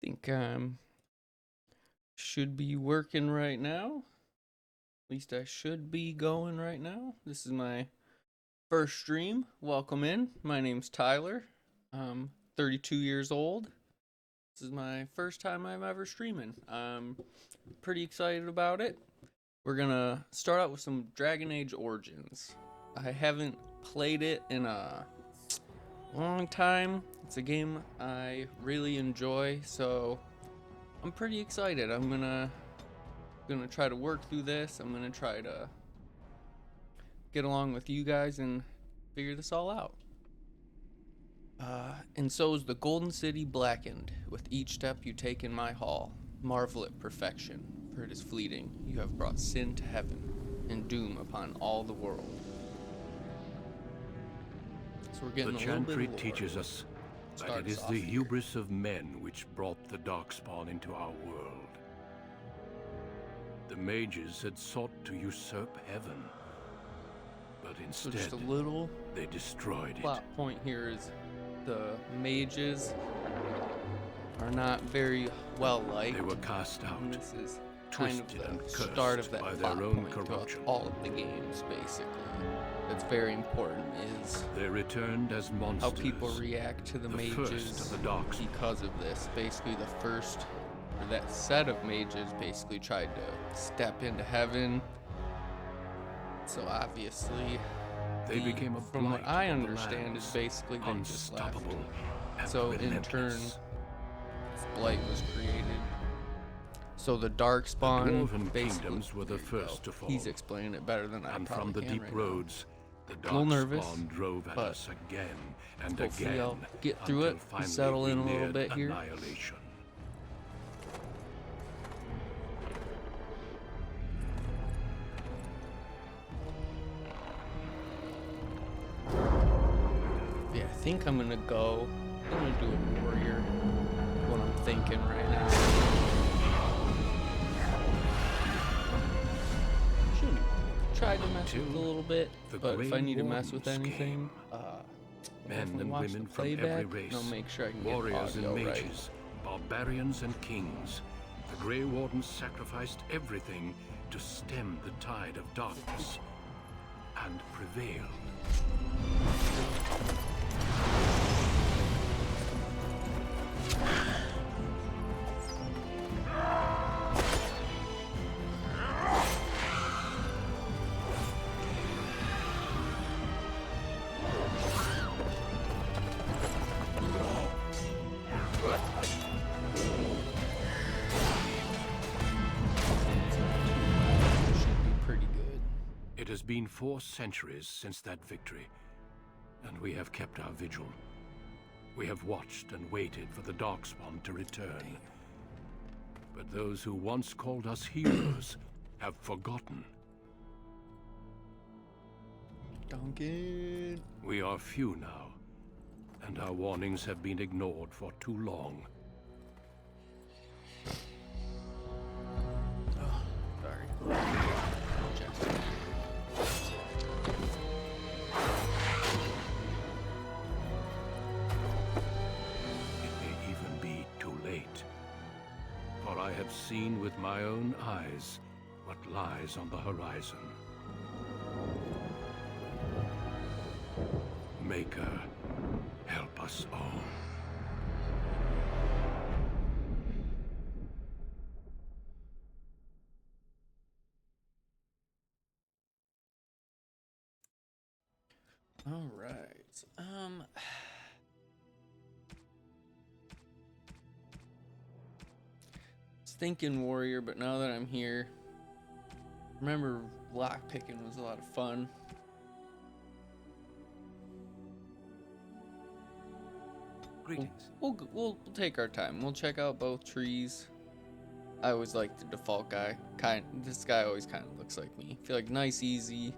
Think should be working right now. At least I should be going right now. This is my first stream. Welcome in. My name's Tyler. I'm 32 years old. This is my first time I'm ever streaming. I'm pretty excited about it. We're gonna start out with some Dragon Age Origins. I haven't played it in a long time. It's a game I really enjoy, so I'm pretty excited. I'm gonna try to work through this. I'm gonna try to get along with you guys and figure this all out. And so is the Golden City blackened. With each step you take in my hall, marvel at perfection, for it is fleeting. You have brought sin to heaven, and doom upon all the world. So we're getting the a little bit chantry of lore. teaches us that Starts it is off the here. hubris of men which brought the Darkspawn into our world. The mages had sought to usurp heaven, but So instead just a little they destroyed it. plot point here is the mages are not very well liked. They were cast out, And this is kind of twisted and the cursed start of that by plot their own point throughout corruption. all of the games, basically. That's very important, is They returned as how monsters. people react to the the mages first of the Darkspawn. because of this. Basically, the first, or that set of mages basically tried to step into heaven. So obviously, They became a from what blight I on the understand, is lands, basically they just left. unstoppable and So in turn, relentless. this blight was created. So the Darkspawn, Dwarven basically, kingdoms were the there you go. first to fall. He's explaining it better than I And probably from the can deep right now. roads, the little nervous, Darkspawn drove at but us again and hopefully again. I'll get through until it, finally settle in we a little neared bit here. annihilation. Yeah, I think I'm gonna do a warrior. What I'm thinking right now. Shouldn't try to mess with it a little bit, The but if Grey I need to mess with Wardens anything, Men if I and watch women the from every playback, race, I'll make sure I can warriors get the and audio right. mages, barbarians and kings, the Grey Wardens sacrificed everything to stem the tide of darkness and prevail. Should be pretty good. It has been 4 centuries since that victory, and we have kept our vigil. We have watched and waited for the Darkspawn to return. But those who once called us heroes have forgotten. Duncan. We are few now, and our warnings have been ignored for too long. Sorry. Just- It may even be too late. For I have seen with my own eyes what lies on the horizon. Maker, help us all. All right. Was thinking warrior, but now that I'm here, remember lock picking was a lot of fun. Greetings. We'll take our time. We'll check out both trees. I always like the default guy. This guy always kind of looks like me. Feel like nice, easy.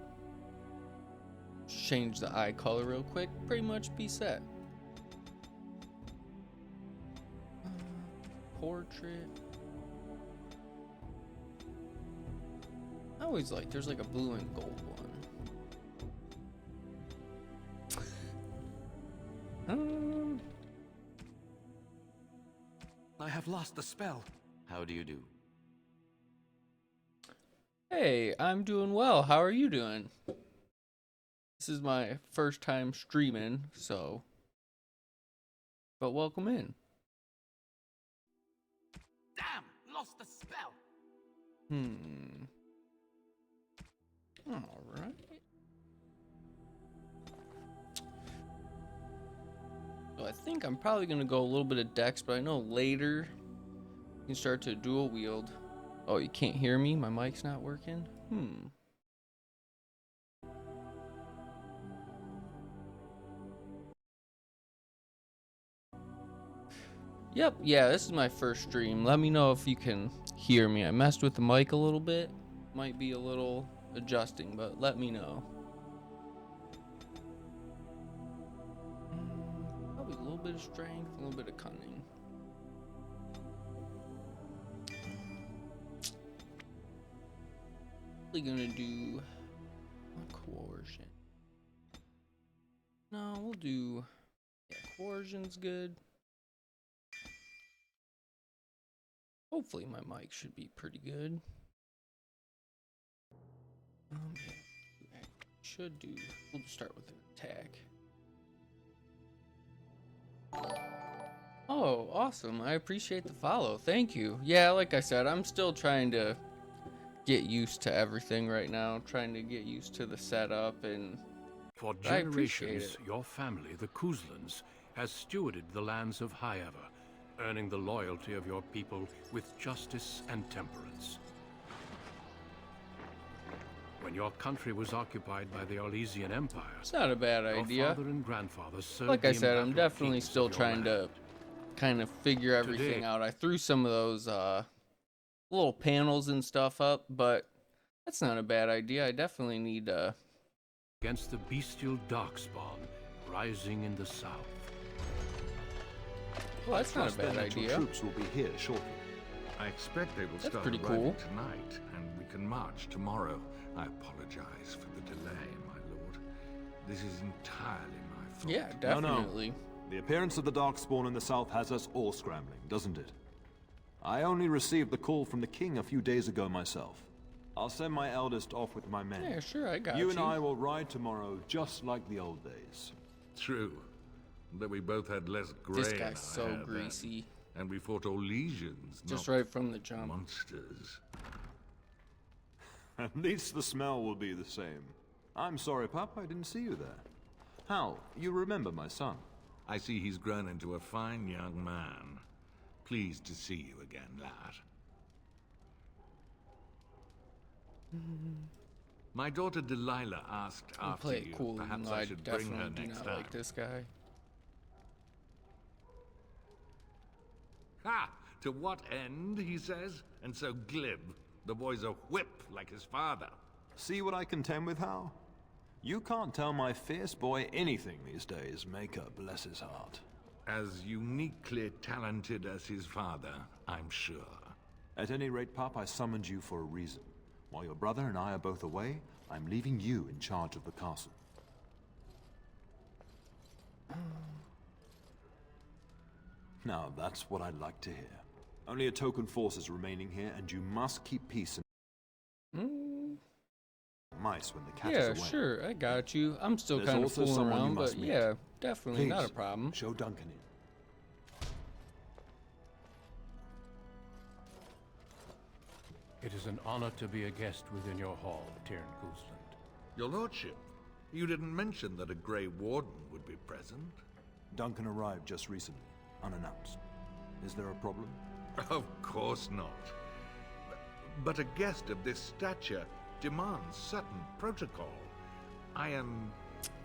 Change the eye color real quick. Pretty much be set. Portrait. I always like. There's like a blue and gold one. I have lost the spell. How do you do? Hey, I'm doing well. How are you doing? This is my first time streaming, so... But welcome in. Damn, lost the spell. Alright. So I think I'm probably going to go a little bit of Dex, but I know later you can start to dual wield. Oh, you can't hear me? My mic's not working? Yep, yeah, this is my first stream. Let me know if you can hear me. I messed with the mic a little bit. Might be a little adjusting, but let me know. Probably a little bit of strength, a little bit of cunning. Probably gonna do coercion. No, we'll do, yeah, coercion's good. Hopefully my mic should be pretty good. Yeah, should do. We'll just start with an attack. Oh, awesome. I appreciate the follow. Thank you. Yeah, like I said, I'm still trying to get used to everything right now. Trying to get used to the setup and... For I appreciate generations, it. your family, the Kuzlans, has stewarded the lands of Highever, earning the loyalty of your people with justice and temperance. When your country was occupied by the Orlesian Empire, It's not a bad your idea. father and grandfather served Like I the said, I'm embattled definitely kings of still your trying to land. kind of figure everything Today- out. I threw some of those little panels and stuff up, but that's not a bad idea. I definitely need Against the bestial darkspawn rising in the south. well, that's not a Trust then bad that your idea. troops will be here shortly. I expect they will That's start pretty arriving cool. tonight, and we can march tomorrow. I apologize for the delay, my lord. This is entirely my fault. Yeah, No, no. definitely. The appearance of the Darkspawn in the south has us all scrambling, doesn't it? I only received the call from the king a few days ago myself. I'll send my eldest off with my men. Yeah, sure, I got You and I will ride tomorrow just like the old days. True. But we both had less gray This in guy's our so hair then. greasy. And we fought Orlesians, Just not right from the jump. monsters. At least the smell will be the same. I'm sorry, Pup, I didn't see you there. Hal, you remember my son? I see he's grown into a fine young man. Pleased to see you again, lad. My daughter Delilah asked I'll after play it you. cool, even Perhaps though I I should bring her definitely do next not time. like this guy. Ha! To what end, he says? And so glib. The boy's a whip like his father. See what I contend with, Hal? You can't tell my fierce boy anything these days, Maker bless his heart. As uniquely talented as his father, I'm sure. At any rate, Pup, I summoned you for a reason. While your brother and I are both away, I'm leaving you in charge of the castle. Now, that's what I'd like to hear. Only a token force is remaining here, and you must keep peace and mice when the cat Yeah, is away. sure, I got you. I'm still There's kind of also fooling someone you around, must but meet. yeah, definitely not a Please, problem. show Duncan in. It is an honor to be a guest within your hall, Tyrn Kuzland. Your lordship, you didn't mention that a Grey Warden would be present. Duncan arrived just recently, unannounced. Is there a problem? Of course not. But a guest of this stature demands certain protocol. I am...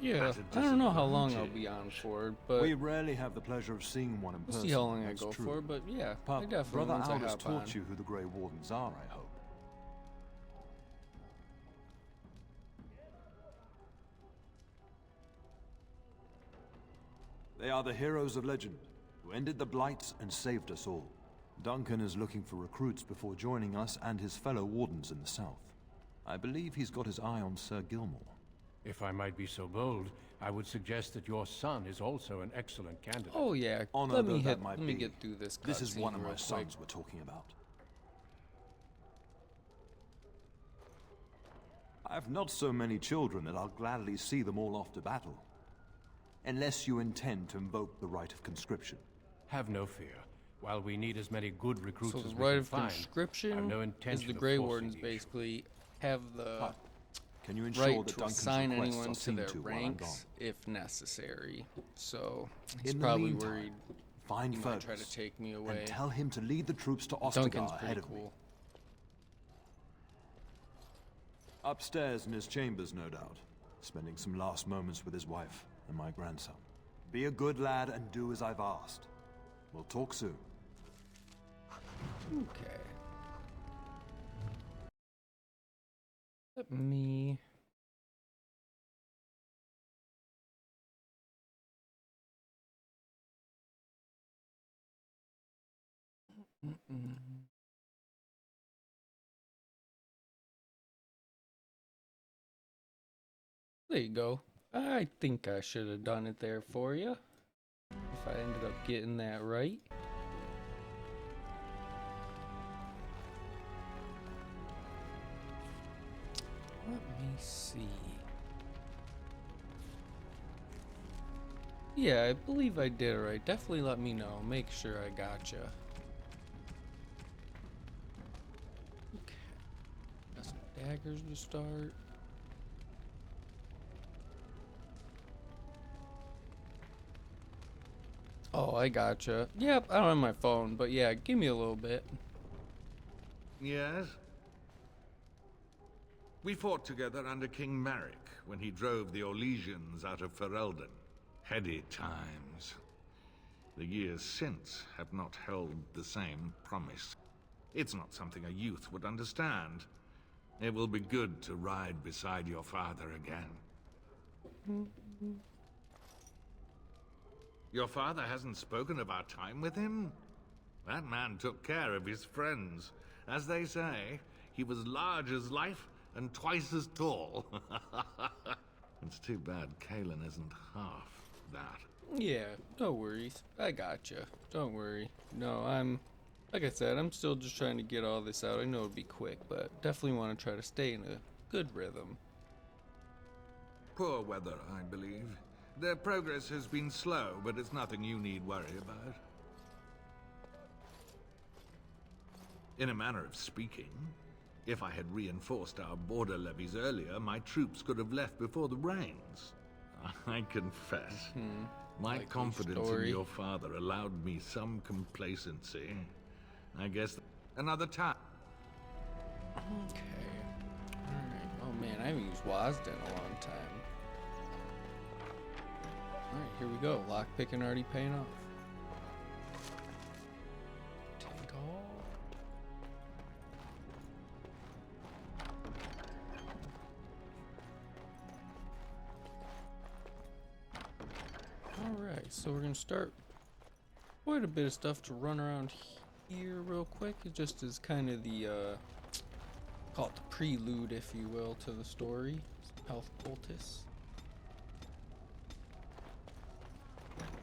Yeah, at a I don't know how long I'll be disadvantage. on for, but We rarely have the pleasure of seeing one in we'll person. see how long I that's go true. for. But yeah, I Pup, definitely Brother once I Aldous hop taught on. you who the Grey Wardens are, I hope. They are the heroes of legend, who ended the Blights and saved us all. Duncan is looking for recruits before joining us and his fellow Wardens in the south. I believe he's got his eye on Sir Gilmore. If I might be so bold, I would suggest that your son is also an excellent candidate. Oh yeah, Honor let though me that might let me be, get through this. This is cutscene one of real my quick. sons we're talking about. I have not so many children that I'll gladly see them all off to battle. Unless you intend to invoke the right of conscription. Have no fear. While we need as many good recruits So as the we right can of find, I have conscription no is intention the of Grey forcing Wardens the issue. basically have the Can you ensure right that to Duncan's assign requests anyone are to seen their to while I'm gone? ranks if necessary. So he's In the probably meantime, worried find he might try to Fergus take me and away. tell him to lead the troops to Duncan's Ostagar pretty ahead of me. cool. Upstairs in his chambers, no doubt. Spending some last moments with his wife and my grandson. Be a good lad and do as I've asked. We'll talk soon. Okay. Let me. There you go. I think I should have done it there for you. If I ended up getting that right. Let me see. Yeah, I believe I did it right. Definitely let me know. Make sure I gotcha. Okay. Got some daggers to start. Oh, I gotcha. Yep, I don't have my phone, but yeah, give me a little bit. Yes? We fought together under King Maric when he drove the Orlesians out of Ferelden. Heady times. The years since have not held the same promise. It's not something a youth would understand. It will be good to ride beside your father again. Your father hasn't spoken of our time with him? That man took care of his friends. As they say, he was large as life and twice as tall. It's too bad Kalen isn't half that. Yeah, no worries. I gotcha. Don't worry. No, like I said, I'm still just trying to get all this out. I know it'd be quick, but definitely want to try to stay in a good rhythm. Poor weather, I believe. Their progress has been slow, but it's nothing you need worry about. In a manner of speaking, if I had reinforced our border levies earlier, my troops could have left before the rains. I confess, my Likely confidence in story. your father allowed me some complacency. I guess another time. Okay. Alright. Oh man, I haven't used WASD in a long time. Alright, here we go. Lockpicking already paying off. Take all. Alright, so we're gonna start quite a bit of stuff to run around here real quick. It just is kind of the call it the prelude, if you will, to the story. Health poultice.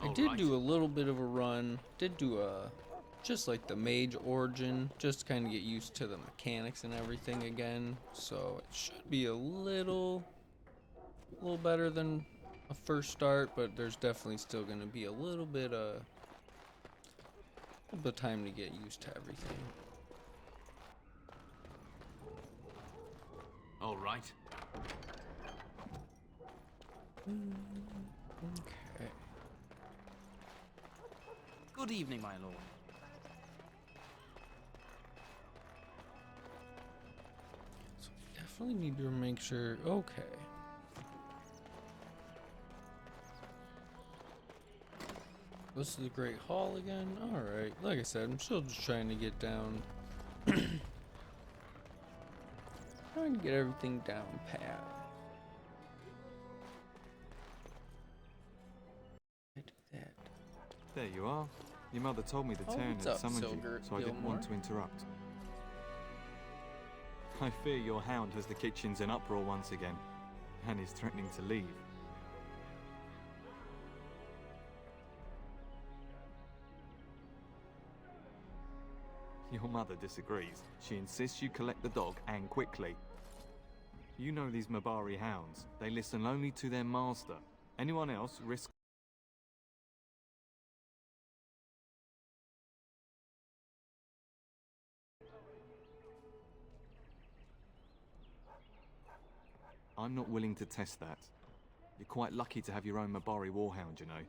I did do a little bit of a run. Did do a just like the mage origin, just to kind of get used to the mechanics and everything again. So it should be a little better than a first start, but there's definitely still going to be a little bit of time to get used to everything. All right. Okay. Good evening, my lord. So we definitely need to make sure. Okay. This is the Great Hall again. All right. Like I said, I'm still just trying to get down. Trying to get everything down pat. I do that. There you are. Your mother told me the Oh, Terran what's had up, summoned you, Silgert so I didn't want to interrupt. I fear your hound has the kitchens in uproar once again. And is threatening to leave. Your mother disagrees. She insists you collect the dog, and quickly. You know these Mabari hounds. They listen only to their master. Anyone else risks... I'm not willing to test that. You're quite lucky to have your own Mabari warhound, you know.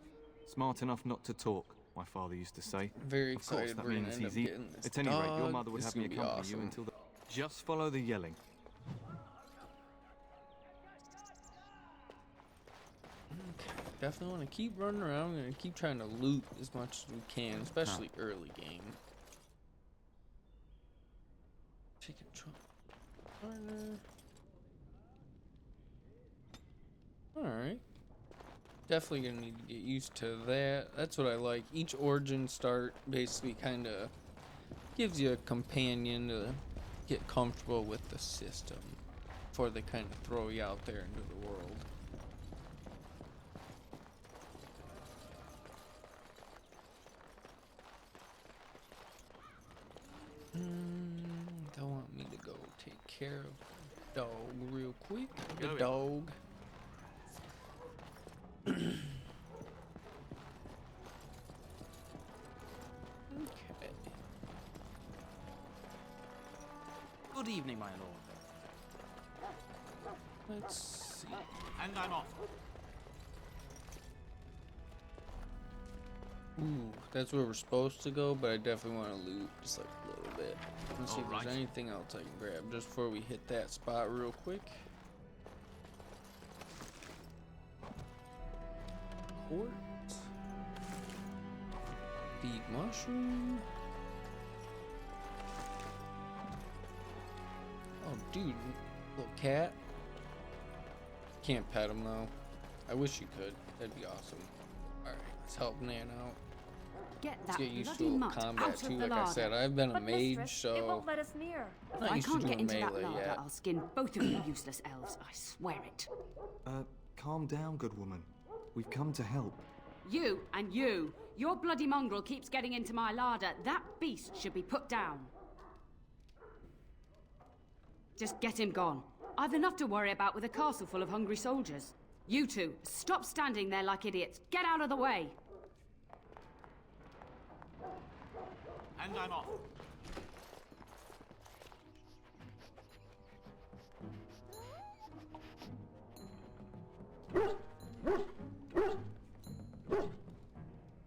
Smart enough not to talk, my father used to say. Very Of course, excited that we're gonna means end up he's getting this At any rate, your dog. mother would This have is me gonna be accompany you awesome. until the... Just follow the yelling. Definitely want to keep running around and keep trying to loot as much as we can, especially early game. Chicken trunk. Alright. Definitely gonna need to get used to that. That's what I like. Each origin start basically kind of gives you a companion to get comfortable with the system before they kind of throw you out there into the world. Don't want me to go take care of the dog real quick. The dog. Okay. Good evening, my lord. Let's see. And I'm off. Ooh, that's where we're supposed to go, but I definitely want to loot just like a little bit. Let's see if there's anything else I can grab just before we hit that spot real quick. Quartz. Feed mushroom. Oh, dude, little cat. Can't pet him though. I wish you could. That'd be awesome. All right, let's help Nan out. Get Let's that get used to bloody a little mutt combat out too. of the Like I larder. said, I've been a But mage, mistress, it so won't let us near. I'm If not I used to can't get doing into that melee larder, yet. I'll skin both of you useless elves. I swear it. Calm down, good woman. We've come to help. You and you. Your bloody mongrel keeps getting into my larder. That beast should be put down. Just get him gone. I've enough to worry about with a castle full of hungry soldiers. You two, stop standing there like idiots. Get out of the way. And I'm off.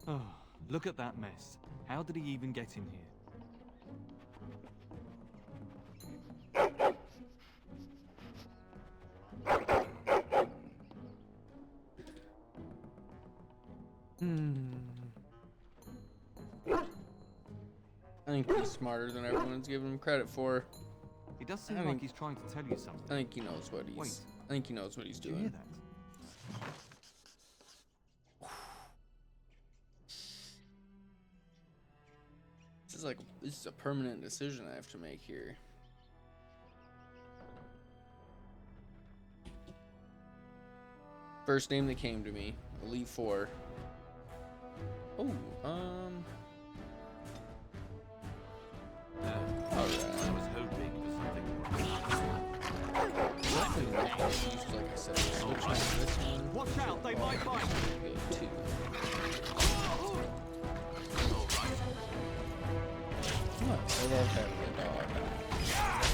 Oh, look at that mess. How did he even get in here? I think he's smarter than everyone's giving him credit for. He does seem I like think- he's trying to tell you something. I think he knows what he's. Wait. I think he knows what he's Did you hear doing. that? This is a permanent decision I have to make here. First name that came to me, Elite 4. Oh, I was hoping for something. like I said, switch to this one. Watch out, they might bite! Go to. What? I love having a dog.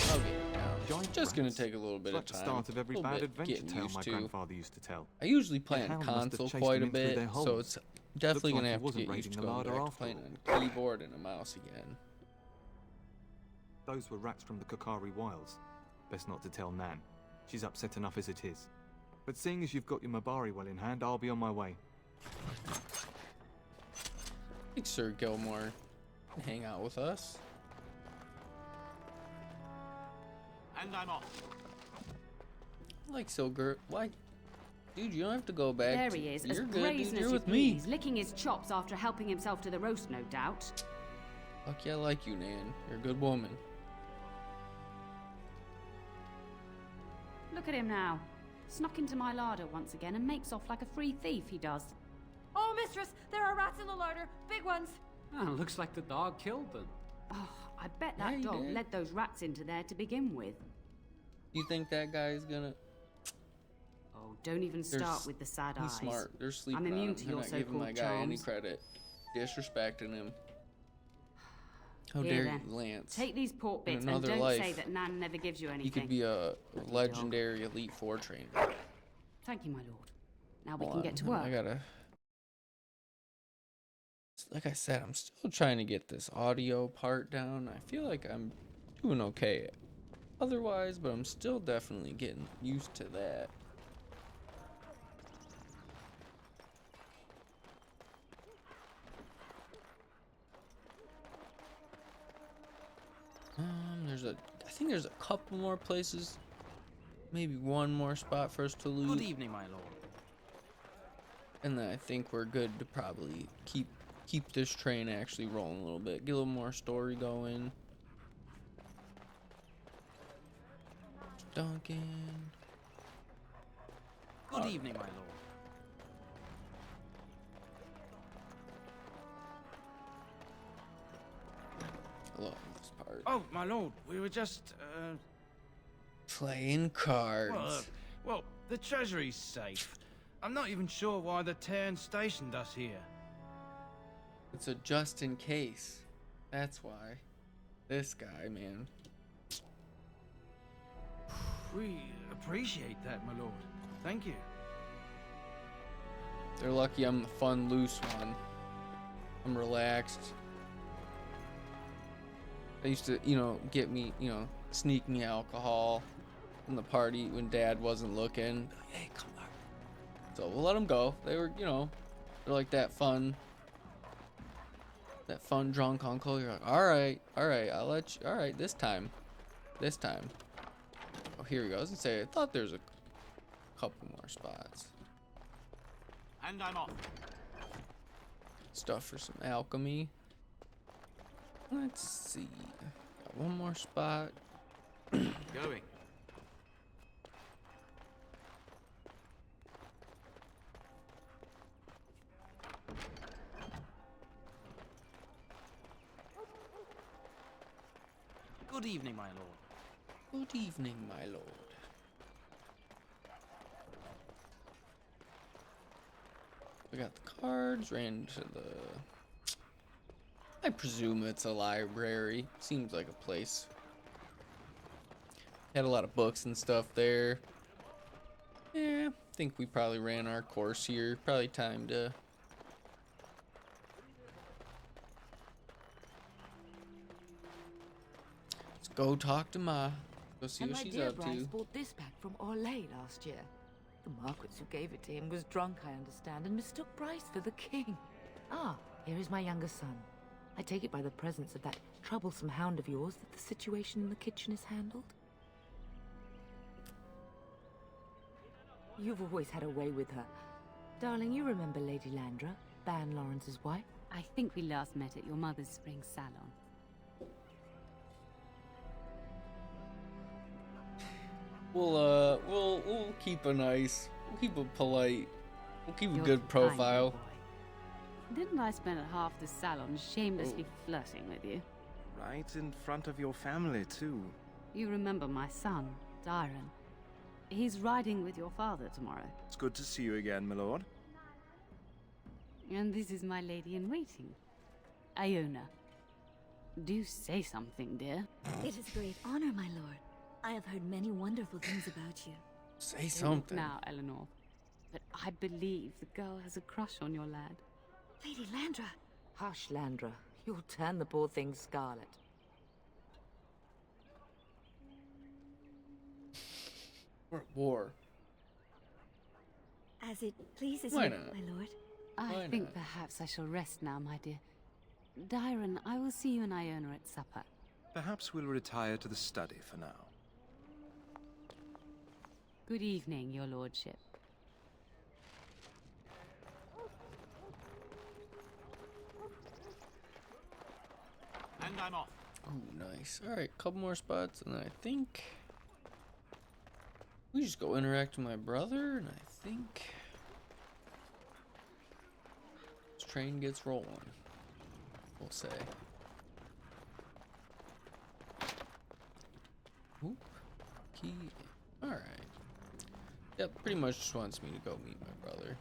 I'll get it down. Giant Just gonna rats. take a little bit It's of like the time. start of every little bad bit adventure getting tale used my to. grandfather used to tell. I usually play The on hound must have console chased quite a them in through bit, their so holes. it's definitely Looks gonna like he have to wasn't get used raiding to the going larder back to after playing all. on keyboard and a mouse again. Those were rats from the Kokari Wilds. Best not to tell Nan. She's upset enough as it is. But seeing as you've got your Mabari well in hand, I'll be on my way. I think Sir Gilmore can hang out with us. And I'm off. I like Silger. Why? Dude, you don't have to go back. There he is, as You're good, brazen dude. as You're you with me. please, licking his chops after helping himself to the roast, no doubt. Fuck yeah, I like you, Nan. You're a good woman. Look at him now. Snuck into my larder once again and makes off like a free thief, he does. Oh, mistress, there are rats in the larder. Big ones. Oh, looks like the dog killed them. Oh, I bet Yeah, that he dog did. led those rats into there to begin with. You think that guy's gonna? Oh, don't even start with the sad He's eyes. smart. They're sleeping I'm on immune him. to They're your not giving my so-called guy any charms. credit. Disrespecting him. How Here dare then, you, Lance? Take these pork In bits and another don't life, say that Nan never gives you anything. You could be a legendary Elite Four trainer. Thank you, my lord. Now we Hold can on, get to work. I gotta. Like I said, I'm still trying to get this audio part down. I feel like I'm doing okay otherwise, but I'm still definitely getting used to that. I think there's a couple more places, maybe one more spot for us to loot. Good evening, my lord. And then I think we're good to probably keep this train actually rolling a little bit. Get a little more story going. Duncan. Good evening, my lord. I love this part. Oh, my lord, we were just, Playing cards. well, the treasury's safe. I'm not even sure why the town stationed us here. It's a just in case. That's why. This guy, man. We appreciate that, my lord. Thank you. They're lucky I'm the fun, loose one. I'm relaxed. They used to, get me, sneak me alcohol in the party when Dad wasn't looking. Hey, come on. So we'll let them go. They were, they're like that fun drunk uncle. You're like, all right, I'll let you. All right, this time. Oh, here we go. I was gonna say, I thought there's a couple more spots. And I'm off. Stuff for some alchemy. Let's see. Got one more spot. Going. Good evening, my lord. Good evening, my lord. We got the cards, ran to the... I presume it's a library. Seems like a place. Had a lot of books and stuff there. Yeah, I think we probably ran our course here. Probably time to... Let's go talk to Ma. Go see And what my she's dear up Bryce to. bought this back from Orlais last year. The Marquis who gave it to him was drunk, I understand, and mistook Bryce for the king. Ah, here is my younger son. I take it by the presence of that troublesome hound of yours that the situation in the kitchen is handled? You've always had a way with her. Darling, you remember Lady Landra, Ban Lawrence's wife? I think we last met at your mother's spring salon. We'll keep a nice, we'll keep a polite, we'll keep a You're good too kind, profile. boy. Didn't I spend half the salon shamelessly flirting with you? Right in front of your family, too. You remember my son, Dyron. He's riding with your father tomorrow. It's good to see you again, my lord. And this is my lady-in-waiting, Iona. Do say something, dear. It is a great honor, my lord. I have heard many wonderful things about you. Say something. Now, Eleanor. But I believe the girl has a crush on your lad. Lady Landra. Hush, Landra. You'll turn the poor thing scarlet. We're at war. As it pleases Why you, not? my lord. I Why think not? perhaps I shall rest now, my dear. Dyron, I will see you and Iona at supper. Perhaps we'll retire to the study for now. Good evening, your lordship. And I'm off. Oh, nice. All right, couple more spots, and I think We just go interact with my brother, and I think this train gets rolling. We'll say. Oop. Key. All right. Yep. Pretty much just wants me to go meet my brother.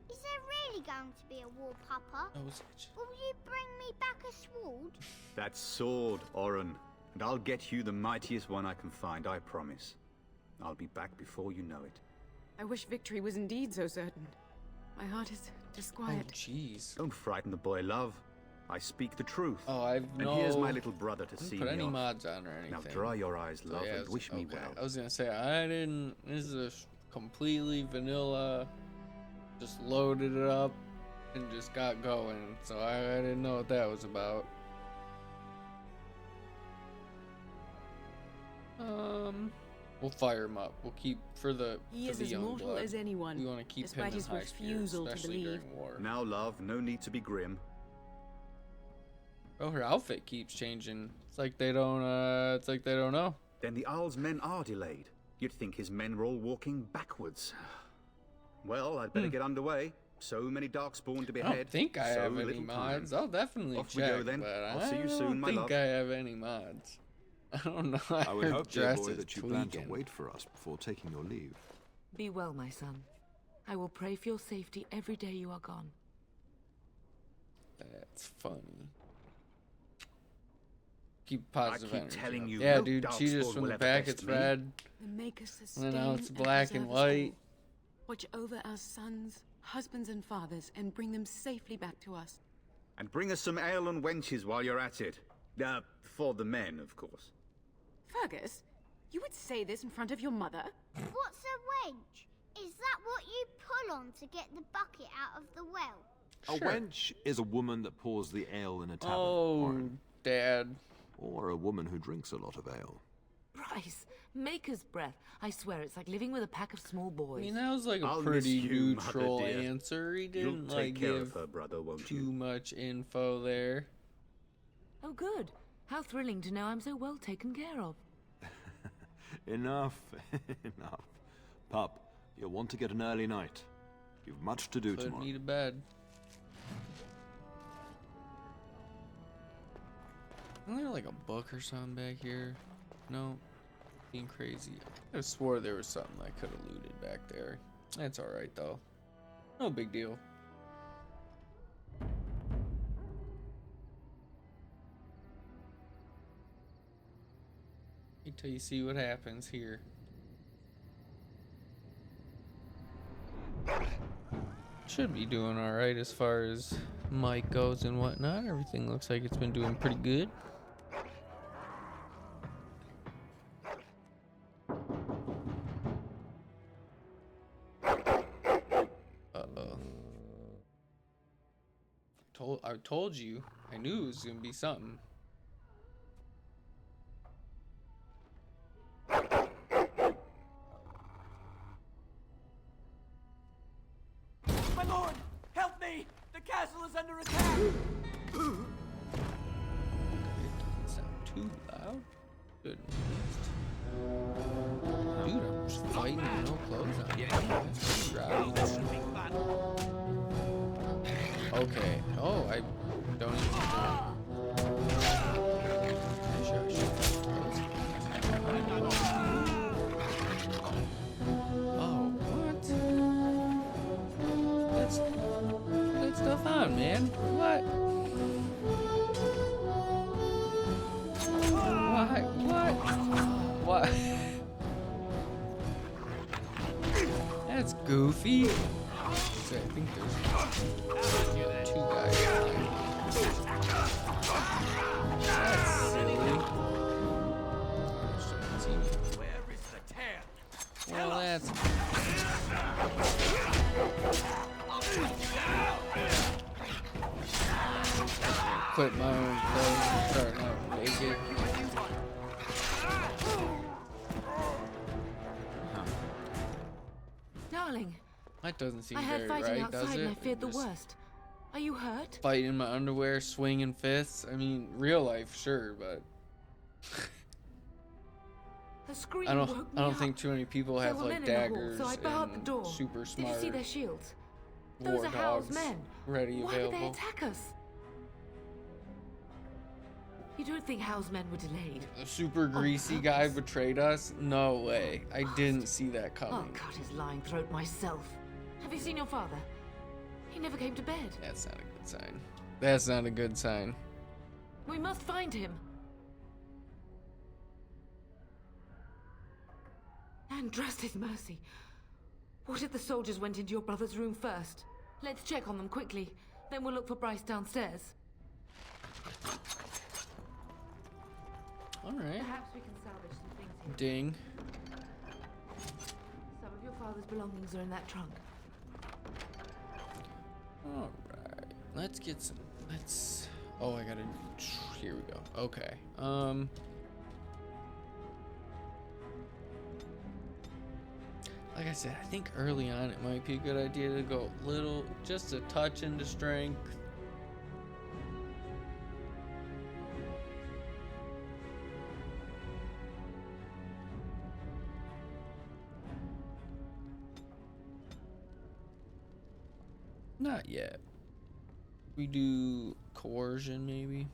Is there really going to be a war, Papa? Oh, is it? Will you bring me back a sword? That sword, Oren. And I'll get you the mightiest one I can find, I promise. I'll be back before you know it. I wish victory was indeed so certain. My heart is disquiet. Oh, jeez. Don't frighten the boy, love. I speak the truth. Oh, I've And here's my little brother to see put me any off. mods on or anything. Now dry your eyes, love, yeah, and wish me well. I was gonna say I didn't. This is a completely vanilla. Just loaded it up and just got going. So I didn't know what that was about. We'll fire him up. We'll keep for the He for is the as young mortal blood. as anyone, We want to keep despite him in his high spirits, refusal to especially believe. during war. Now, love, no need to be grim. Oh, her outfit keeps changing. It's like they don't. It's like they don't know. Then the Arl's men are delayed. You'd think his men were all walking backwards. Well, I'd better get underway. So many darkspawn to I behead. don't think I so have any little mods. time. I'll definitely Off check. we go then. But I'll see you soon, my I don't love. think I have any mods. I don't know. I would Her hope, dear dress boy, is that you plan to tweaking. wait for us before taking your leave. Be well, my son. I will pray for your safety every day you are gone. That's funny. Keep positive I keep energy telling up. you, Yeah, no dude. She darkspawn just from will the ever back test it's me. red, Make us and sustain then now it's and black and preserve us all. white. Watch over our sons, husbands, and fathers, and bring them safely back to us. And bring us some ale and wenches while you're at it. For the men, of course. Fergus, you would say this in front of your mother? What's a wench? Is that what you pull on to get the bucket out of the well? A wench is a woman that pours the ale in a tavern. Oh, Warren. Dad. Or a woman who drinks a lot of ale. Bryce, maker's breath. I swear it's like living with a pack of small boys. I mean, that was like a I'll pretty miss you, neutral mother dear. answer. He You'll didn't take like care give of her, brother, won't too you? much info there. Oh, good. How thrilling to know I'm so well taken care of. Enough, enough. Pup, you'll want to get an early night. You've much to do Put tomorrow. me to bed. Isn't there like a book or something back here? No. Being crazy. I swore there was something I could have looted back there. That's alright though. No big deal. Wait till you see what happens here. Should be doing alright as far as mic goes and whatnot. Everything looks like it's been doing pretty good. I told you. I knew it was gonna be something. My lord, help me! The castle is under attack! It doesn't sound too loud. Good. Dude, I'm just fighting with no clothes on. That's pretty rowdy. Okay. Oh, I don't even. Oh, what? That's stuff on, man. What? What? That's goofy. So I think there's two guys. That's silly. Where is the tear? Well, that's. Quit my own clothes and starting out naked. Darling, That doesn't seem I heard very fighting right, does outside it? and I feared the Just worst. Are you hurt? Fighting in my underwear, swinging fists. I mean, real life, sure, but A scream I woke me don't up. think too many people There have were like men in the hall, daggers so I barred the and door. super Did smart you see their shields? war Those are Hal's dogs men. ready Why would they available. attack us? You don't think Hal's men were delayed? The super greasy guy betrayed us? No way. I didn't see that I'll coming. cut his lying throat myself. Have you seen your father? He never came to bed. That's not a good sign. That's not a good sign. We must find him. And trust his mercy. What if the soldiers went into your brother's room first? Let's check on them quickly. Then we'll look for Bryce downstairs. Alright. Perhaps we can salvage some things here. Ding. Some of your father's belongings are in that trunk. Alright. Let's get some. Let's. Oh, I gotta. Here we go. Okay. Like I said, I think early on it might be a good idea to go just a touch into strength. Not yet. We do coercion, maybe.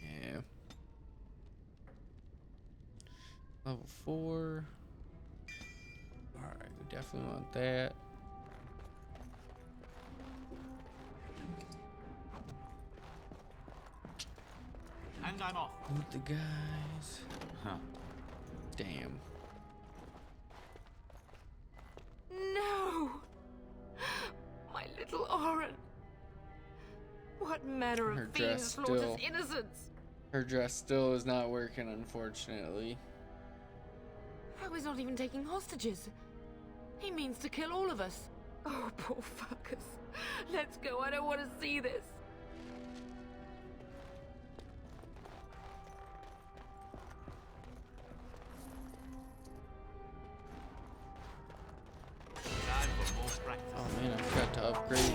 Yeah. Level 4. Alright, we definitely want that. And I'm off. Meet the guys. Huh. Damn. No! My little Oren. What manner Her of fiend dress has flaunt still- his innocence? Her dress still is not working, unfortunately. How he's not even taking hostages. He means to kill all of us. Oh, poor fuckers. Let's go. I don't want to see this. Oh man, I forgot to upgrade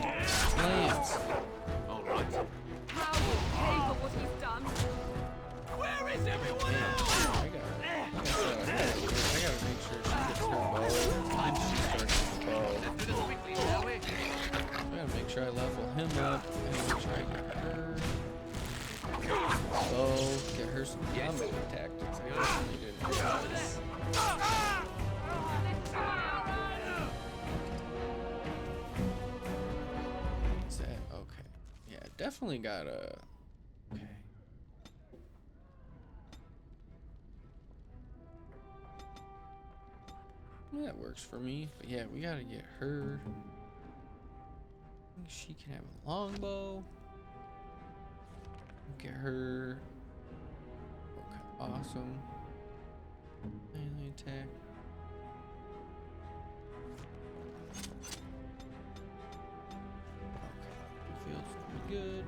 Lance. All right. How will he pay for what he's done? Where is everyone I gotta make sure she gets her bow. And she starts the bow. I gotta make sure I level him up. And make sure I get her bow. Get her some combat tactics. I definitely didn't realize. Is that okay? Yeah, definitely gotta. Okay. That works for me, but yeah, we gotta get her. I think she can have a longbow. Get her. Okay, awesome. Melee attack. Okay, feels pretty good.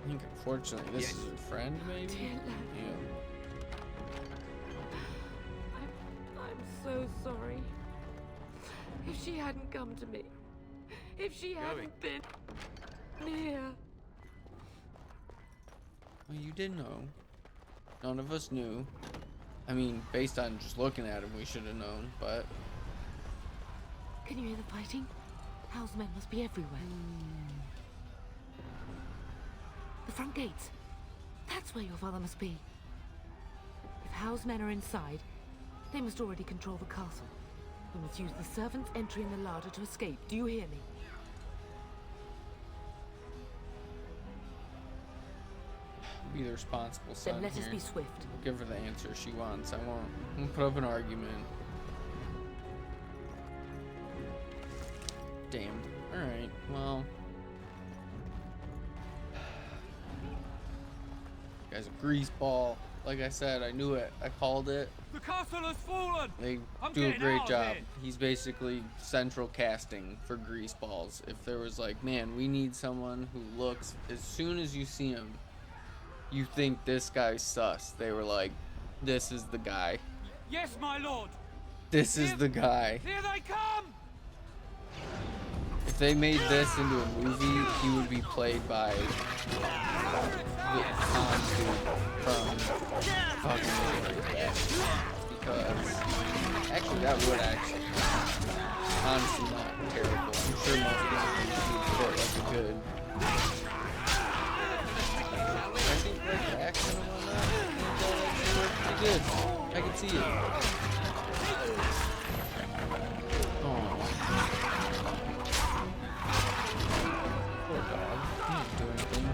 I think unfortunately this is her friend, maybe. Yeah. I'm so sorry. If she hadn't come to me, if she hadn't been near. Well, you did know. None of us knew. I mean, based on just looking at him, we should have known, but... Can you hear the fighting? Hal's men must be everywhere. The front gates. That's where your father must be. If Hal's men are inside, they must already control the castle. We must use the servants' entry in the larder to escape. Do you hear me? Be the responsible son Then let us here. be swift. We'll give her the answer she wants. I won't put up an argument. Damn. Alright, well... Guy's a greaseball. Like I said, I knew it. I called it. The castle has fallen! They I'm do a getting great out of job. here. He's basically central casting for greaseballs. If there was like, man, we need someone who looks, as soon as you see him, you think this guy's sus. They were like, this is the guy. Yes, my lord! This is the guy. Here they come! If they made this into a movie, he would be played by the Tom dude from fucking Breaking Bad. Because actually, that would actually honestly not terrible. I'm sure most people would fit like a good. I think like the action and whatnot, pretty good. I can see it. Oh. Poor dog. He didn't do anything.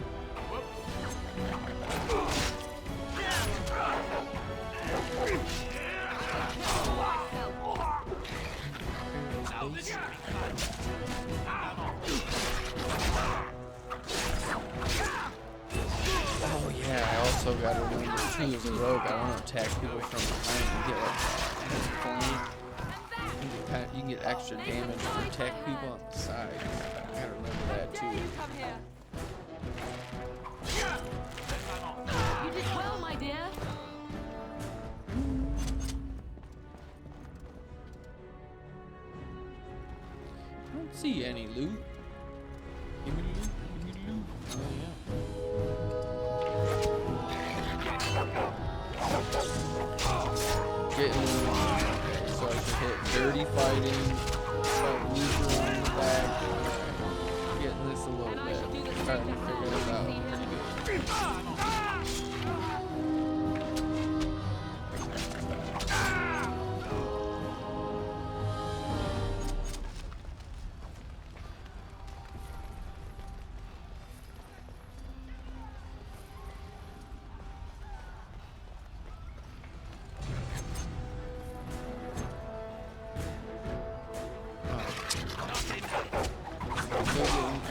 Oh yeah, I also gotta remember too as a rogue, I don't want to attack people from behind and get like you can get extra damage to attack people on the side. I gotta remember that too. You did well, my dear. I don't see any loot. Give me loot, give me loot. Oh yeah. Getting so I can hit dirty fighting, loot around the back. Getting this a little bit. Trying to figure this out pretty good.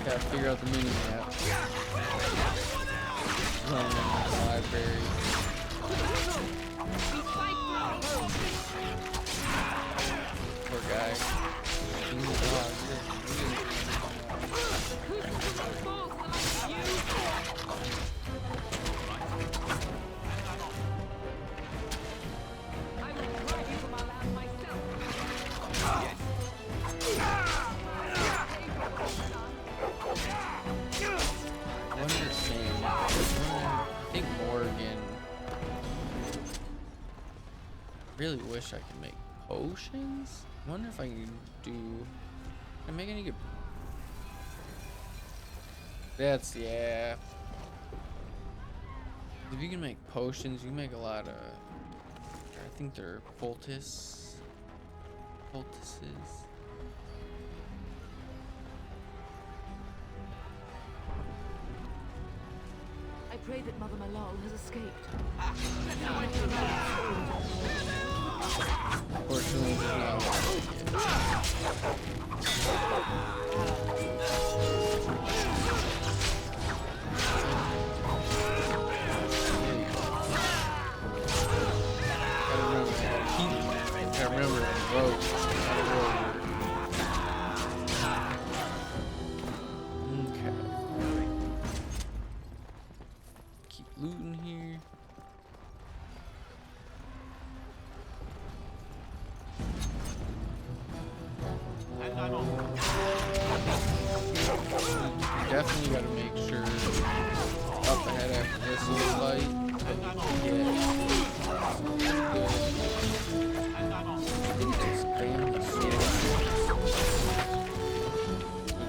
Gotta figure out the mini map. Running in the library. Poor guy. He's a dog. Really wish I could make potions. I wonder if I can do. Can I make any good? That's yeah. If you can make potions, you can make a lot of. I think they're poultices. I pray that Mother Malal has escaped. Fortunately, there's not a lot of Gotta remember that rope. Okay. Keep looting here. Definitely gotta make sure up ahead after this little fight that we can get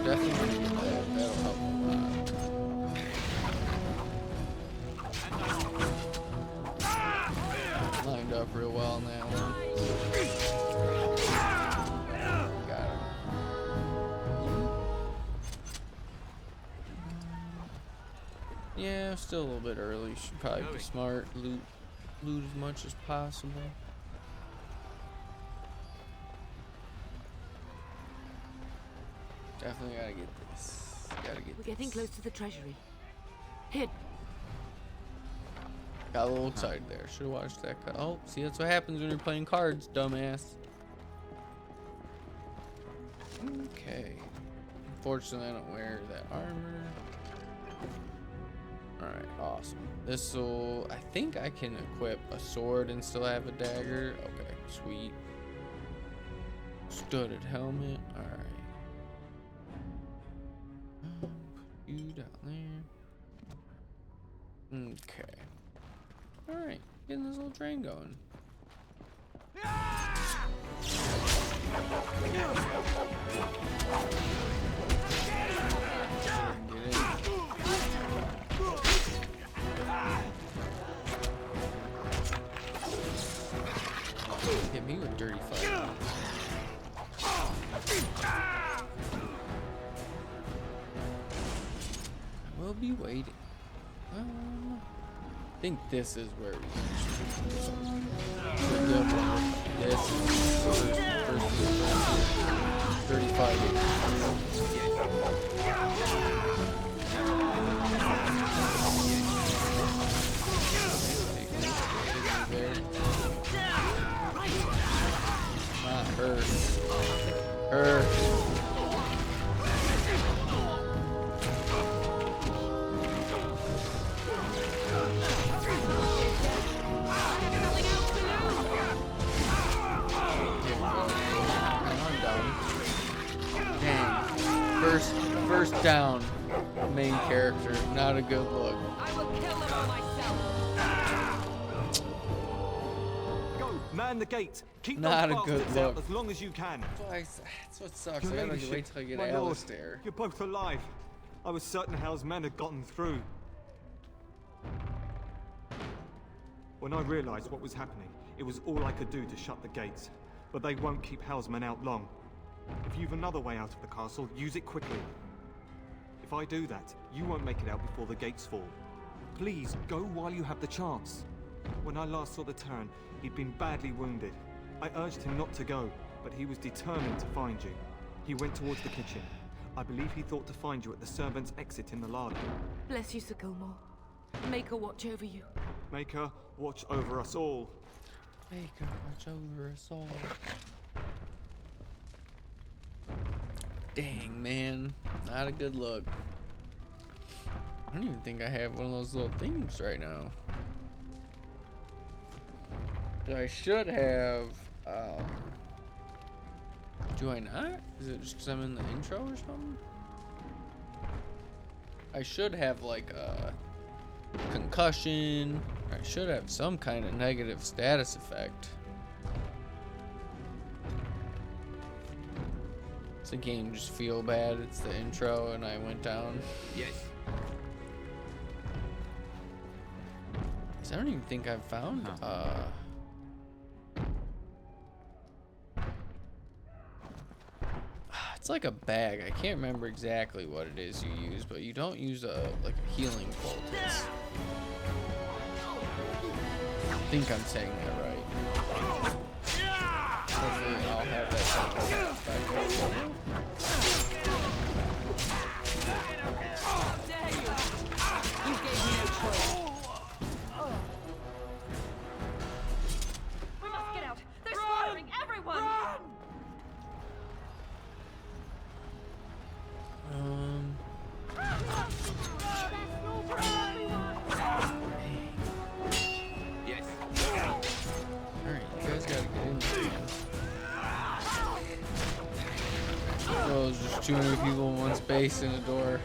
definitely gonna get that. That'll help a lot. Lined up real well on that one. Got him. Yeah, still a little bit early. Should probably be smart. Loot as much as possible. Definitely gotta get this. We're getting close to the treasury. Here. Got a little excited there. Should have watched that cut. Oh, see, that's what happens when you're playing cards, dumbass. Okay. Unfortunately, I don't wear that armor. Alright, awesome. This'll... I think I can equip a sword and still have a dagger. Okay, sweet. Studded helmet. Alright. down there. Okay. Alright, getting this little train going. Hit me with dirty fire. I will be waiting. I think this is where we should This is first 35. Not her. Her. First down, main character, not a good look. I will kill them all myself. Go, man the gate. Keep Not those a good bastards out look. as long as you can. That's what sucks. Your I gotta ladyship, wait till I get my lord, Alistair. You're both alive. I was certain Hal's men had gotten through. When I realized what was happening, it was all I could do to shut the gates. But they won't keep Hal's men out long. If you've another way out of the castle, use it quickly. If I do that, you won't make it out before the gates fall. Please, go while you have the chance. When I last saw the Terran, he'd been badly wounded. I urged him not to go, but he was determined to find you. He went towards the kitchen. I believe he thought to find you at the servants' exit in the larder. Bless you, Sir Gilmore. Make her watch over you. Make her watch over us all. Make her watch over us all. Dang, man. Not a good look. I don't even think I have one of those little things right now. I should have, do I not? Is it just because I'm in the intro or something? I should have like a concussion. I should have some kind of negative status effect. The game just feel bad. It's the intro and I went down. Yes. I don't even think I've found it's like a bag. I can't remember exactly what it is you use, but you don't use like a healing poultice. I think I'm saying that right. Hopefully I'll have that back. You gave me no choice. We must get out. They're slaughtering everyone. Yes. Alright, you guys gotta get in there. Oh, there's just too many people in one space in a door.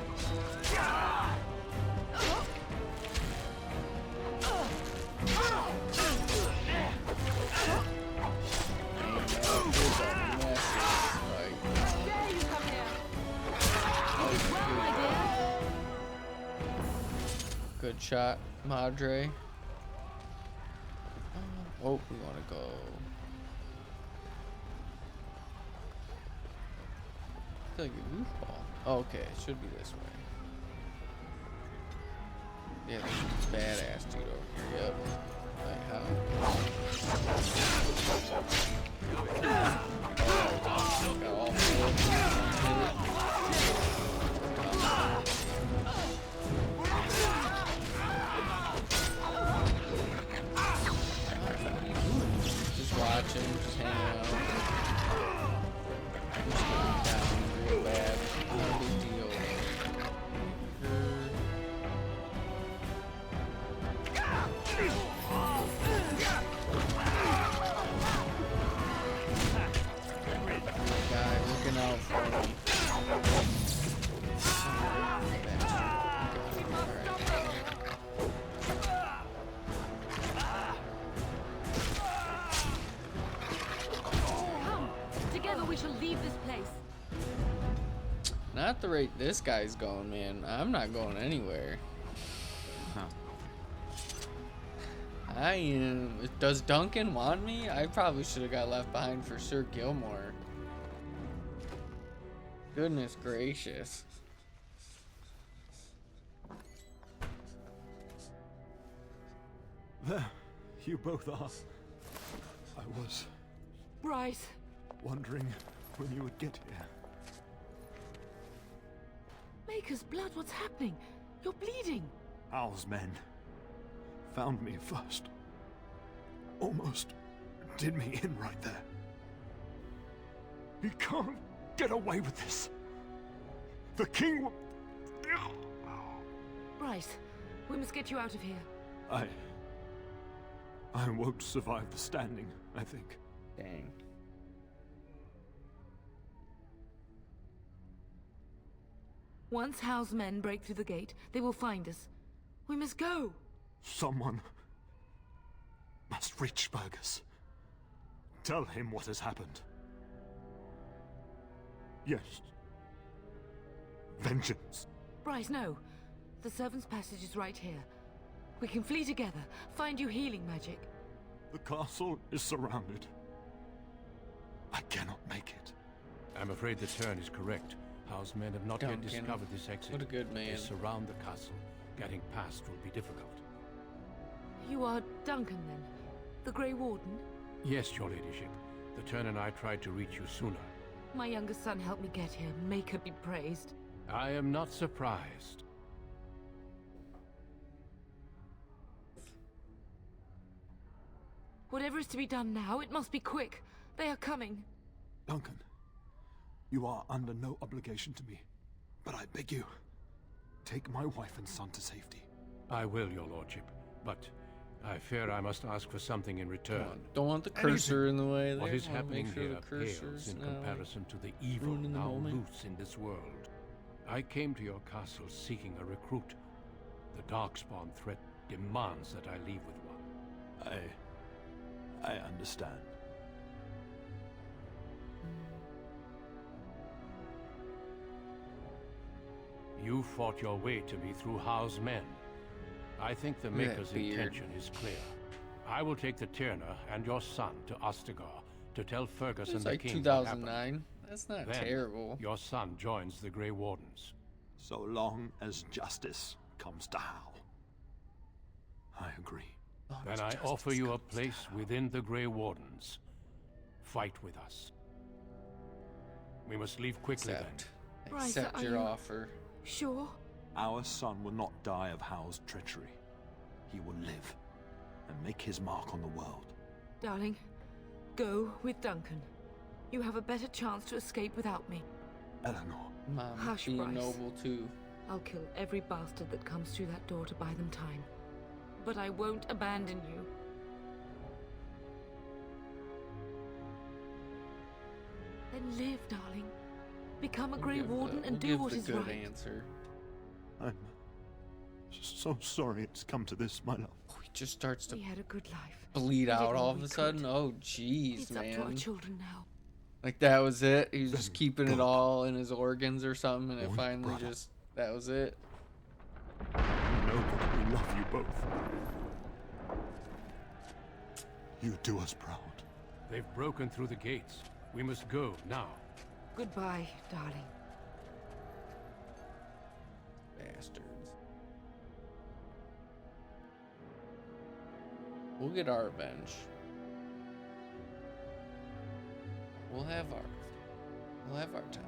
Good shot, Madre. Oh, we want to go. I feel like a goofball. Oh, okay, it should be this way. Yeah, there's a badass dude over here. Yep. Like how? Got all four. Just watching, just hanging out. I'm just going down real bad. Not a big deal. Guy looking out for me. we shall leave this place. Not at the rate this guy's going, man. I'm not going anywhere. I am. Does Duncan want me? I probably should have got left behind for Sir Gilmore. Goodness gracious. There, you both are. I was Bryce. wondering when you would get here. Maker's blood, what's happening? You're bleeding. Hal's men found me first. Almost did me in right there. He can't get away with this. The king will... Bryce, we must get you out of here. I won't survive the standing, I think. Dang. Once Hal's men break through the gate, they will find us. We must go. Someone must reach Fergus. Tell him what has happened. Yes. Vengeance. Bryce, no. The servants' passage is right here. We can flee together, find you healing magic. The castle is surrounded. I cannot make it. I'm afraid the turn is correct. Hal's men have not yet discovered this exit. What a good man. They surround the castle. Getting past will be difficult. You are Duncan, then? The Grey Warden? Yes, your ladyship. The turn and I tried to reach you sooner. My youngest son helped me get here. Make her be praised. I am not surprised. Whatever is to be done now, it must be quick. They are coming. Duncan, you are under no obligation to me, but I beg you, take my wife and son to safety. I will, your lordship, but I fear I must ask for something in return. Don't want the cursor in the way there. What is Wanna happening make sure here the pales cursor's in not, comparison to the evil ruining the now moment. loose in this world. I came to your castle seeking a recruit. The Darkspawn threat demands that I leave with one. I understand. You fought your way to me through Hal's men. I think the Look at that Maker's beard. intention is clear. I will take the Tyrna and your son to Ostagar to tell Fergus and It's the like king what happened. 2009. That's not Then, terrible. your son joins the Grey Wardens. So long as justice comes to Hal. I agree. Then I offer you a place within the Grey Wardens. Fight with us. We must leave quickly Accept. then. Bryce, Accept are your you offer. Sure? Our son will not die of Hal's treachery. He will live and make his mark on the world. Darling, go with Duncan. You have a better chance to escape without me. Eleanor. Mom, Hush, be Bryce. noble too. I'll kill every bastard that comes through that door to buy them time. But I won't abandon you. Then live, darling. Become a Grey Warden and do what is right. Answer. I'm so sorry it's come to this, my love. Oh, he just starts to We had a good life. bleed We did out all all of we a sudden. could. Oh, jeez, It's up to our man. children now. Like that was it. He was just Then keeping it go. all in his organs or something, and it Boy, finally brother. just that was it. You know that we love you both. You do us proud. They've broken through the gates. We must go now. Goodbye, darling. Bastards. We'll get our revenge. We'll have our time.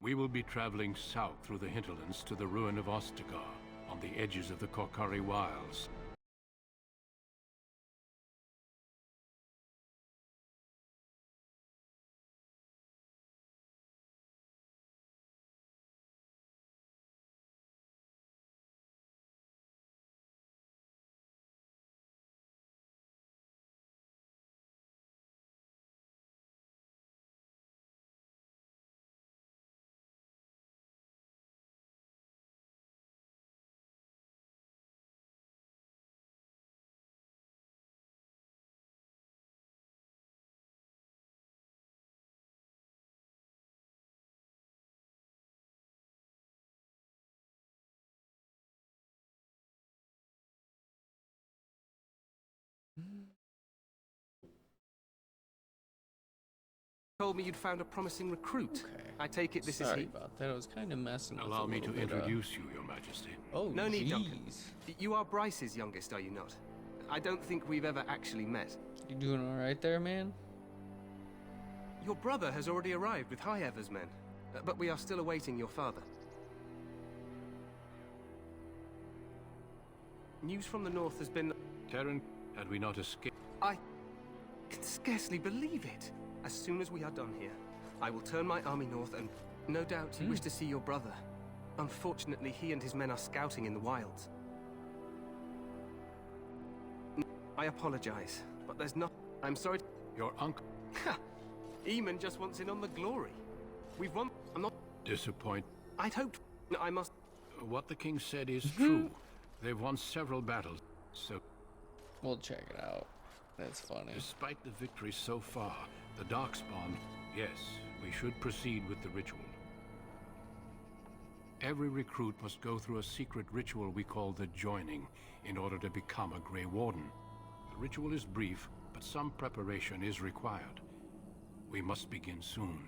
We will be traveling south through the hinterlands to the ruin of Ostagar, on the edges of the Korkari Wilds. told me you'd found a promising recruit. Okay. I take it this Sorry is he. about that. I was kind of messing with Allow a me to little bit, introduce you, Your Majesty. Oh, No need, Duncan. jeez. You are Bryce's youngest, are you not? I don't think we've ever actually met. You doing all right there, man? Your brother has already arrived with High Ever's men, but we are still awaiting your father. News from the north has been... Terran, had we not escaped? I can scarcely believe it. As soon as we are done here, I will turn my army north and... No doubt you wish to see your brother. Unfortunately, he and his men are scouting in the wilds. I apologize, but there's no... I'm sorry... Your uncle... Eamon just wants in on the glory. We've won... I'm not... Disappoint... I'd hoped... I must... What the king said is true. They've won several battles, so... We'll check it out. That's funny. Despite the victory so far, the Darkspawn... Yes, we should proceed with the ritual. Every recruit must go through a secret ritual we call the Joining in order to become a Grey Warden. The ritual is brief, but some preparation is required. We must begin soon.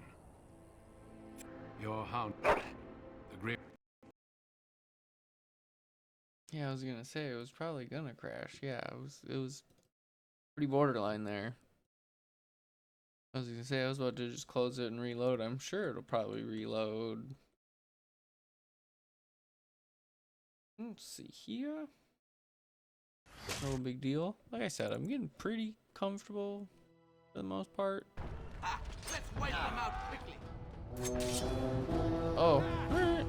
Your hound... The Grey... Yeah, I was gonna say it was probably gonna crash. Yeah, it was pretty borderline there. I was gonna say I was about to just close it and reload. I'm sure it'll probably reload. Let's see here. No big deal. Like I said, I'm getting pretty comfortable for the most part. Let's wipe them out quickly. Oh, alright.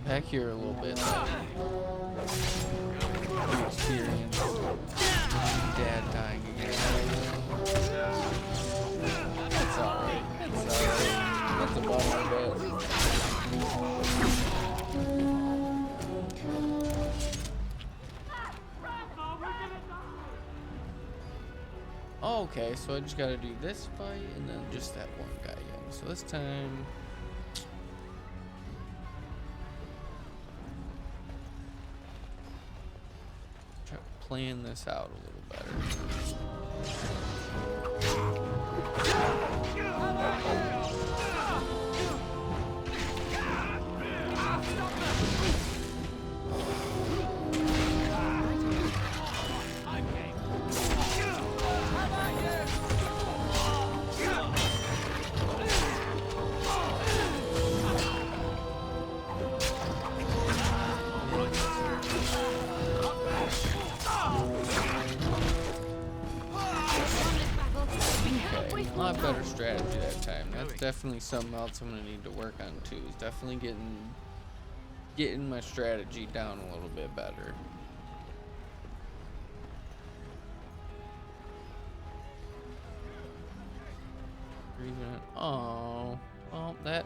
Back here a little bit. New experience. Dad dying again. That's alright. That's alright. That's a bummer, but... Okay, so I just gotta do this fight and then just that one guy again. So this time... try to plan this out a little better. A lot better strategy that time. That's definitely something else I'm gonna need to work on too. Is definitely getting my strategy down a little bit better. Oh, well, that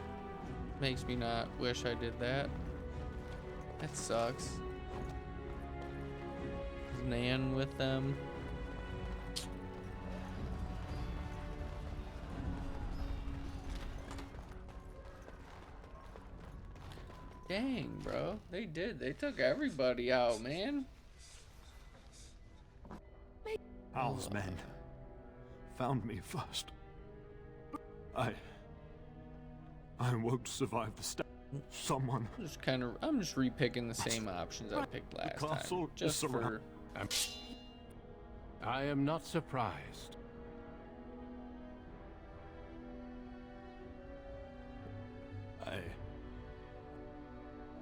makes me not wish I did that. That sucks. Is Nan with them? Dang, bro. They did. They took everybody out, man. Hal's men found me first. I won't survive the step. Someone. I'm just repicking the same options I picked last time. Just for... I am not surprised.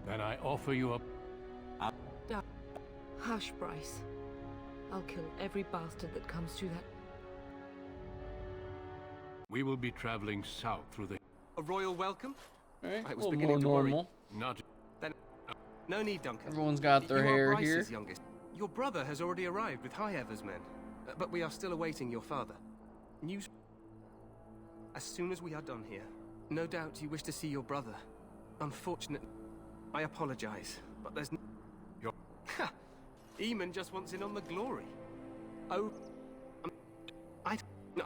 Then I offer you a... Hush, Bryce. I'll kill every bastard that comes through that... We will be traveling south through the... A royal welcome? Alright, I a was little beginning more to normal. worry. Not... Then... No need, Duncan. Everyone's got their You hair are Bryce's here. youngest. Your brother has already arrived with High Ever's men, but we are still awaiting your father. News... As soon as we are done here, no doubt you wish to see your brother. Unfortunately, I apologize, but there's... Your... Eamon just wants in on the glory. Oh... No.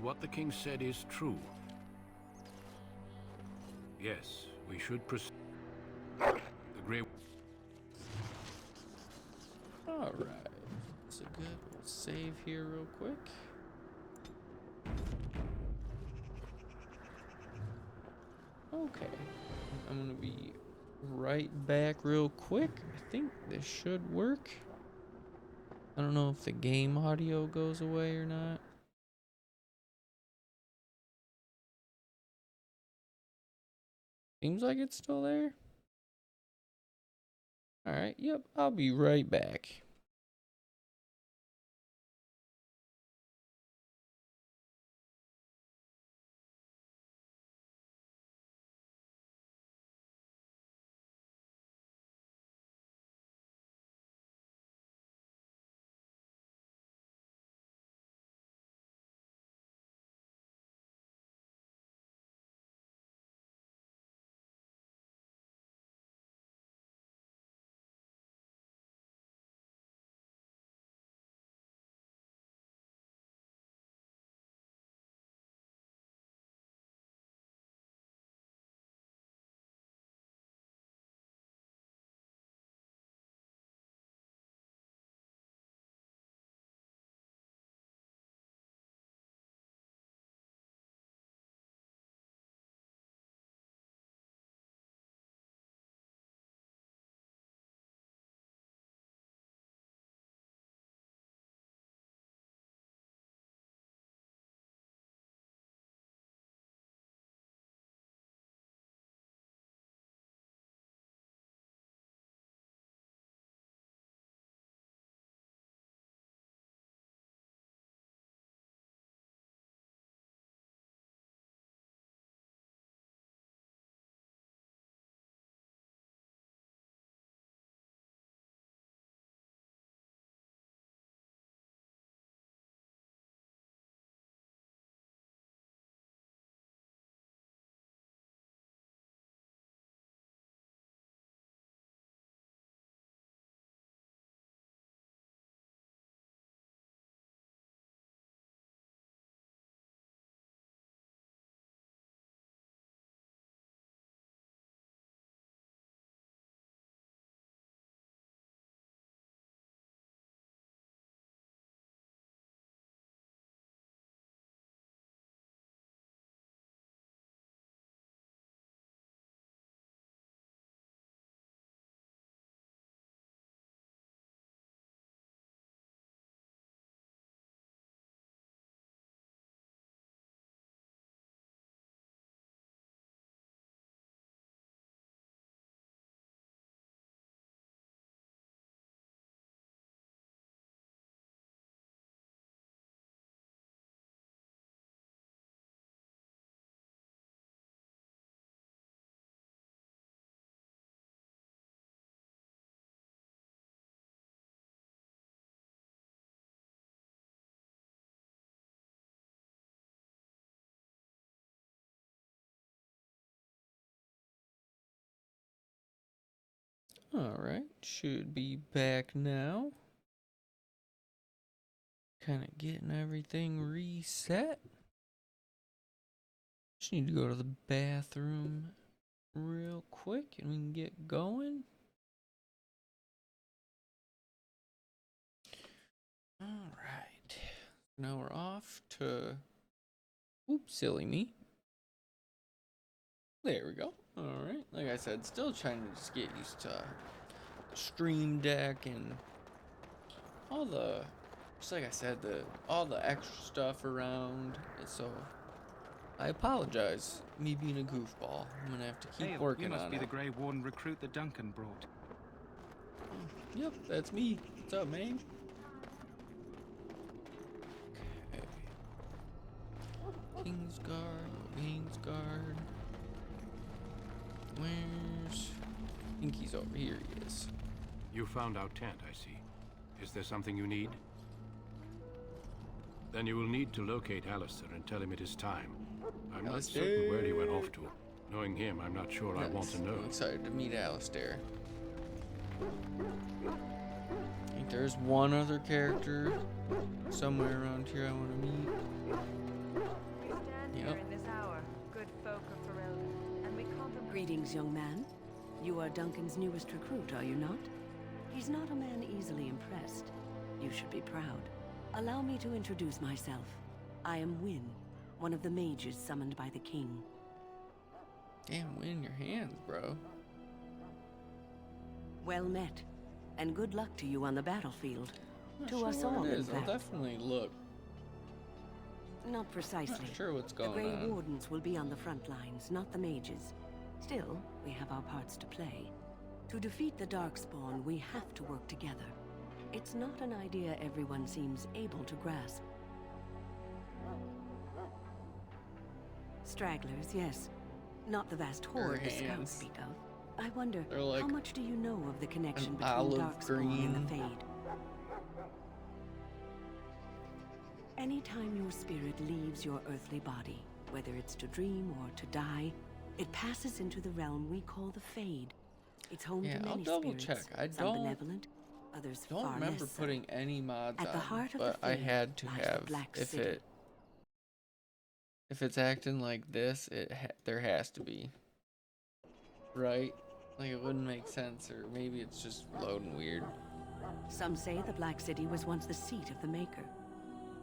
What the king said is true. Yes, we should proceed. The Grey... Alright. That's a good... We'll save here real quick. Okay. I'm gonna be right back real quick. I think this should work. I don't know if the game audio goes away or not. Seems like it's still there. Alright, yep, I'll be right back. Alright, should be back now. Kind of getting everything reset. Just need to go to the bathroom real quick and we can get going. Alright, now we're off to... Oops, silly me. There we go. Alright, like I said, still trying to just get used to the Stream Deck and all the, just like I said, all the extra stuff around. So I apologize, me being a goofball. I'm gonna have to keep working on it. You must be the Grey Warden recruit that Duncan brought. Yep, that's me. What's up, man? Okay. Kingsguard. Where's... I think he's over here. He is. You found our tent, I see. Is there something you need? Then you will need to locate Alistair and tell him it is time. I'm not certain where he went off to. Knowing him, I'm not sure I want to know. I'm excited to meet Alistair. I think there's one other character somewhere around here I want to meet. Yep. Greetings, young man. You are Duncan's newest recruit, are you not? He's not a man easily impressed. You should be proud. Allow me to introduce myself. I am Wynne, one of the mages summoned by the king. Damn, win your hands, bro. Well met. And good luck to you on the battlefield. Not To sure us what all, it in is. I'll fact. definitely look. Not precisely. Not sure what's going The Grey on. Wardens will be on the front lines, not the mages. Still, we have our parts to play. To defeat the Darkspawn, we have to work together. It's not an idea everyone seems able to grasp. Stragglers, yes. Not the vast horde the scouts speak of. I wonder, like how much do you know of the connection between olive Darkspawn and the green. Fade? Anytime your spirit leaves your earthly body, whether it's to dream or to die, it passes into the realm we call the Fade. It's home Yeah, to I'll many double spirits, check. I some don't benevolent, others don't far remember less so. putting any mods At the on, heart of but the I Fade had to lies the have Black if City. it's acting like this, there has to be, right? Like it wouldn't make sense, or maybe it's just loading weird. Some say the Black City was once the seat of the Maker.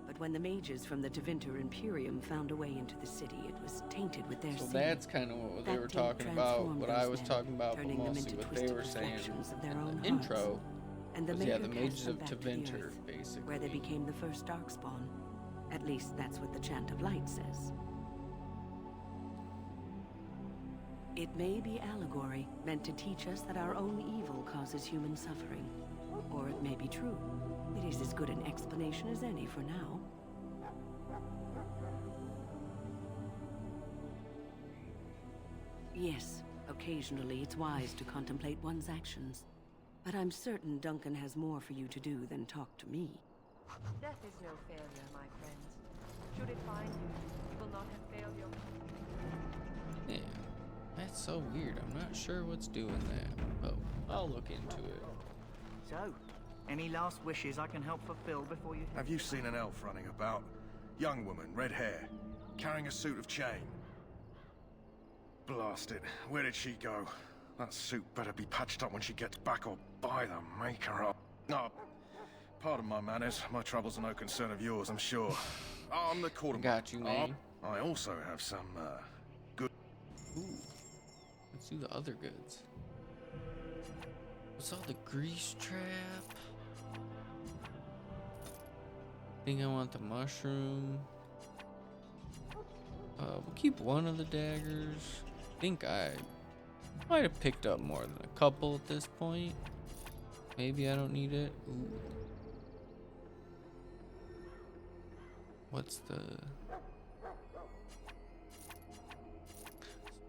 But when the mages from the Tevinter Imperium found a way into the city, it was tainted with their So sin. that's kind of what they That were taint talking about. transformed What I those was men, talking about, but turning them mostly into what they twisted were saying reflections of their in own the intro hearts. And the was Maker the cast mages them of back to the Tevinter, earth, basically. where they became the first Darkspawn. At least that's what the Chant of Light says. It may be allegory, meant to teach us that our own evil causes human suffering. Or it may be true. It is as good an explanation as any for now. Yes, occasionally it's wise to contemplate one's actions. But I'm certain Duncan has more for you to do than talk to me. Death is no failure, my friends. Should it find you, you will not have failed your... Yeah, that's so weird. I'm not sure what's doing that. Oh, I'll look into it. So, any last wishes I can help fulfill before you... Have you seen an elf running about? Young woman, red hair, carrying a suit of chain. Blast it. Where did she go? That suit better be patched up when she gets back, or by the Maker up. No, pardon my manners. My troubles are no concern of yours, I'm sure. I'm the quartermaster. Got you, man. I also have some, good... Ooh. Let's do the other goods. What's all the grease trap? Think I want the mushroom. We'll keep one of the daggers. Think I might have picked up more than a couple at this point. Maybe I don't need it. Ooh. What's the...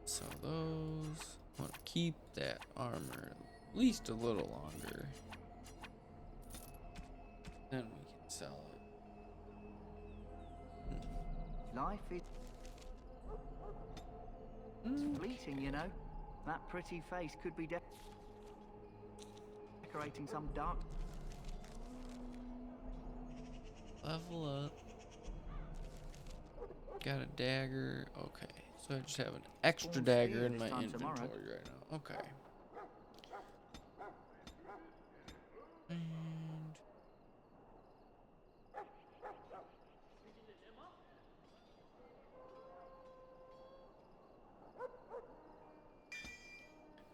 Sell those. I want to keep that armor at least a little longer. Then we can sell it. Life is... It's fleeting, you know. That pretty face could be decorating some dark... Level up. Got a dagger. Okay. So I just have an extra dagger in my inventory right now. Okay.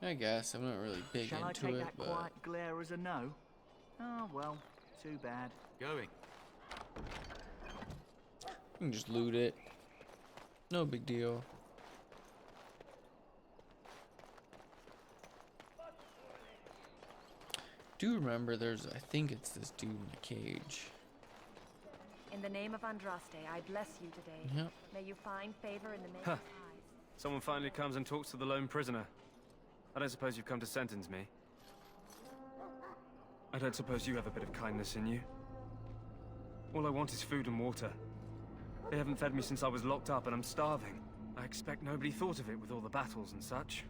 And I guess I'm not really big Shall I into take it, that but quiet glare as a no? Oh, well, too bad. Going. you can just loot it. No big deal. Do remember there's, I think it's this dude in the cage. In the name of Andraste, I bless you today. Yep. May you find favor in the Maker's Huh. eyes. Someone finally comes and talks to the lone prisoner. I don't suppose you've come to sentence me. I don't suppose you have a bit of kindness in you. All I want is food and water. They haven't fed me since I was locked up and I'm starving. I expect nobody thought of it with all the battles and such.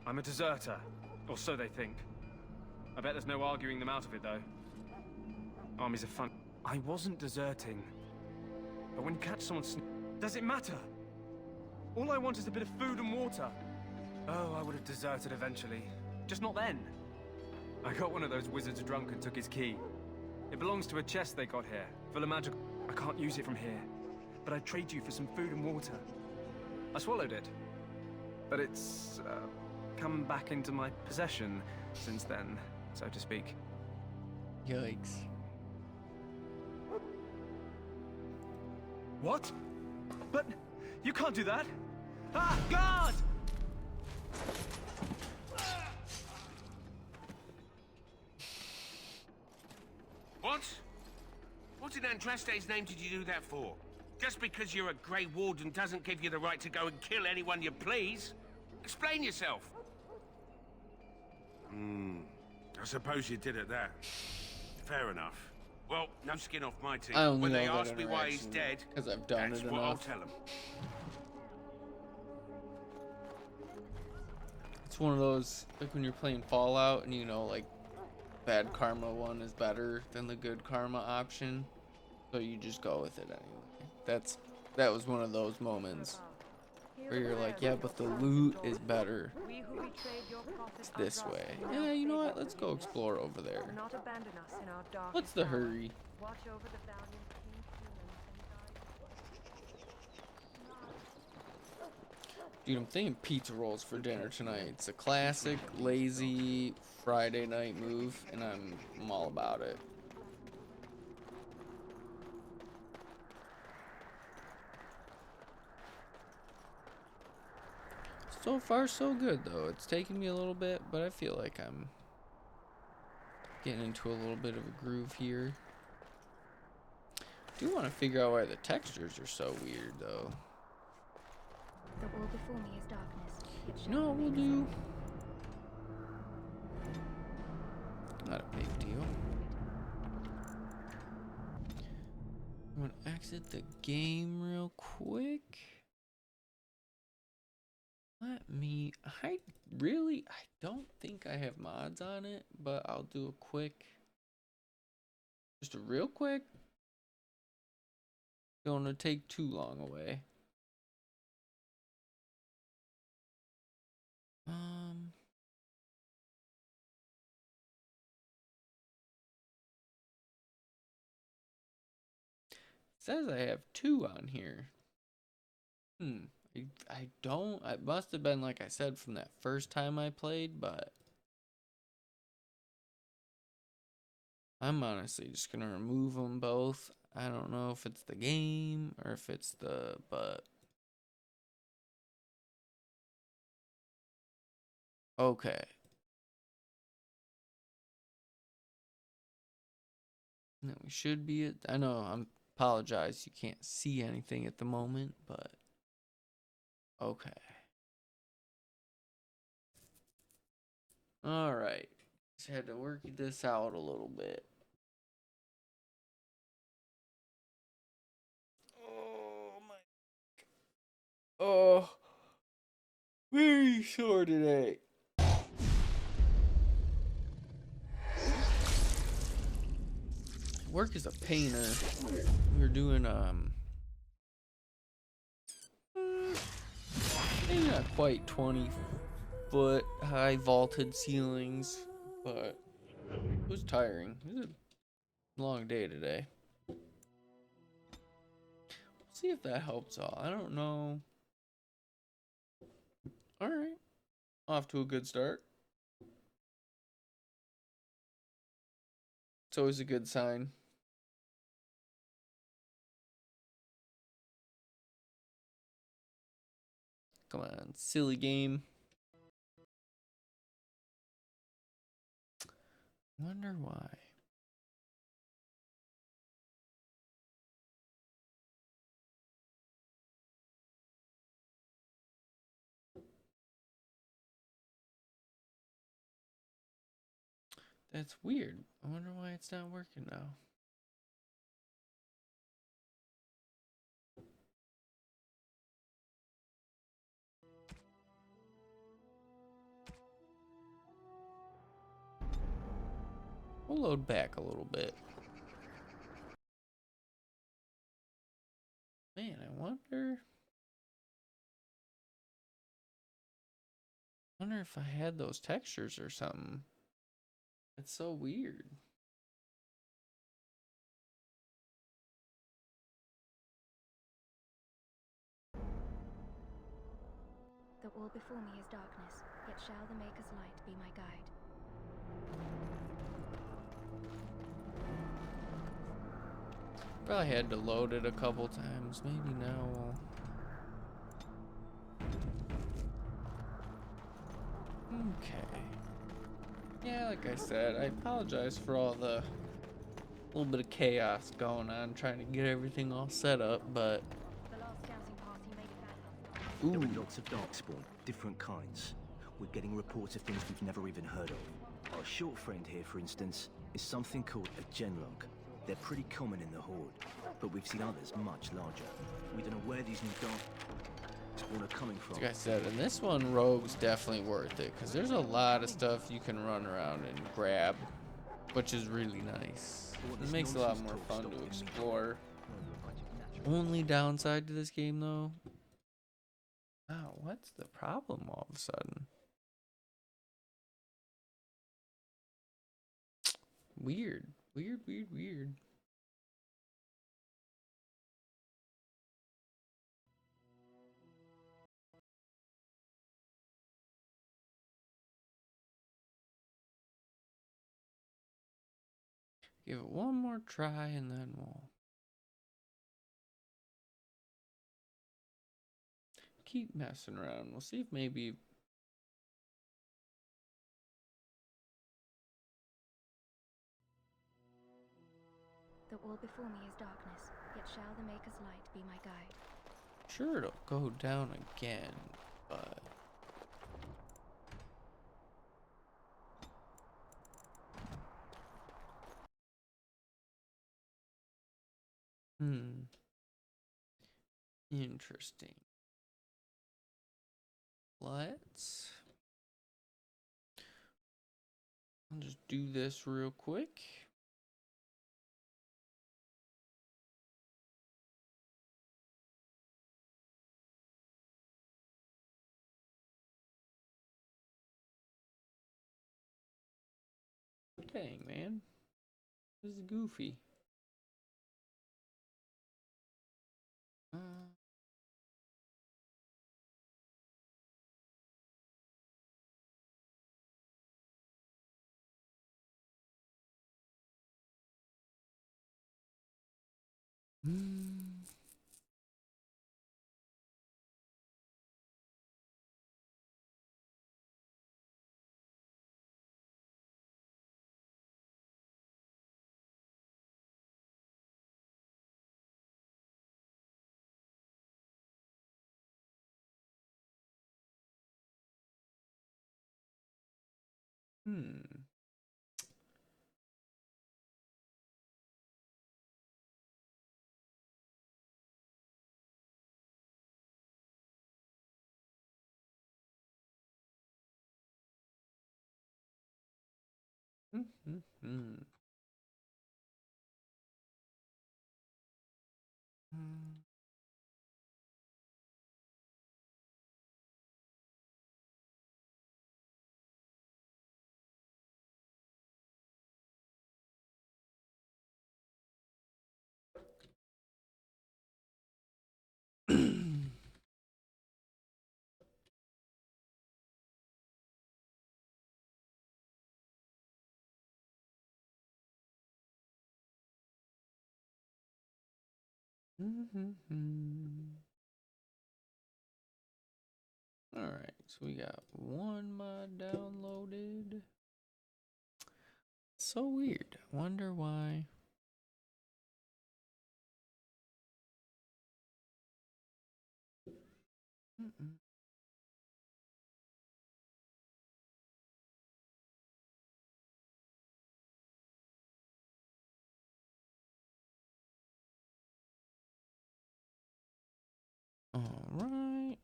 I'm a deserter, or so they think. I bet there's no arguing them out of it, though. Armies are fun. I wasn't deserting. But when you catch someone does it matter? All I want is a bit of food and water. Oh, I would have deserted eventually. Just not then. I got one of those wizards drunk and took his key. It belongs to a chest they got here, full of magic. I can't use it from here, but I'd trade you for some food and water. I swallowed it. But it's come back into my possession since then, so to speak. Yikes. What? But you can't do that! Ah, guard! What? What in Andraste's name did you do that for? Just because you're a Grey Warden doesn't give you the right to go and kill anyone you please. Explain yourself. I suppose you did it that. Fair enough. Well, no skin off my teeth. I only When they know that ask me why he's interaction dead, because I've done that's it what I'll enough. tell them. It's one of those, like when you're playing Fallout and you know, like, bad karma one is better than the good karma option, so you just go with it anyway. That was one of those moments where you're like, yeah, but the loot is better. It's this way. Yeah, you know what? Let's go explore over there. What's the hurry? Dude, I'm thinking pizza rolls for dinner tonight. It's a classic, lazy Friday night move, and I'm all about it. So far, so good, though. It's taken me a little bit, but I feel like I'm getting into a little bit of a groove here. I do want to figure out why the textures are so weird, though. The wall before me is darkness. You know what we'll do? Not a big deal. I'm gonna exit the game real quick. I don't think I have mods on it, but I'll do a quick, just a real quick. Don't want to take too long away. Says I have 2 on here. I don't. It must have been like I said from that first time I played, but I'm honestly just gonna remove them both. I don't know if it's the game or if it's but okay. No, we should be it. I know. Apologize. You can't see anything at the moment, but okay. All right. Just had to work this out a little bit. Oh my. Oh, very sore today. Work as a painter. We were doing maybe not quite 20-foot high vaulted ceilings, but it was tiring. It was a long day today. We'll see if that helps all. I don't know. All right, off to a good start. It's always a good sign. Come on, silly game. Wonder why. That's weird. I wonder why it's not working now. We'll load back a little bit. Man, I wonder if I had those textures or something. It's so weird. all before me is darkness, yet shall the Maker's light be my guide. Probably had to load it a couple times. Maybe now we'll... Okay. Yeah, like I said, I apologize for all the little bit of chaos going on trying to get everything all set up, but... There are lots of darkspawn, different kinds. We're getting reports of things we've never even heard of. Our short friend here, for instance, is something called a genlog. They're pretty common in the Horde, but we've seen others much larger. We don't know where these new darkspawn are coming from. Like I said, in this one, Rogue's definitely worth it, because there's a lot of stuff you can run around and grab, which is really nice. It makes it a lot more fun to explore. Only downside to this game, though... Wow, what's the problem all of a sudden? Weird. Weird. Give it one more try and then we'll keep messing around. We'll see if maybe... Though all before me is darkness, yet shall the Maker's light be my guide. Sure, it'll go down again, but... Interesting. I'll just do this real quick. Dang, man. This is goofy. Alright, so we got one mod downloaded. So weird. Wonder why. Alright.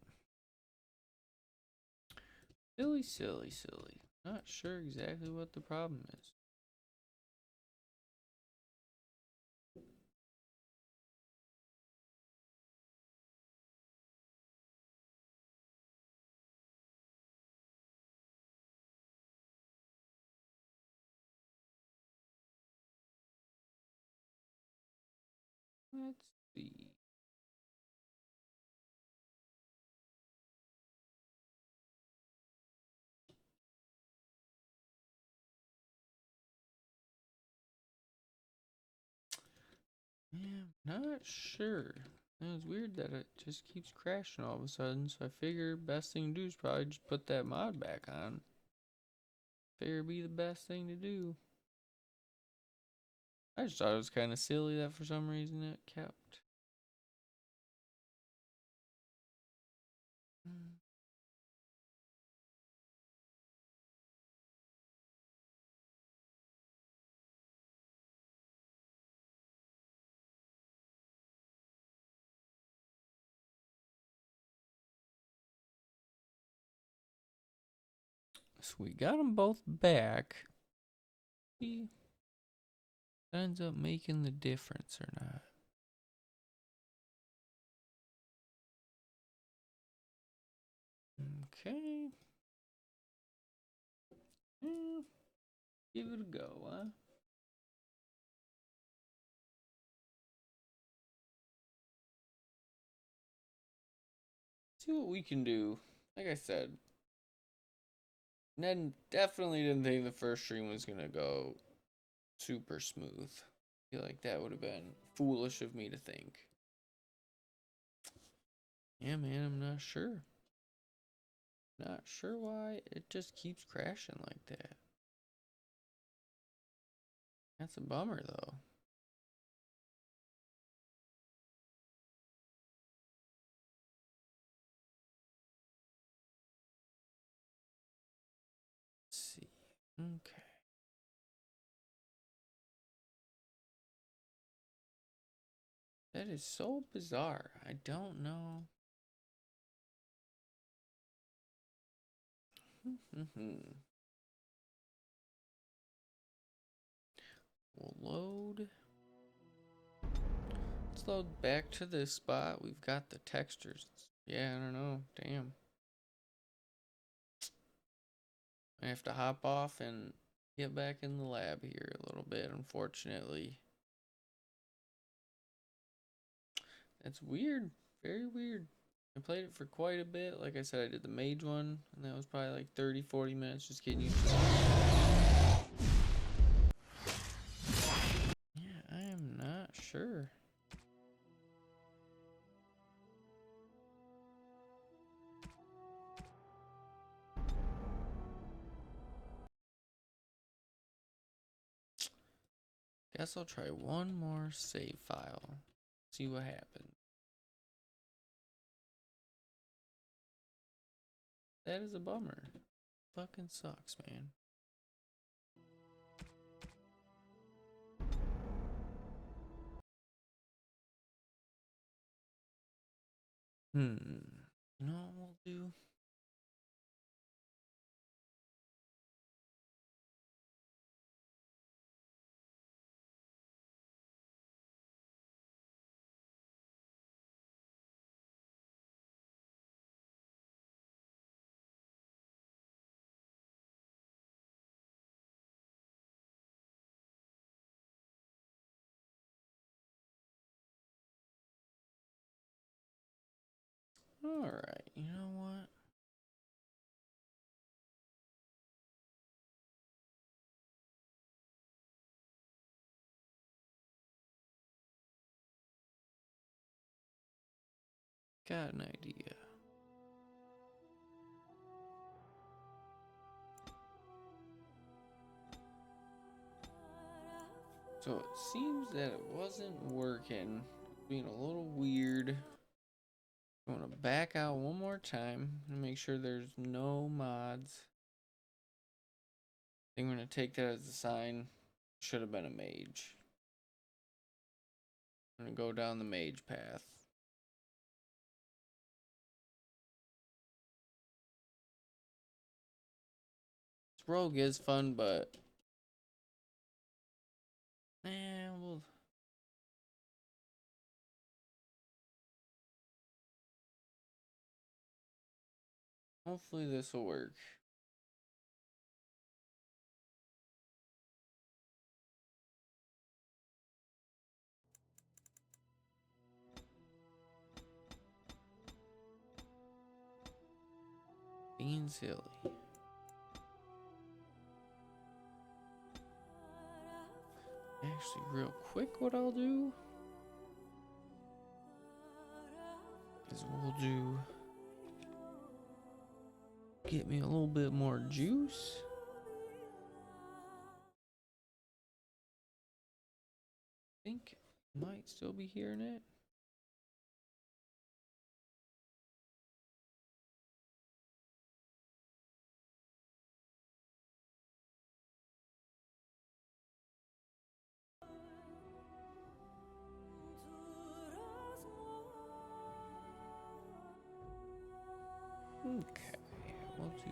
Silly. Not sure exactly what the problem is. Let's see. Yeah, not sure. It was weird that it just keeps crashing all of a sudden, so I figure best thing to do is probably just put that mod back on. Figure it'd be the best thing to do. I just thought it was kind of silly that for some reason it kept. So we got them both back. See if it ends up making the difference or not. Okay. Give it a go, huh? See what we can do. Like I said, Ned definitely didn't think the first stream was gonna go super smooth. I feel like that would have been foolish of me to think. Yeah, man, I'm not sure. Not sure why it just keeps crashing like that. That's a bummer, though. Let's see. Okay. That is so bizarre. I don't know. We'll load. Let's load back to this spot. We've got the textures. Yeah, I don't know. Damn. I have to hop off and get back in the lab here a little bit, unfortunately. That's weird. Very weird. I played it for quite a bit. Like I said, I did the mage one, and that was probably like 30-40 minutes just getting used to it. Yeah, I am not sure. Guess I'll try one more save file. See what happens. That is a bummer. Fucking sucks, man. You know what we'll do? Alright, you know what? Got an idea. So it seems that it wasn't working. Being a little weird. I'm gonna back out one more time and make sure there's no mods. I think we're gonna take that as a sign. Should have been a mage. I'm gonna go down the mage path. This rogue is fun, but well, hopefully this will work. Being silly. Actually, real quick, what I'll do is we'll do, get me a little bit more juice. I think might still be hearing it. Okay, we'll do.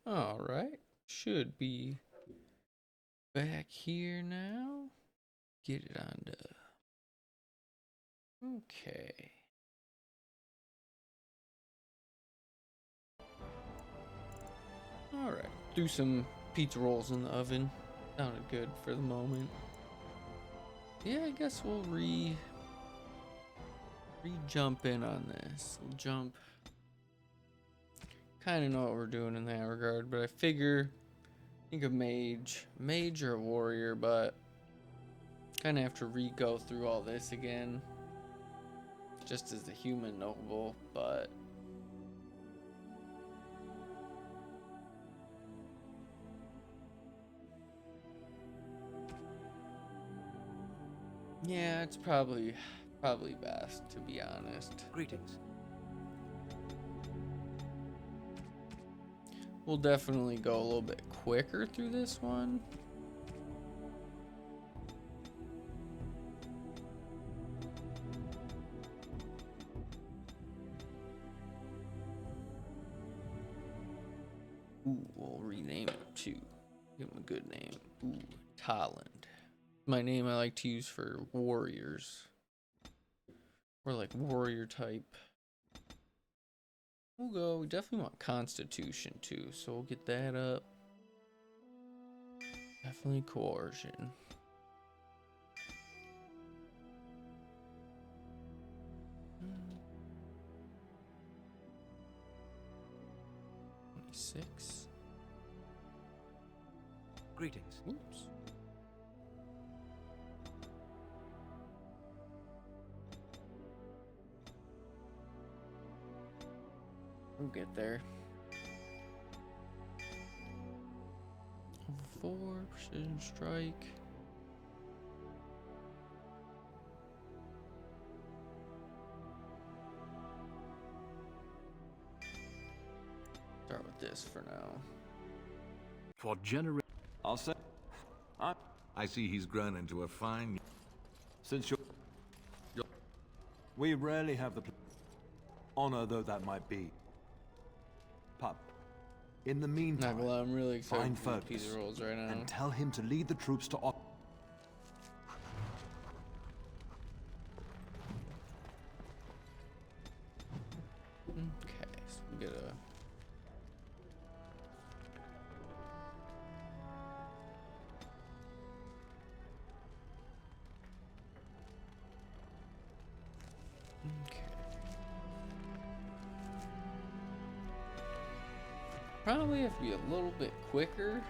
All right, should be back here now. Get it on the. Okay. All right, do some pizza rolls in the oven. Sounded good for the moment. Yeah, I guess we'll jump in on this. We'll jump. Kind of know what we're doing in that regard, but I think a mage or a warrior, but kind of have to re-go through all this again, just as a human noble. But Yeah, it's probably best, to be honest. Greetings. We'll definitely go a little bit quicker through this one. Ooh, we'll rename it too. Give him a good name. Ooh, Talland. My name I like to use for warriors. Or like warrior type. We'll go, we definitely want Constitution too, so we'll get that up. Definitely Coercion. Six. Greetings. Oops. We'll get there. Over 4, precision strike. Start with this for now. For generations. I'll say. I see he's grown into a fine. Since you're we rarely have the honor, though that might be. Pup. In the meantime, I'm really excited find for these Fergus rolls right now. and tell him to lead the troops to. Okay, so we get a. Okay. Probably have to be a little bit quicker.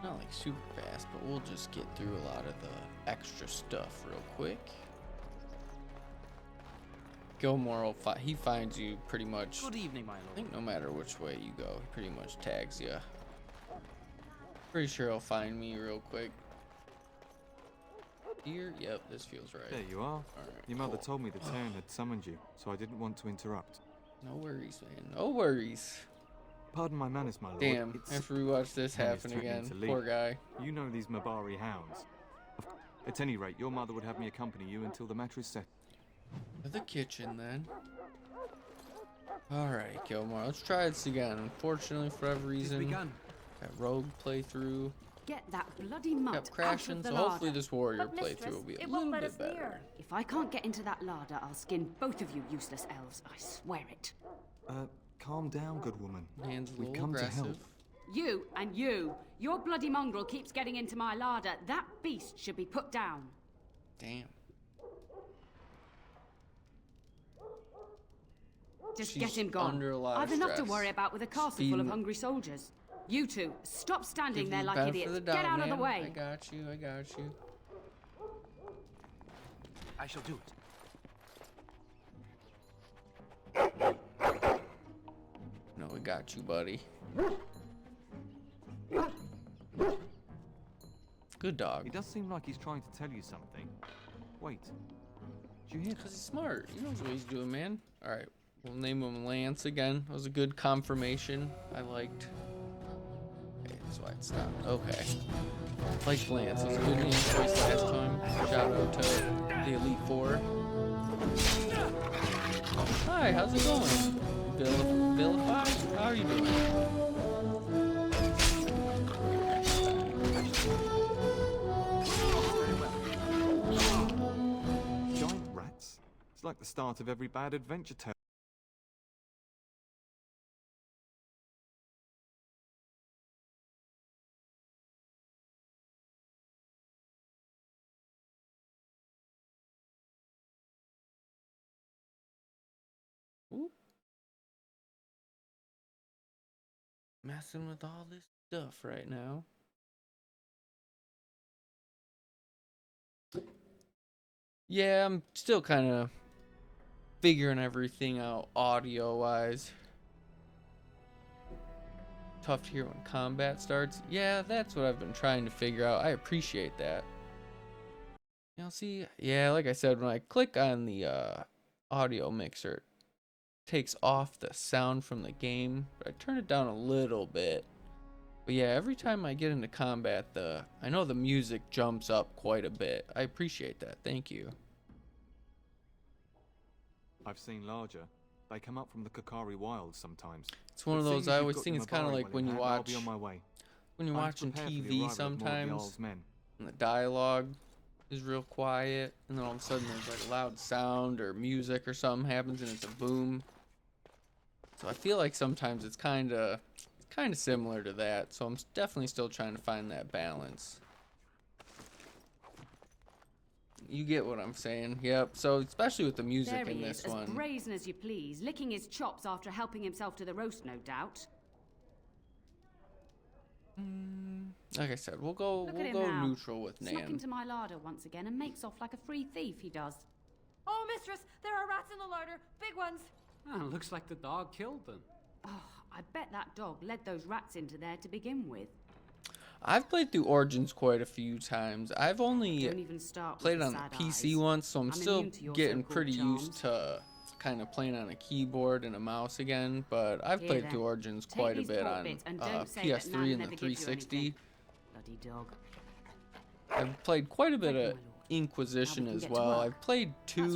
Not like super fast, but we'll just get through a lot of the extra stuff real quick. Gilmore he finds you pretty much. Good evening, my lord. I think no matter which way you go, he pretty much tags you. Pretty sure he'll find me real quick. Here, yep, this feels right. There you are. Alright, Your mother cool. told me the town had summoned you, so I didn't want to interrupt. No worries, man. No worries. Pardon my manners, my lord. Damn, I have to rewatch this Henry's happen threatening again. to leave. Poor guy. You know these Mabari hounds. At any rate, your mother would have me accompany you until the matter is set. To the kitchen, then. Alright, Gilmore, let's try this again. Unfortunately, for whatever reason, that rogue playthrough Get that bloody mutt kept crashing, out of the so larder. hopefully this warrior But, playthrough mistress, will be a it won't little let bit us better. near. If I can't get into that larder, I'll skin both of you useless elves. I swear it. Calm down, good woman. Hands a We've little come to aggressive. help. You and you. Your bloody mongrel keeps getting into my larder. That beast should be put down. Damn. Just She's get him gone. under a lot of I've enough to stress. worry about with a castle full Speeding- of hungry soldiers. You two, stop standing Give there you like benefit idiots. of the Get doubt, out of the man. way. I got you, I got you. I shall do it. No, we got you, buddy. Good dog. He does seem like he's trying to tell you something. Wait. Did you hear Because he's smart. He knows what he's doing, man. Alright, we'll name him Lance again. That was a good confirmation. I liked. Okay, that's why it stopped. Okay. Liked Lance. It was a good name choice last time. Shout out to the Elite Four. Hi, how's it going? Vilify? How are you doing? Giant rats? It's like the start of every bad adventure tale. Ooh. Messing with all this stuff right now. Yeah, I'm still kind of figuring everything out audio-wise. Tough to hear when combat starts. Yeah, that's what I've been trying to figure out. I appreciate that. You'll see, yeah, like I said, when I click on the audio mixer, it takes off the sound from the game, but I turn it down a little bit. But yeah, every time I get into combat, I know the music jumps up quite a bit. I appreciate that. Thank you. I've seen larger. They come up from the Kakari wilds sometimes. It's one of those, I always think it's kind of like when you watch, I'll be on my way. when you're watching TV sometimes, and the dialogue is real quiet, and then all of a sudden there's like a loud sound or music or something happens and it's a boom. So I feel like sometimes it's kind of similar to that, so I'm definitely still trying to find that balance. You get what I'm saying. Yep. So especially with the music in this one. As brazen as you please, licking his chops after helping himself to the roast, no doubt. Like I said, we'll go neutral with Nan. Snuck into my larder once again and makes off like a free thief, he does. Oh, mistress, there are rats in the larder. Big ones. Oh, looks like the dog killed them. Oh, I bet that dog led those rats into there to begin with. I've played through Origins quite a few times. I've only played it on the PC once, so I'm still getting pretty used to kind of playing on a keyboard and a mouse again. But I've played through Origins quite a bit on PS3 and the 360. Bloody dog. I've played quite a bit of Inquisition as well. I've played two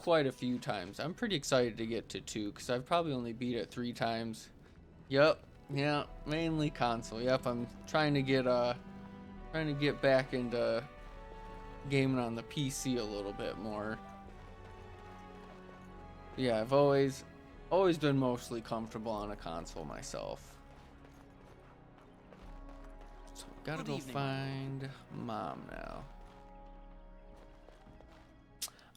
quite a few times. I'm pretty excited to get to 2 because I've probably only beat it 3 times. Yep. Yeah, mainly console. Yep, I'm trying to get back into gaming on the PC a little bit more. Yeah, I've always been mostly comfortable on a console myself. So gotta go find Mom now.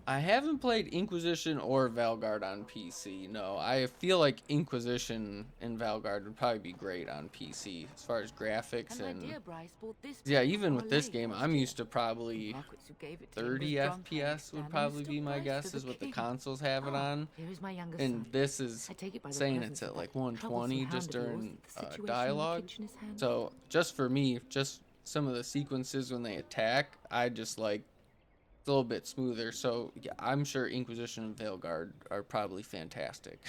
I haven't played Inquisition or Valgard on PC. No, I feel like Inquisition and Valgard would probably be great on PC as far as graphics and yeah, even with this game, I'm used to probably 30 FPS would probably be my guess is what the consoles have it on. And this is saying it's at like 120 just during dialogue. So just for me, just some of the sequences when they attack, I just like a little bit smoother, so yeah, I'm sure Inquisition and Veilguard are probably fantastic.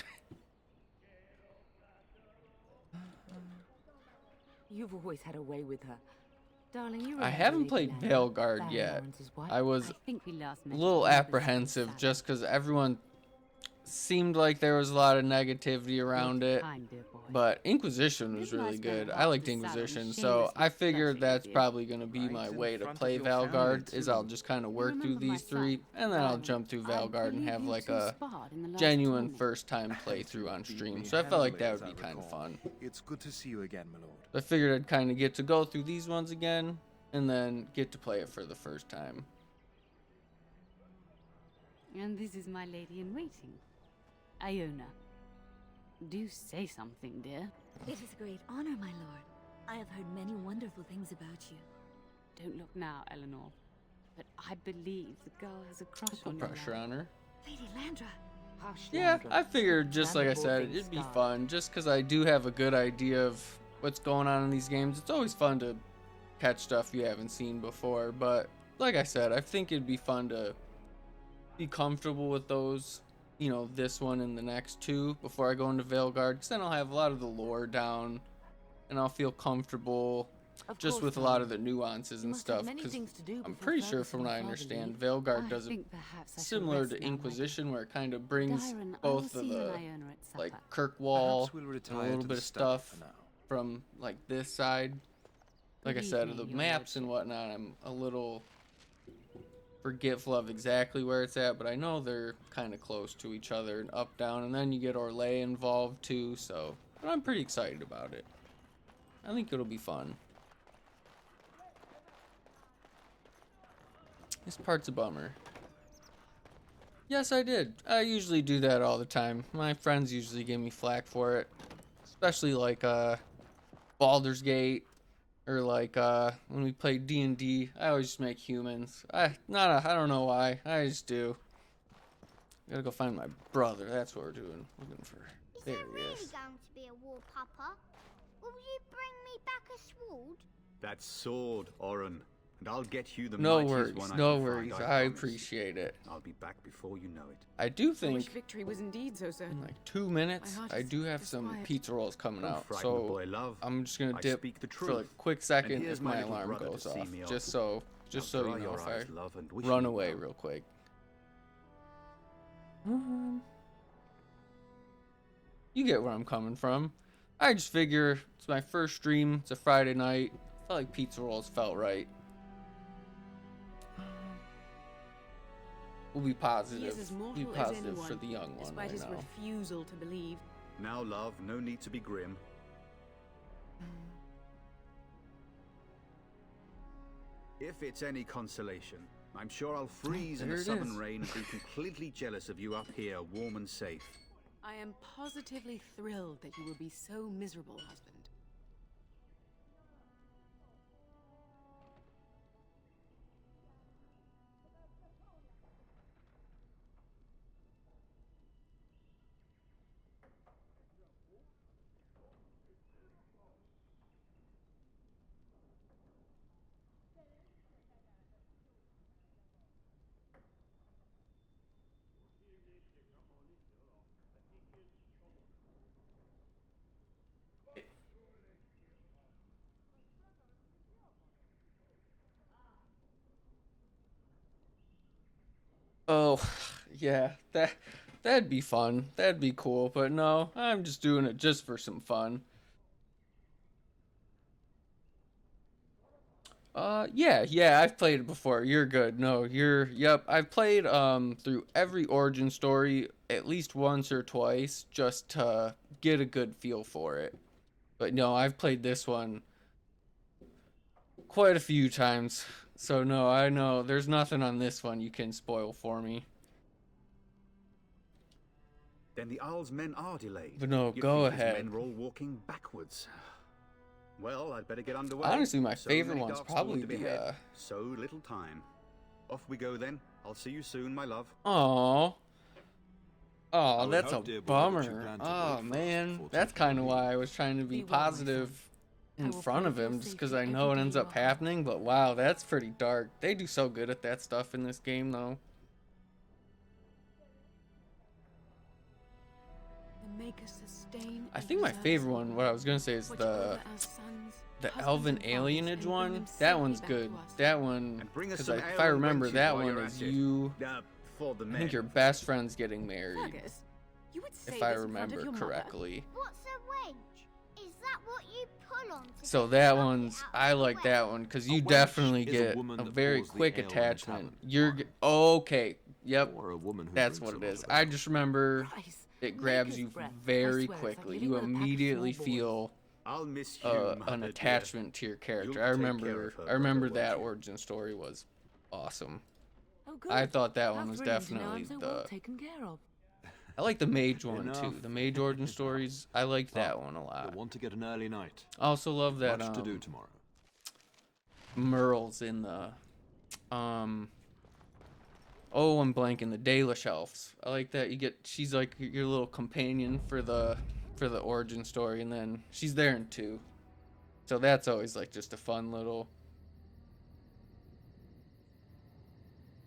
You've always had a way with her. Darling, I haven't played Veilguard yet. I was a little apprehensive just because everyone seemed like there was a lot of negativity around it, but Inquisition was really good. I liked Inquisition, so I figured that's probably going to be my way to play Valgard, is I'll just kind of work through these 3, and then I'll jump through Valgard and have like a genuine first-time playthrough on stream, so I felt like that would be kind of fun. It's good to see you again, my lord. I figured I'd kind of get to go through these ones again, and then get to play it for the first time. And this is my lady-in-waiting, Iona. Do say something, dear. It is a great honor, my lord. I have heard many wonderful things about you. Don't look now, Eleanor, but I believe the girl has a crush No on you. pressure on her. Lady Landra. Hush, Yeah, Landra. I figured, just like I said, Things it'd be start. fun, just because I do have a good idea of what's going on in these games. It's always fun to catch stuff you haven't seen before, but like I said, I think it'd be fun to be comfortable with those, you know, this one and the next 2 before I go into Veilguard, because then I'll have a lot of the lore down, and I'll feel comfortable just with a lot of the nuances and stuff, because I'm pretty sure from what I understand, Veilguard does it similar to Inquisition, where it kind of brings both of the, like, Kirkwall, and a little bit of stuff from, like, this side. Like I said, the maps and whatnot, I'm a little forgetful of exactly where it's at, but I know they're kind of close to each other, and up, down, and then you get Orlais involved too, so but I'm pretty excited about it. I think it'll be fun. This part's a bummer. Yes, I did. I usually do that all the time. My friends usually give me flack for it, especially like Baldur's Gate, or like when we play D&D. I always just make humans. I don't know why. I just do. Gotta go find my brother. That's what we're doing. Looking for. There he really is. going to be a war, Papa? Will you bring me back a sword? That sword, Oren. and I'll get you the No mightiest worries, one I no can worries. find, I promise. appreciate it. I'll be back before you know it. I do I wish think victory was indeed so certain. in like 2 minutes, My heart I is do have some disquiet. pizza rolls coming Don't out. frighten the So boy, love. I'm just gonna I dip speak the for like a truth. quick And second here's if my my little alarm brother to goes see off. me off. Just so Now you dry know your if eyes, I love, and wish run me away well. real quick. You get where I'm coming from. I just figure it's my first stream. It's a Friday night. I felt like pizza rolls felt right. We'll be He positive. is as Be mortal as positive anyone, for the young one despite right his now. refusal to believe. Now, love, no need to be grim. If it's any consolation, I'm sure I'll freeze in there the it southern is. rain and be completely jealous of you up here, warm and safe. I am positively thrilled that you will be so miserable, husband. Oh, yeah, that'd be fun. That'd be cool, but no, I'm just doing it just for some fun. Yeah, I've played it before. You're good. No, yep. I've played through every origin story at least once or twice just to get a good feel for it. But no, I've played this one quite a few times. So no, I know there's nothing on this one you can spoil for me. Then the Isle's men are delayed. But no, You'd go think his ahead. men were all walking backwards. Well, I'd better get underway. Honestly, my So favorite many one's darkspawn probably to be the had, so little time. Off we go then. I'll see you soon, my love. Aw. Oh, would that's hope, a dear boy, that you bummer. plan to Oh wait first man, before that's taking kind of the why I was trying to be Be well, my positive son. in I will front of pray for him, your just because safety I know it every ends day up you are alive. happening. But wow, that's pretty dark. They do so good at that stuff in this game, though. The Maker sustain I and think my preserve favorite us one, all. what I was gonna say, is Watch the over our sons, husbands elven and fathers, alienage and bring one. them That safely one's back good. to us. That one, And bring us because some if ale I and remember, wenches that while one you're is at it. you. For the I men. think your best friend's getting married, Fergus, you would say if I this in front of remember your mother? correctly. What's a wench? Is that what you pull on? So that one's, I like that one because you wench definitely is a get woman a that very pours the quick ale in a attachment. tavern. Okay, yep, Or a woman who that's drinks what a it lot is. of I ale. just remember Christ, it grabs Maker's you breath. I very swear, it's like quickly. living You with a pack of immediately small boys. feel I'll miss you, an mother dear. attachment to your character. You'll I take care remember, of her, I remember brother, that won't you? origin story was awesome. Oh, good. I thought that How one was thrilling to know definitely I'm so the. well taken care of. I like the mage one too. Enough. The mage origin stories. I like that one a You'll lot. want to get an early night. I also love that Much to do tomorrow. Merle's in the oh, I'm blanking, the Dalish elves. I like that you get, she's like your little companion for the origin story, and then she's there in 2. So that's always like just a fun little.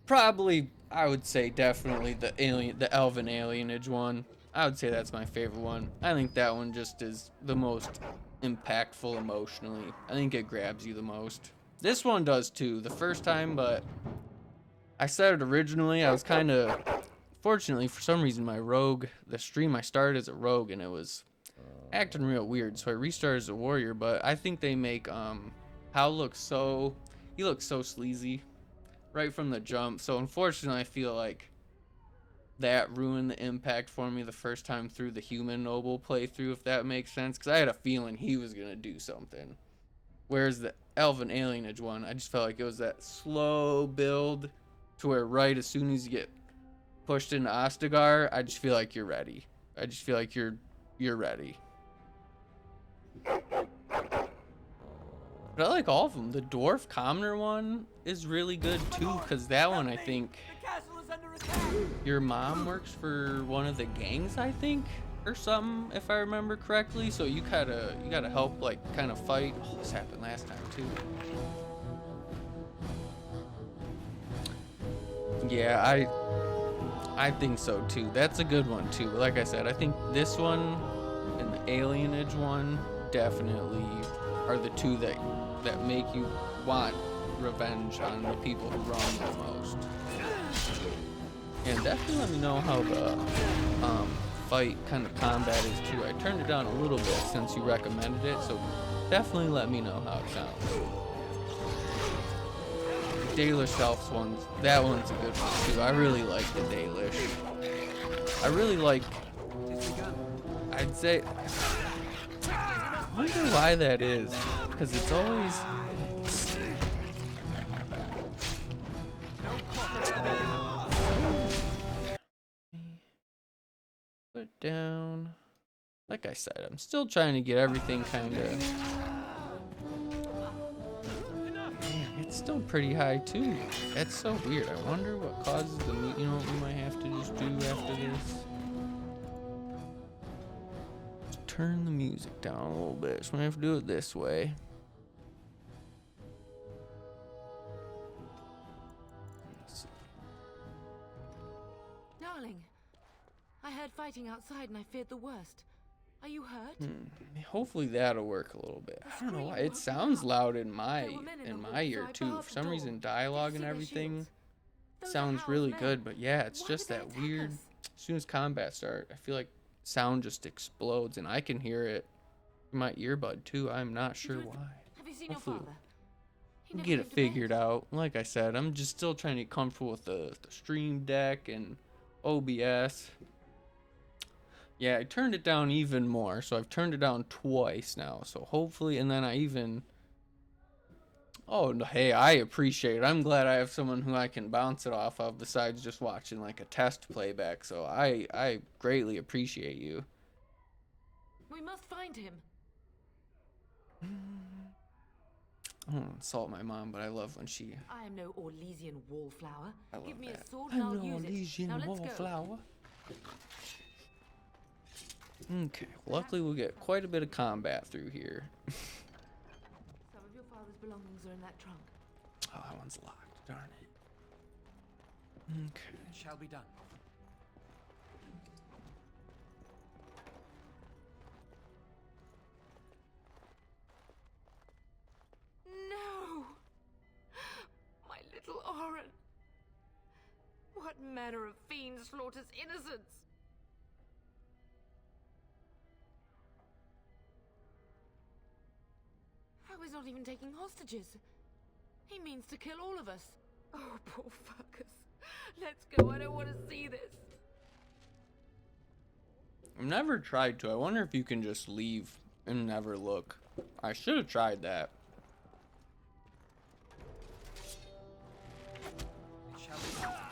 Probably, I would say definitely the elven alienage one. I would say that's my favorite one. I think that one just is the most impactful emotionally. I think it grabs you the most. This one does too, the first time, but I said it originally, I was kind of, fortunately for some reason my rogue, the stream I started as a rogue and it was acting real weird, so I restarted as a warrior, but I think they make Hal look so, he looks so sleazy right from the jump, so unfortunately I feel like that ruined the impact for me the first time through the human noble playthrough, if that makes sense, because I had a feeling he was going to do something. Whereas the elven alienage one, I just felt like it was that slow build to where right as soon as you get pushed into Ostagar, I just feel like you're ready. I just feel like you're ready. But I like all of them. The dwarf commoner one is really good too, because that one I think your mom works for one of the gangs, I think, or something, if I remember correctly. So you gotta help like kind of fight. Oh, this happened last time too. Yeah, I think so too. That's a good one too. Like I said, I think this one and the alienage one definitely are the two that make you want revenge on the people who wrong you the most. And definitely let me know how the fight kind of combat is too. I turned it down a little bit since you recommended it, so definitely let me know how it sounds. Dalish Elves ones, that one's a good one too. I really like the Dalish. I really like, I'd say, I wonder why that is, because it's always, put down, like I said, I'm still trying to get everything kind of, it's still pretty high too. That's so weird. I wonder what causes the meat. You know what we might have to just do after this? Just turn the music down a little bit. So we have to do it this way. Let's see. Darling, I heard fighting outside and I feared the worst. Are you hurt? Hopefully that'll work a little bit. I don't know why it sounds loud in my ear too. For some reason, dialogue and everything sounds really good, but yeah, it's just that weird. As soon as combat starts, I feel like sound just explodes, and I can hear it in my earbud too. I'm not sure why. Have you seen your Hopefully father? we'll get it figured out. Like I said, I'm just still trying to get comfortable with the Stream Deck and OBS. Yeah, I turned it down even more, so I've turned it down twice now. So hopefully, and then I even, oh, hey, I appreciate it. I'm glad I have someone who I can bounce it off of besides just watching like a test playback. So I greatly appreciate you. We must find him. I don't insult my mom, but I love when she. I am no Orlesian wallflower. I love Give me that. a sword and I'm I'll no use it. Orlesian Now let's go. wallflower. Okay, luckily we'll get quite a bit of combat through here. Some of your father's belongings are in that trunk. Oh, that one's locked. Darn it. Okay. It shall be done. No! My little Oren! What manner of fiend slaughters innocents? Oh, he's not even taking hostages. He means to kill all of us. Oh, poor fuckers. Let's go, I don't want to see this. I've never tried to. I wonder if you can just leave and never look. I should have tried that.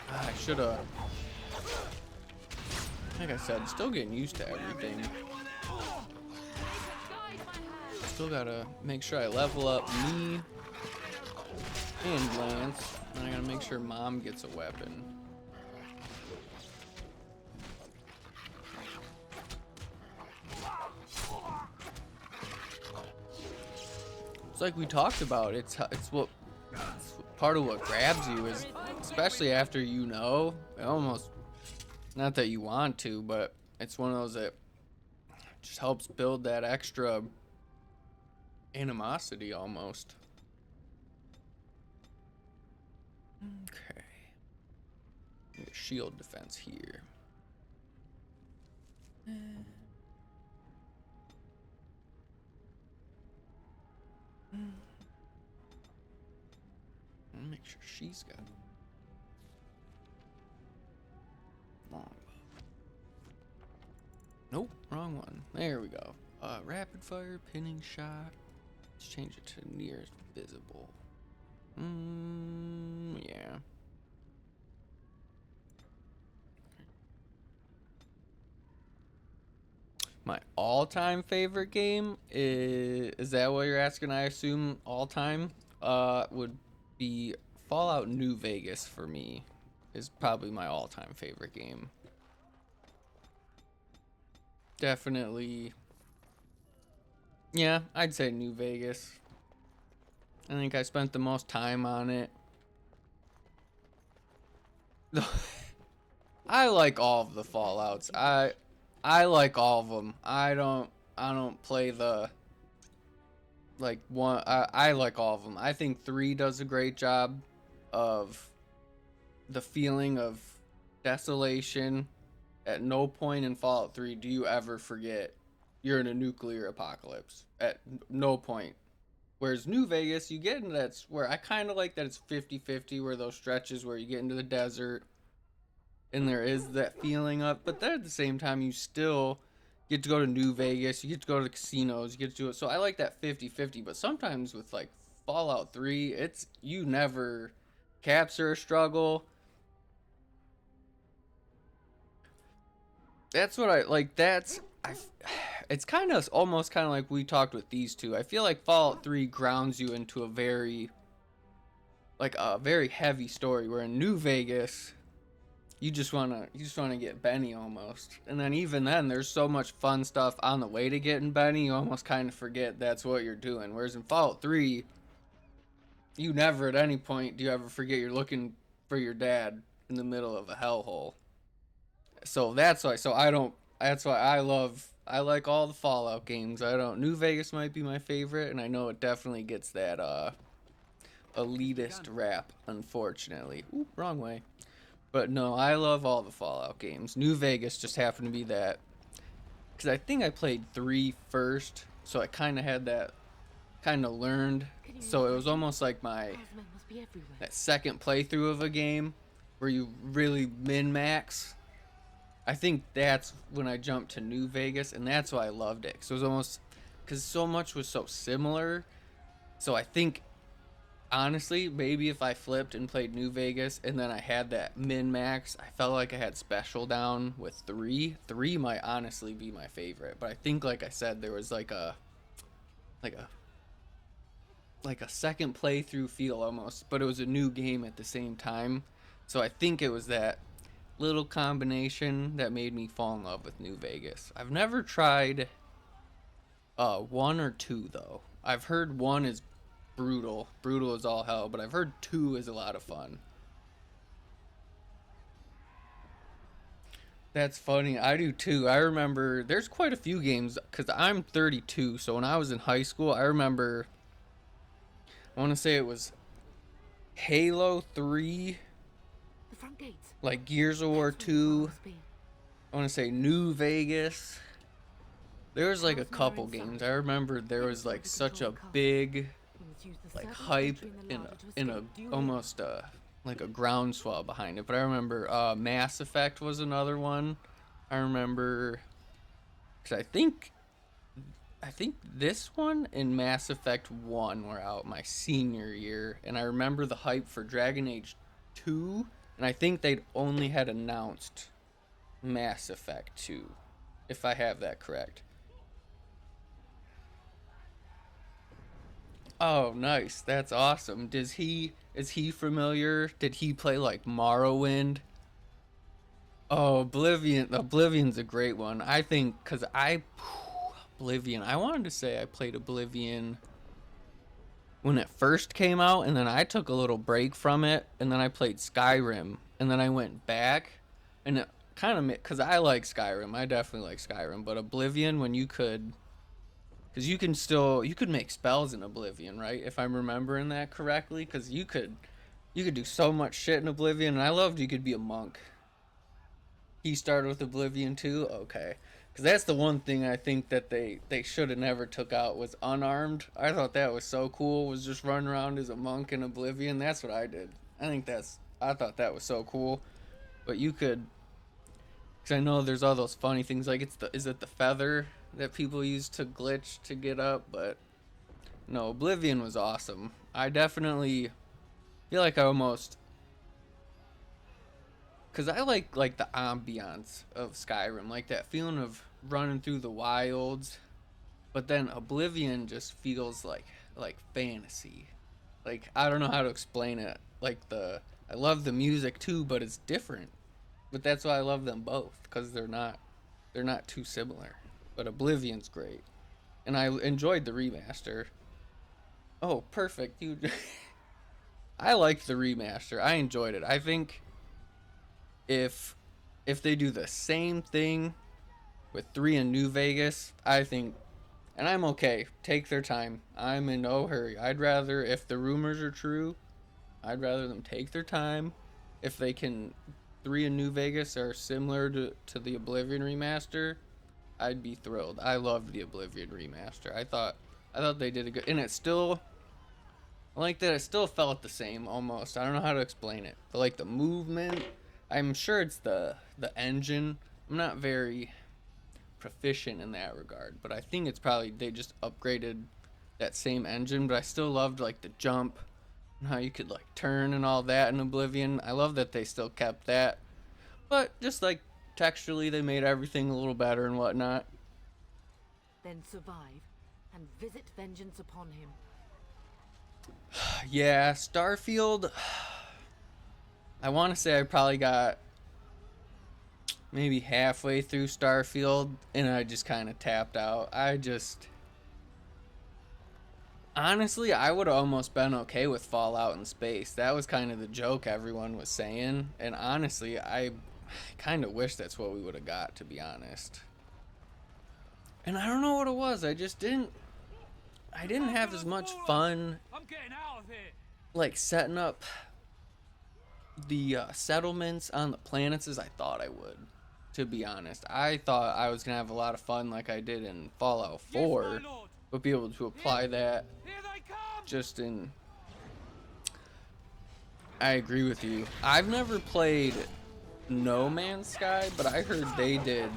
I should have. Like I said, still getting used to everything. Still gotta make sure I level up me and Lance. And I gotta make sure Mom gets a weapon. It's like we talked about. It's part of what grabs you is, especially after you know. Almost, not that you want to, but it's one of those that just helps build that extra animosity almost. Okay. Need a shield defense here. I'll make sure she's got longbow. Nope, wrong one. There we go. Rapid fire, pinning shot. Let's change it to nearest visible. Yeah. My all-time favorite game is that what you're asking? I assume all-time would be Fallout New Vegas for me. Is probably my all-time favorite game. Definitely. Yeah, I'd say New Vegas. I think I spent the most time on it. I like all of the Fallouts. I like all of them. I don't play the like one. I like all of them. I think 3 does a great job of the feeling of desolation. At no point in Fallout 3 do you ever forget you're in a nuclear apocalypse. At no point. Whereas New Vegas, you get into that's where I kind of like that it's 50-50, where those stretches where you get into the desert and there is that feeling of, but then at the same time, you still get to go to New Vegas, you get to go to the casinos, you get to do it. So I like that 50-50, but sometimes with like Fallout 3, it's, you never capture a struggle. That's what I like. It's kind of almost kind of like we talked with these two. I feel like Fallout 3 grounds you into a very heavy story, where in New Vegas you just want to get Benny almost. And then even then there's so much fun stuff on the way to getting Benny, you almost kind of forget that's what you're doing. Whereas in Fallout 3, you never at any point do you ever forget you're looking for your dad in the middle of a hellhole. So that's why I like all the Fallout games. New Vegas might be my favorite, and I know it definitely gets that elitist rap, unfortunately. Ooh, wrong way. But no, I love all the Fallout games. New Vegas just happened to be that, because I think I played 3 first, so I kind of had that, kind of learned. So it was almost like that second playthrough of a game where you really min-max. I think that's when I jumped to New Vegas, and that's why I loved it. So it was almost, because so much was so similar. So I think, honestly, maybe if I flipped and played New Vegas and then I had that min-max, I felt like I had special down with 3. 3 might honestly be my favorite. But I think, like I said, there was like a second playthrough feel almost, but it was a new game at the same time. So I think it was that little combination that made me fall in love with New Vegas. I've never tried 1 or 2 though. I've heard 1 is brutal as all hell, but I've heard 2 is a lot of fun. That's funny. I do too. I remember there's quite a few games, because I'm 32, so when I was in high school, I remember, I want to say it was Halo 3, like Gears of War 2, I want to say New Vegas. There was like a couple games. I remember there was like such a big like hype in a almost like a groundswell behind it. But I remember Mass Effect was another one. I remember, because I think this one and Mass Effect 1 were out my senior year, and I remember the hype for Dragon Age 2, and I think they'd only had announced Mass Effect 2, if I have that correct. Oh, nice. That's awesome. Is he familiar? Did he play like Morrowind? Oh, Oblivion's a great one. I think, because Oblivion, I wanted to say I played Oblivion when it first came out, and then I took a little break from it, and then I played Skyrim, and then I went back, and it kind of, because I like Skyrim, I definitely like Skyrim, but Oblivion, when you could, because you could make spells in Oblivion, right? If I'm remembering that correctly, because you could do so much shit in Oblivion, and I loved you could be a monk. He started with Oblivion too? Okay. Because that's the one thing I think that they should have never took out, was unarmed. I thought that was so cool, was just running around as a monk in Oblivion. That's what I did. I thought that was so cool. But you could, because I know there's all those funny things, like is it the feather that people use to glitch to get up? But no, Oblivion was awesome. I definitely feel like I almost, because I like the ambiance of Skyrim, like that feeling of running through the wilds. But then Oblivion just feels like fantasy. Like, I don't know how to explain it. Like I love the music too, but it's different. But that's why I love them both, because they're not too similar. But Oblivion's great, and I enjoyed the remaster. Oh, perfect. I liked the remaster. I enjoyed it. I think if they do the same thing with 3 in New Vegas, I think, and I'm okay, take their time. I'm in no hurry. I'd rather, if the rumors are true, I'd rather them take their time. If they can, 3 in New Vegas are similar to the Oblivion remaster, I'd be thrilled. I loved the Oblivion remaster. I thought they did a good, and it still, I like that it still felt the same almost. I don't know how to explain it, but like the movement, I'm sure it's the engine. I'm not very proficient in that regard, but I think it's probably they just upgraded that same engine. But I still loved like the jump and how you could like turn and all that in Oblivion. I love that they still kept that, but just like texturally they made everything a little better and whatnot. Then survive and visit vengeance upon him. Yeah, Starfield, I want to say I probably got maybe halfway through Starfield and I just kind of tapped out. Honestly, I would have almost been okay with Fallout in space. That was kind of the joke everyone was saying, and honestly, I kind of wish that's what we would have got, to be honest. And I don't know what it was. I didn't have as much fun like setting up the settlements on the planets as I thought I would, to be honest. I thought I was gonna have a lot of fun like I did in Fallout 4, but be able to apply that just in... I agree with you. I've never played No Man's Sky, but I heard they did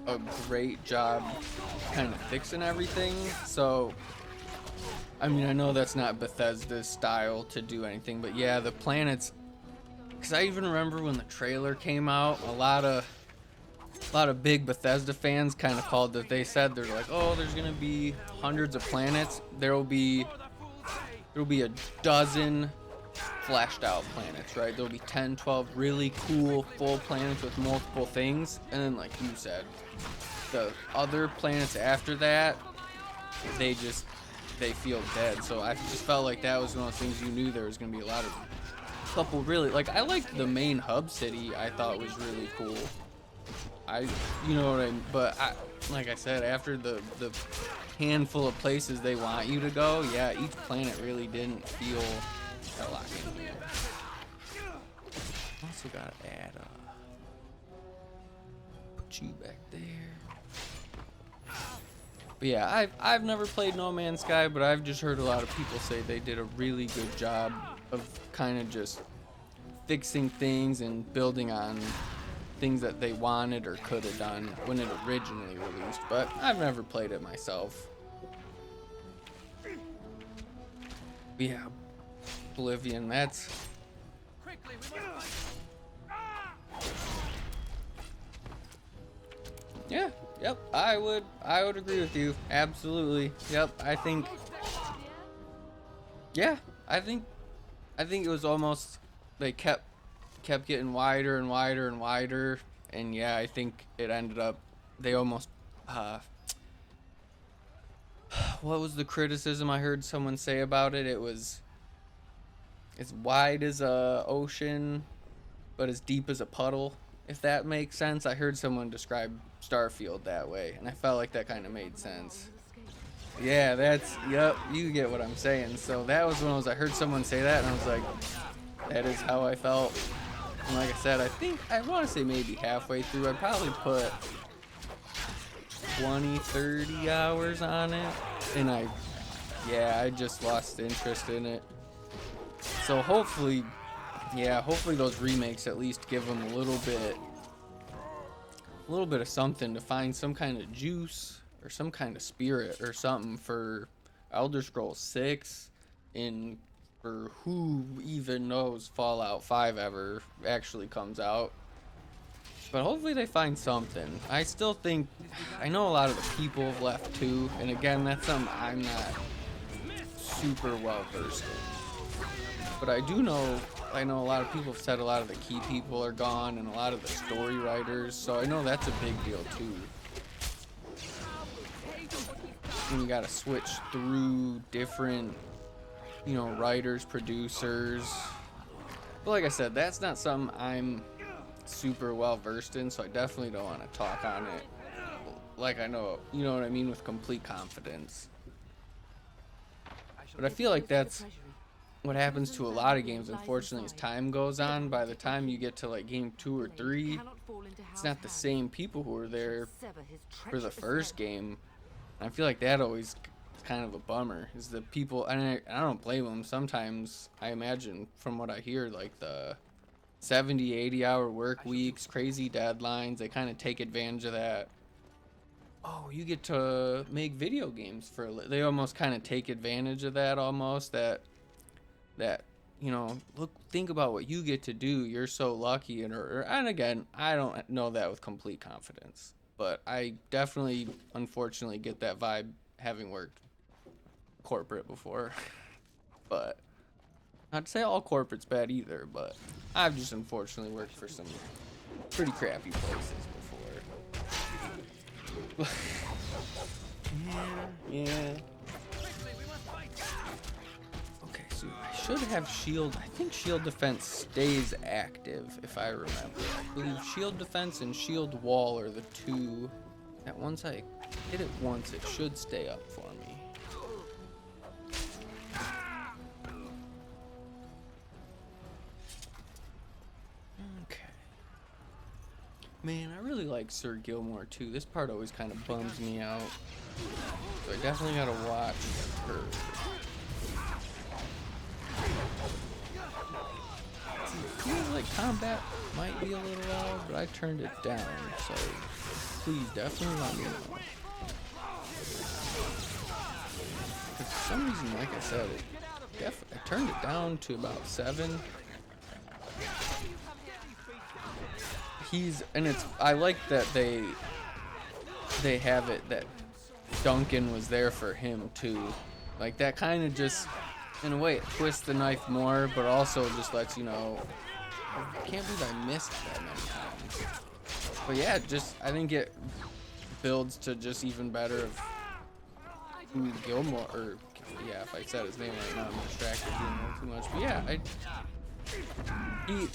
a great job kind of fixing everything. So I mean, I know that's not Bethesda's style to do anything, but yeah, the planets, because I even remember when the trailer came out, a lot of big Bethesda fans kind of called it. They said they're like, oh, there's gonna be hundreds of planets. There'll be a dozen fleshed out planets, right? There'll be 10, 12 really cool full planets with multiple things, and then like you said, the other planets after that, they feel dead. So I just felt like that was one of the things you knew there was gonna be a couple really, like, I liked the main hub city. I thought was really cool. You know what I mean? But like I said, after the handful of places they want you to go, yeah, each planet really didn't feel a lot. Also gotta add put you back there. But yeah, I've never played No Man's Sky, but I've just heard a lot of people say they did a really good job of kind of just fixing things and building on things that they wanted or could have done when it originally released. But I've never played it myself. But yeah, Oblivion, that's... Yeah, yep, I would agree with you. Absolutely. Yep, I think it was almost, they kept getting wider and wider and wider, and yeah, I think it ended up, they almost what was the criticism I heard someone say about it? It was as wide as a ocean but as deep as a puddle, if that makes sense. I heard someone describe Starfield that way, and I felt like that kind of made sense. Yeah, yep, you get what I'm saying. So that was when I heard someone say that, and I was like, that is how I felt. And like I said, I want to say maybe halfway through, I probably put 20, 30 hours on it, and I just lost interest in it. So hopefully those remakes at least give them a little bit of something to find some kind of juice or some kind of spirit or something for Elder Scrolls 6, and for who even knows Fallout 5 ever actually comes out. But hopefully they find something. I still think, I know a lot of the people have left too, and again, that's something I'm not super well versed in. But I know a lot of people have said a lot of the key people are gone and a lot of the story writers, so I know that's a big deal too. And you gotta switch through different, writers, producers. But like I said, that's not something I'm super well versed in, so I definitely don't want to talk on it like I know, you know what I mean, with complete confidence. But I feel like that's what happens to a lot of games, unfortunately, as time goes on. By the time you get to like game 2 or 3, it's not the same people who were there for the first game. And I feel like that always is kind of a bummer, is the people, and I don't blame them. Sometimes I imagine from what I hear, like the 70-80 hour work weeks, crazy deadlines, they kind of take advantage of that. Oh, you get to make video games for they almost kind of take advantage of that, almost that you know, think about what you get to do, you're so lucky. And again, I don't know that with complete confidence, but I definitely unfortunately get that vibe having worked corporate before. But not to say all corporate's bad either, but I've just unfortunately worked for some pretty crappy places before. Yeah. Okay, so I should have shield. I think shield defense stays active, if I remember. I believe shield defense and shield wall are the two that once I hit it once, it should stay up for me. Okay. Man, I really like Sir Gilmore too. This part always kind of bums me out. So I definitely gotta watch her. Feels like combat might be a little loud, but I turned it down, so please definitely let me know. Because for some reason, like I said, I turned it down to about 7. I like that they have it that Duncan was there for him too. Like that kind of just, in a way, it twists the knife more, but also just lets you know, I can't believe I missed that many times. But yeah, I think it builds to just even better of who Gilmore, or yeah, if I said his name right now, I'm distracted doing too much. But yeah,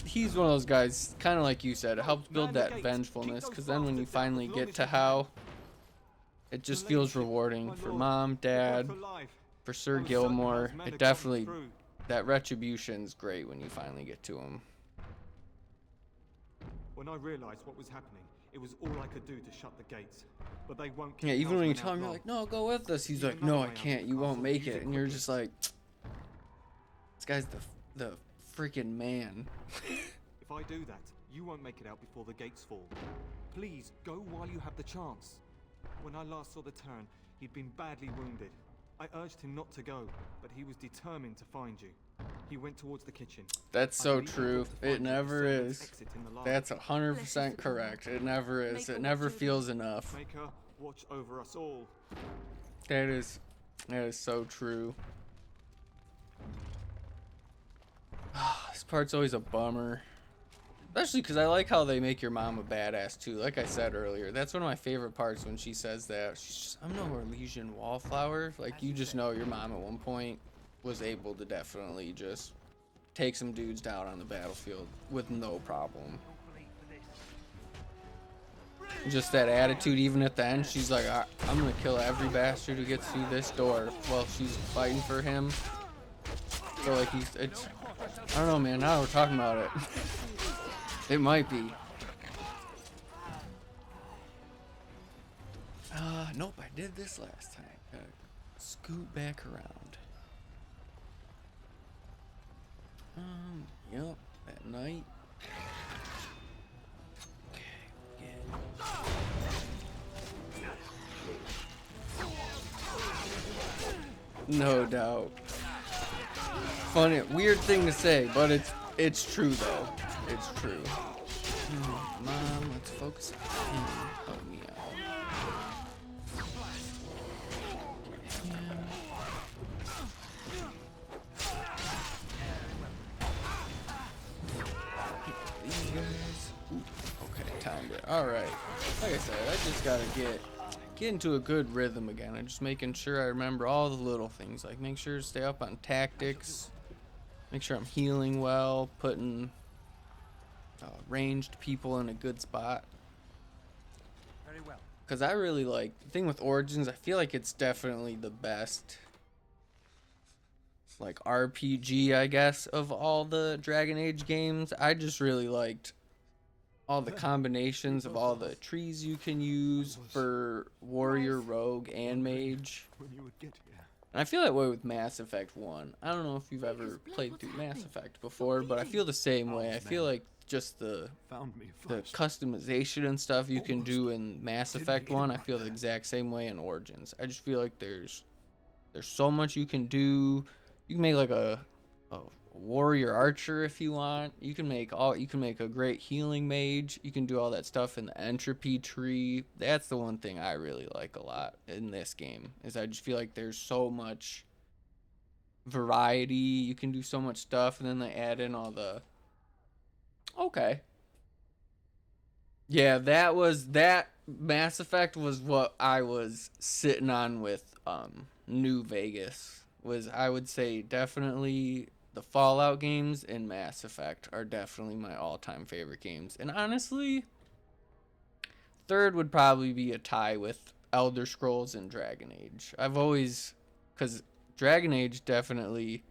he's one of those guys, kind of like you said, it helps build that vengefulness, because then when you finally get to How, it just feels rewarding for Mom, Dad, for Sir Gilmore. It definitely, that retribution's great when you finally get to him. When I realized what was happening, it was all I could do to shut the gates. But they won't. Yeah, even when you tell him, you're like, no, go with us. He's like, no, I can't. You won't make it. And you're just like, this guy's the freaking man. If I do that, you won't make it out before the gates fall. Please, go while you have the chance. When I last saw the Turn, he'd been badly wounded. I urged him not to go, but he was determined to find you. He went towards the kitchen. That's so true. It never is. That's 100% correct. It never is. It never feels enough. Make her watch over us all. That is so true. This part's always a bummer. Especially because I like how they make your mom a badass too. Like I said earlier, that's one of my favorite parts when she says that. She's just, I'm no Orlesian wallflower. Like, you just know your mom at one point was able to definitely just take some dudes down on the battlefield with no problem. Just that attitude, even at the end, she's like, I'm gonna kill every bastard who gets through this door while she's fighting for him. So like, it's, I don't know, man, now we're talking about it. It might be. Nope, I did this last time. Gotta scoot back around. Yep, at night. Okay, no doubt. Funny, weird thing to say, but it's true though. It's true. Mom, let's focus on him. Help me out. These guys. Ooh, okay, timed it. Alright. Like I said, I just gotta get into a good rhythm again. I'm just making sure I remember all the little things. Like, make sure to stay up on tactics. Make sure I'm healing well, putting ranged people in a good spot. Very well. Because I really like the thing with Origins. I feel like it's definitely the best, like, RPG, I guess, of all the Dragon Age games. I just really liked all the combinations of all the trees you can use for warrior, rogue, and mage. When you would get here. And I feel that way with Mass Effect 1. I don't know if you've ever played through Mass Effect before, but I feel the same way. I feel like just the customization and stuff you can do in Mass Effect 1, I feel the exact same way in Origins. I just feel like there's so much you can do. You can make like a warrior archer if you want. You can make a great healing mage. You can do all that stuff in the entropy tree. That's the one thing I really like a lot in this game, is I just feel like there's so much variety. You can do so much stuff, and then they add in all the yeah, that Mass Effect was what I was sitting on with New Vegas. Was, I would say, definitely the Fallout games and Mass Effect are definitely my all-time favorite games. And honestly, third would probably be a tie with Elder Scrolls and Dragon Age. I've always, because Dragon Age definitely...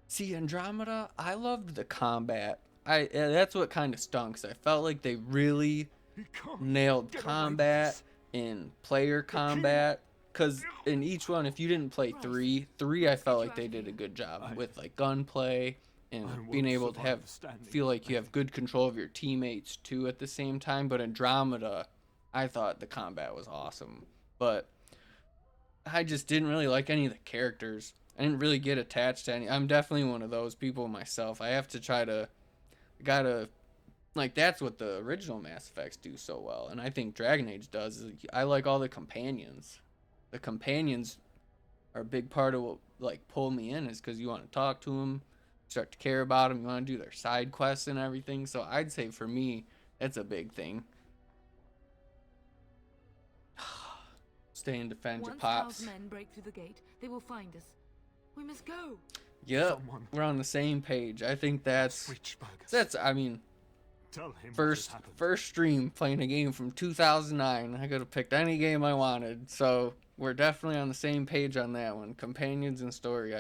See, Andromeda, I loved the combat. That's what kind of stunk. I felt like they really nailed combat and player combat. Because in each one, if you didn't play three, I felt like they did a good job with like gunplay and being able to feel like you have good control of your teammates too at the same time. But Andromeda, I thought the combat was awesome. But I just didn't really like any of the characters. I didn't really get attached to any. I'm definitely one of those people myself. I have to try to, like, that's what the original Mass Effects do so well. And I think Dragon Age does. Is I like all the companions. The companions are a big part of what, like, pull me in, is because you want to talk to them, start to care about them, you want to do their side quests and everything. So I'd say for me, that's a big thing. Stay and defend your pops. Once men break through the gate, they will find us. We must go. Yep, we're on the same page. I think that's I mean, first stream playing a game from 2009. I could have picked any game I wanted, so we're definitely on the same page on that one. Companions and story,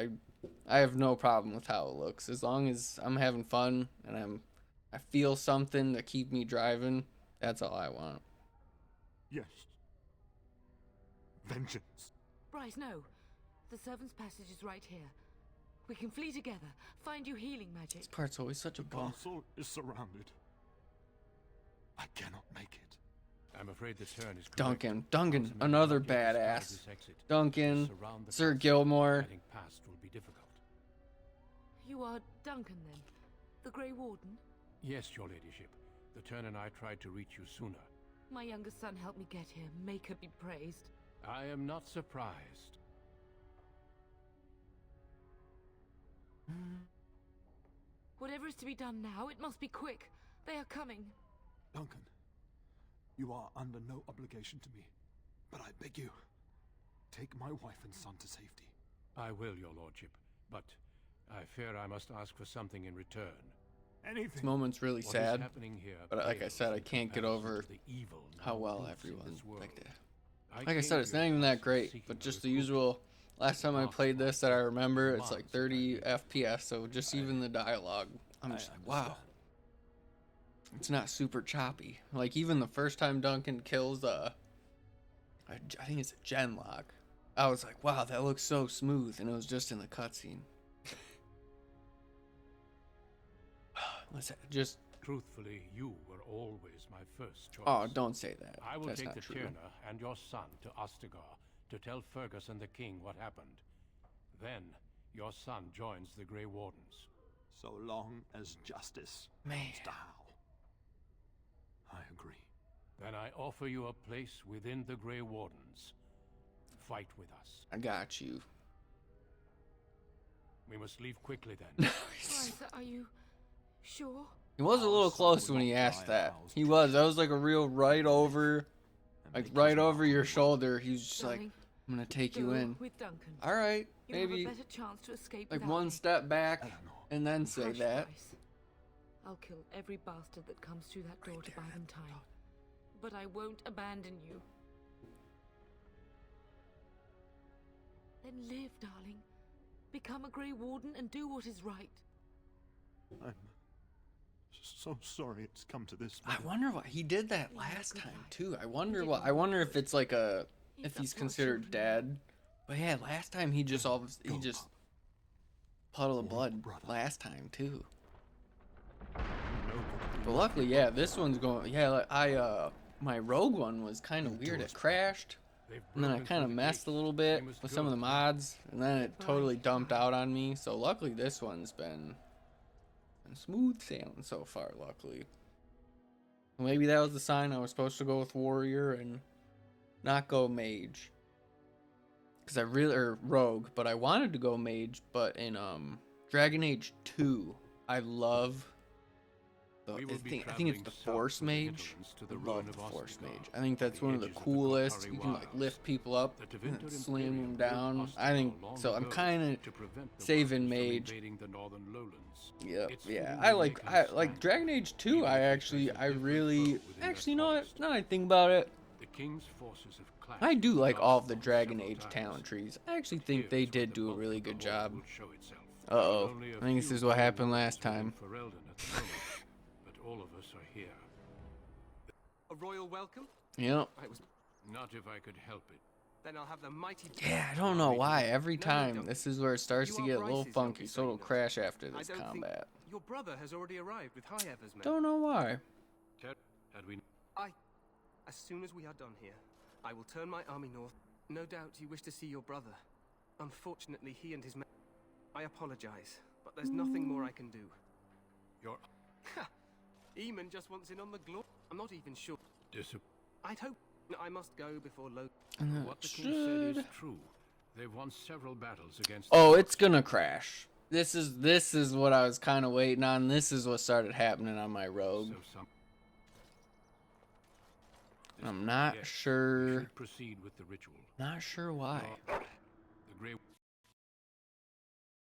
I have no problem with how it looks, as long as I'm having fun and I feel something to keep me driving. That's all I want. Yes. Vengeance. Bryce, no. The servant's passage is right here. We can flee together, find you healing magic. This part's always such a bump. The castle is surrounded. I cannot make it. I'm afraid the turn is Duncan, another badass. Duncan, Sir Gilmore. Getting past will be difficult. You are Duncan, then? The Grey Warden? Yes, your ladyship. The turn and I tried to reach you sooner. My younger son helped me get here. Make her be praised. I am not surprised. Whatever is to be done now, it must be quick. They are coming. Duncan, you are under no obligation to me, but I beg you, take my wife and son to safety. I will, your lordship, but I fear I must ask for something in return. Anything. This moment's really What sad, is happening here but like I said, I can't get over how well everyone like that. Like I said, it's not even that great, but just the usual. Last time I played this that I remember, it's like 30 FPS, so just even the dialogue, I'm just like, wow. It's not super choppy. Like, even the first time Duncan kills I think it's a Genlock, I was like, wow, that looks so smooth, and it was just in the cutscene. Let's just... Truthfully, you were always my first choice. Oh, don't say that. I will That's take not the true. Tierna and your son to Ostagar to tell Fergus and the king what happened. Then, your son joins the Grey Wardens. So long as justice comes to Hal. I agree. Then I offer you a place within the Grey Wardens. Fight with us. I got you. We must leave quickly then. Bryce, are you sure? He was a little close when he asked that. He was. That was like a real right over your shoulder. He's just like, I'm gonna take you in. With Duncan. All right, You maybe have a better chance to escape like without one me. step back and then say Hush, that. Bryce. I'll kill every bastard that comes through that door to buy them time. But I won't abandon you. Then live, darling. Become a Grey Warden and do what is right. I'm so sorry it's come to this. I wonder why he did that last time too. I wonder what. I wonder if it's like if he's considered dead. But yeah, last time he just puddle of blood last time too. But luckily, yeah, this one's going. Yeah, like my rogue one was kind of weird. It crashed, and then I kind of messed a little bit with some of the mods, and then it totally dumped out on me. So luckily, this one's been smooth sailing so far. Luckily, maybe that was the sign I was supposed to go with warrior and not go mage. Because I really, or rogue, but I wanted to go mage, but in Dragon Age 2, I love the, I think it's the Force Mage. I love the Force Mage. I think that's one of the coolest. You can like lift people up and slam them down. I think so. I'm kind of saving mage. Yep, yeah. I like Dragon Age 2. I really, you know what? Now that I think about it, I do like all of the Dragon Age talent trees. I actually think they did do a really good job. Uh-oh. I think this is what happened last time. But all of us are here. A royal welcome? Yep. Not if I could help it. Then I'll have the mighty... Yeah, I don't know why. Every time, this is where it starts to get a little funky, so it'll crash after this combat. Your brother has already arrived with High Ever's men. Don't know why. As soon as we are done here, I will turn my army north. No doubt you wish to see your brother. Unfortunately, he and his men... I apologize, but there's nothing more I can do. Your... Eamon just wants in on the glory. I'm not even sure. I'd hope I must go before low. What the king said is true. They've won several battles against... Oh, it's gonna crash. This is what I was kind of waiting on. This is what started happening on my rogue. I'm not sure. Proceed with the ritual. Not sure why. The Grey...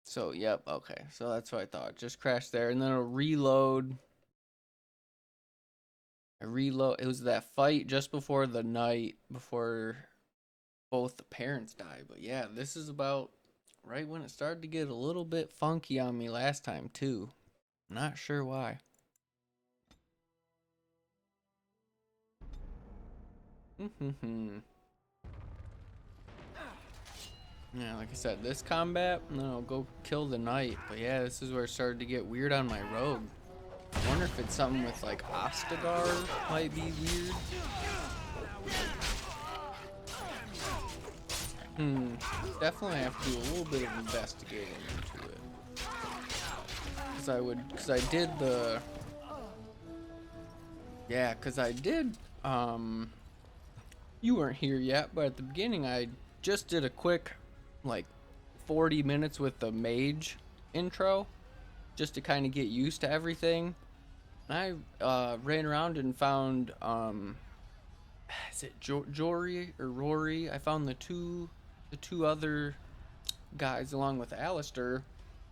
So, yep, okay. So that's what I thought. Just crash there, and then it'll reload. It was that fight just before the night, before both the parents died. But yeah, this is about right when it started to get a little bit funky on me last time, too. Not sure why. Yeah, like I said, this combat, and then I'll go kill the knight. But yeah, this is where it started to get weird on my rogue. I wonder if it's something with like Ostagar might be weird. Definitely have to do a little bit of investigating into it. Cause I did the... Yeah, cause I did, you weren't here yet, but at the beginning I just did a quick, like, 40 minutes with the mage intro, just to kind of get used to everything. And I ran around and found, is it Jory or Rory? I found the two other guys along with Alistair,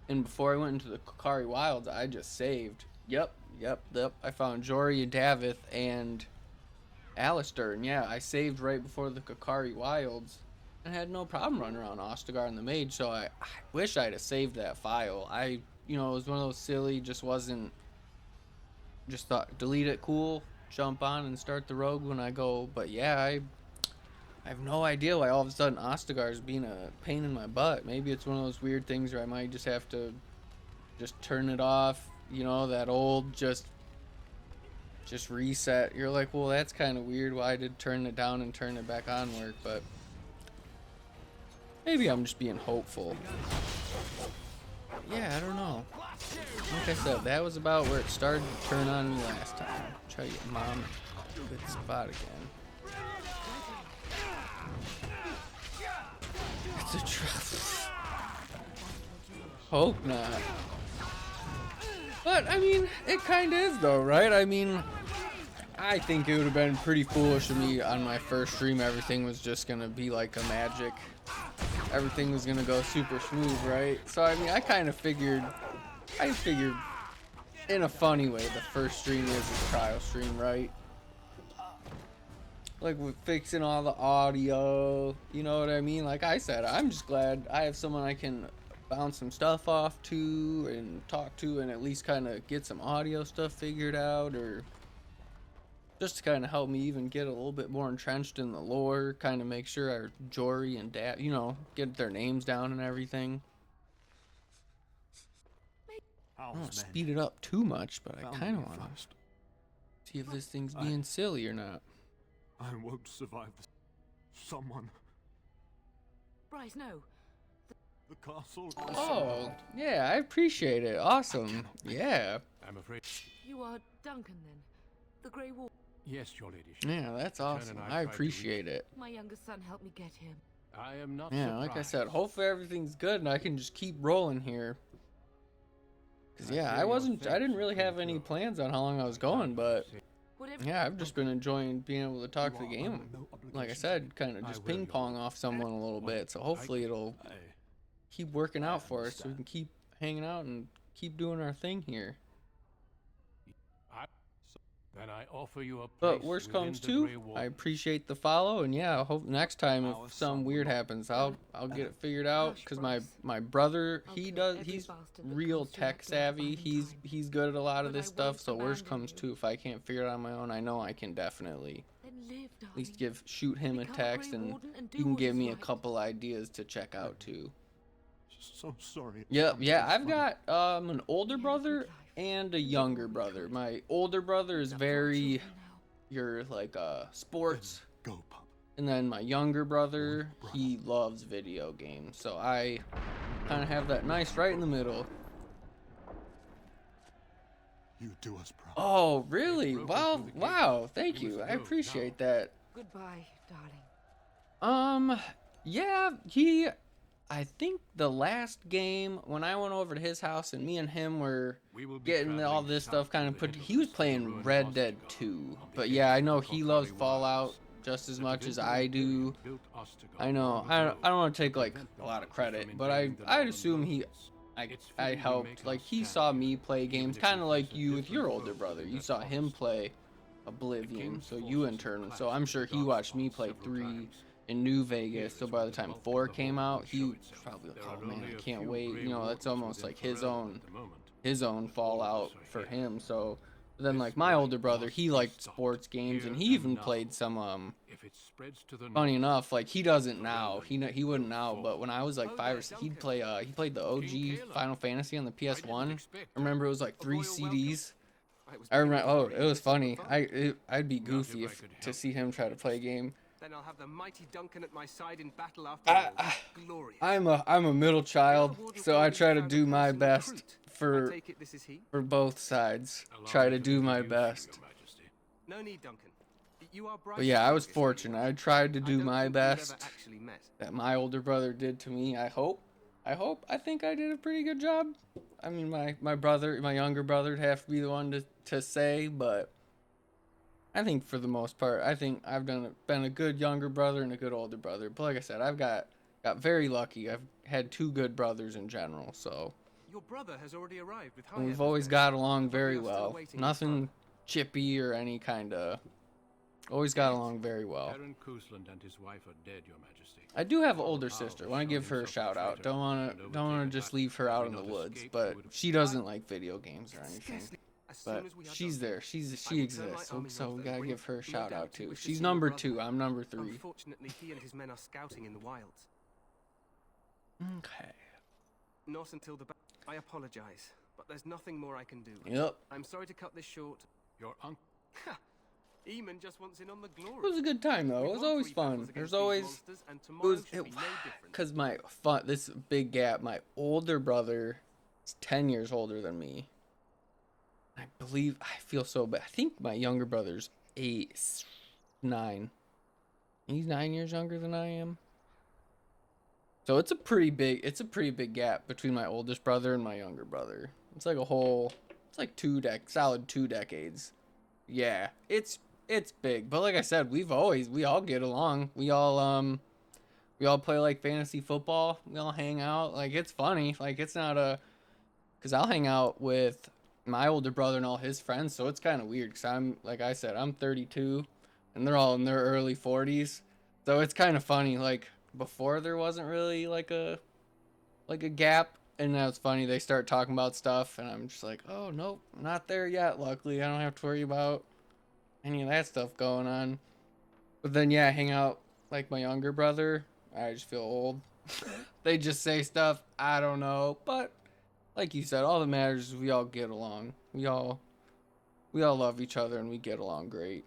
and before I went into the Kokari Wilds, I just saved. Yep. I found Jory and Davith and Alistair, and yeah, I saved right before the Kokari Wilds and had no problem running around Ostagar and the mage. So I wish I'd have saved that file. it was one of those silly, just thought delete it, cool, jump on and start the rogue when I go. But yeah, I have no idea why all of a sudden Ostagar is being a pain in my butt. Maybe it's one of those weird things where I might just have to just turn it off, that old just reset. You're like, well, that's kind of weird. Why did turn it down and turn it back on work? But maybe I'm just being hopeful. Yeah, I don't know. Like I said, that was about where it started to turn on me last time. Try to get mom a good spot again. It's a trap. Hope not. But, I mean, it kind of is, though, right? I mean, I think it would have been pretty foolish of me on my first stream. Everything was just going to be like a magic. Everything was going to go super smooth, right? So, I mean, I figured in a funny way, the first stream is a trial stream, right? Like with fixing all the audio, you know what I mean? Like I said, I'm just glad I have someone I can bounce some stuff off to and talk to and at least kind of get some audio stuff figured out, or just to kind of help me even get a little bit more entrenched in the lore, kind of make sure our Jory and Dad, you know, get their names down and everything. I don't want to speed it up too much, but I kind of want to see if this thing's being silly or not. I won't survive this. Someone. Bryce, no. The castle. Oh, yeah, I appreciate it. Awesome. Yeah. I'm afraid. You are Duncan, then? The Grey Warden? Yes, your ladyship. Yeah, that's awesome. I appreciate it. My younger son helped me get him. I am not Yeah, surprised. like I said, hopefully everything's good and I can just keep rolling here. Cause yeah, I didn't really have any plans on how long I was going, but yeah, I've just been enjoying being able to talk to the game. Like I said, kind of just ping pong off someone a little bit. So hopefully it'll keep working out for us so we can keep hanging out and keep doing our thing here. Then I offer you a place But worst within comes the to, Grey Warden. I appreciate the follow, and yeah, I hope next time if something weird happens, I'll get it figured out. Cause my brother, he's real tech savvy. He's good at a lot of this stuff. So worst comes to, if I can't figure it out on my own, I know I can definitely at least shoot him a text, and he can give me a couple ideas to check out too. So sorry. Yep, yeah, I've got an older brother and a younger brother. My older brother is very like sports. Go, pup. And then my younger brother, he loves video games. So I kind of have that nice right in the middle. You do us proud. Oh, really? Well, wow, thank you. I appreciate that. Goodbye, darling. Yeah, I think the last game when I went over to his house and me and him were getting all this stuff kind of put, he was playing Red Dead 2. But yeah, I know he loves Fallout just as much as I do. I know, I don't want to take like a lot of credit, but I'd assume I helped. Like he saw me play games kind of like you with your older brother. You saw him play Oblivion, so you in turn. So I'm sure he watched me play 3 in New Vegas, so by the time 4 came out, he was probably like, oh man, I can't wait. You know, that's almost like his own Fallout for him. So then like my older brother, he liked sports games, and he even played some funny enough, like he doesn't now, he wouldn't now, but when I was like 5 or 6, he played the OG Final Fantasy on the PS1. I remember it was like 3 CDs. I remember, oh, it was funny. I'd be goofy to see him try to play a game. Then I'll have the mighty Duncan at my side in battle after glorious. I'm a middle child, so I try to do my best for both sides. Try to do my best. No need, Duncan. You are But yeah, I was fortunate. I tried to do my best that my older brother did to me. I think I did a pretty good job. I mean, my younger brother would have to be the one to say, but I think for the most part, I think I've been a good younger brother and a good older brother. But like I said, I've got very lucky. I've had 2 good brothers in general, so your brother has already arrived with we've always got along very well. Nothing chippy or any kind of. Always got along very well. Baron Cousland and his wife are dead, Your Majesty. I do have an older sister. Want to give her a shout out. Don't want to just leave her out in the woods. But she doesn't like video games or anything. But she's there. She exists. So we gotta give her a shout out too. She's number 2. I'm number 3. Unfortunately, he and his men are scouting in the wilds. Okay. Not until the. I apologize, but there's nothing more I can do. Yep. I'm sorry to cut this short. Your uncle. Eamon just wants in on the glory. It was a good time though. It was always fun. There's always because this big gap. My older brother is 10 years older than me. I feel so bad. I think my younger brother's 9. He's 9 years younger than I am. So it's a pretty big gap between my oldest brother and my younger brother. It's like solid 2 decades. Yeah, it's big. But like I said, we all get along. We all play like fantasy football. We all hang out. Like it's funny. Like it's not cuz I'll hang out with my older brother and all his friends, so it's kind of weird because I'm, like I said, I'm 32 and they're all in their early 40s. So it's kind of funny. Like before there wasn't really like a gap, and now it's funny they start talking about stuff and I'm just like, "Oh, nope, not there yet. Luckily, I don't have to worry about any of that stuff going on." But then yeah, I hang out like my younger brother, I just feel old. They just say stuff I don't know, but like you said, all that matters is we all get along. We all love each other and we get along great.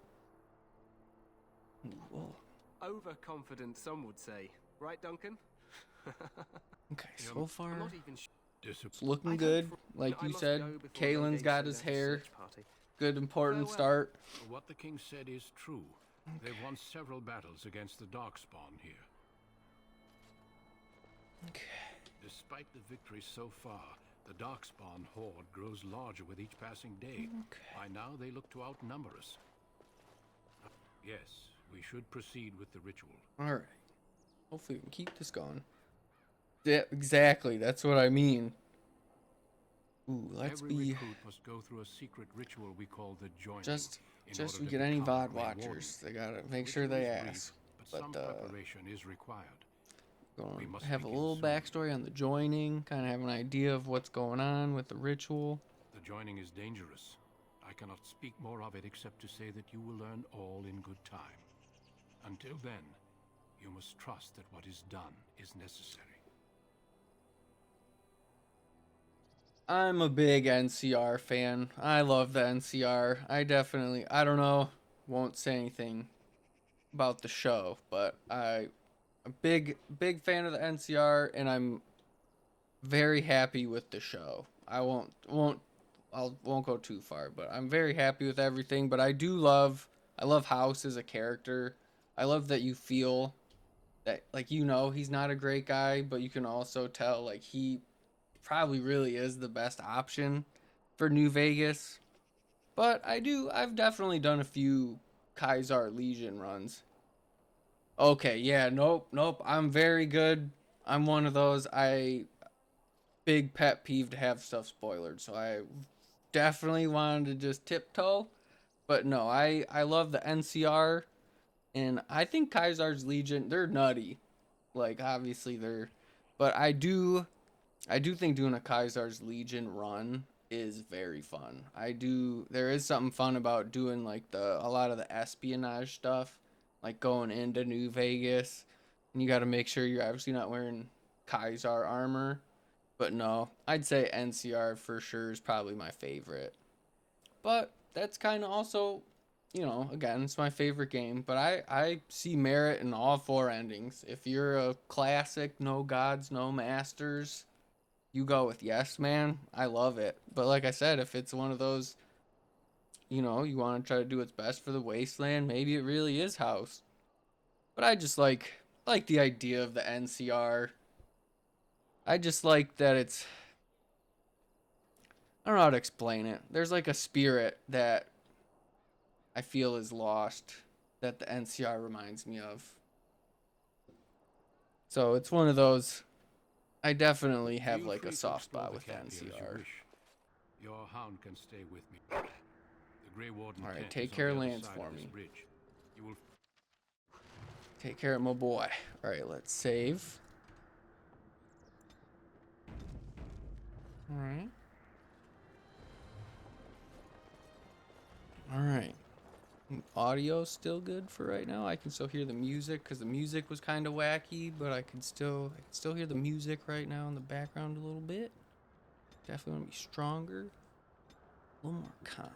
Whoa. Overconfident, some would say. Right, Duncan? Okay, so far I'm not even it's looking good. Like you said, Kalen's got his hair. Good, important start. What the king said is true. They've won several battles against the Darkspawn here. Okay. Despite the victories so far, the Darkspawn horde grows larger with each passing day. By now, they look to outnumber us. Yes, we should proceed with the ritual. All right. Hopefully we can keep this going. Yeah, exactly. That's what I mean. Ooh, Every recruit must go through a secret ritual we call the joining. Just we get any VOD watchers. They gotta make sure they ask. But some preparation is required. We must have a little backstory on the joining, kind of have an idea of what's going on with the ritual. The joining is dangerous. I cannot speak more of it except to say that you will learn all in good time. Until then, you must trust that what is done is necessary. I'm a big NCR fan. I love the NCR. I don't know, won't say anything about the show, but I'm a big fan of the NCR and I'm very happy with the show. I won't go too far, but I'm very happy with everything, but I love House as a character. I love that you feel that, like, he's not a great guy, but you can also tell like he probably really is the best option for New Vegas. But I've definitely done a few Kaiser Legion runs. Okay, yeah, nope. I'm very good. I'm one of those. Big pet peeve to have stuff spoiled, so I definitely wanted to just tiptoe. But no, I love the NCR, and I think Kaiser's Legion, they're nutty. Like obviously but I do think doing a Kaiser's Legion run is very fun. There is something fun about doing like a lot of the espionage stuff, like going into New Vegas, and you got to make sure you're obviously not wearing Kaiser armor. But no, I'd say NCR for sure is probably my favorite. But that's kind of also, again, it's my favorite game. But I see merit in all four endings. If you're a classic, no gods, no masters, you go with Yes Man. I love it. But like I said, if it's one of those, you want to try to do what's best for the Wasteland, maybe it really is House. But I just like the idea of the NCR. I just like that I don't know how to explain it. There's like a spirit that I feel is lost that the NCR reminds me of. So it's one of those, I definitely have like a soft spot with the NCR. Your hound can stay with me. The Grey Warden. All right, take care of Lance for me. Take care of my boy. All right, let's save. All right. Audio's still good for right now. I can still hear the music because the music was kind of wacky, but I can still hear the music right now in the background a little bit. Definitely want to be stronger. A little more calm.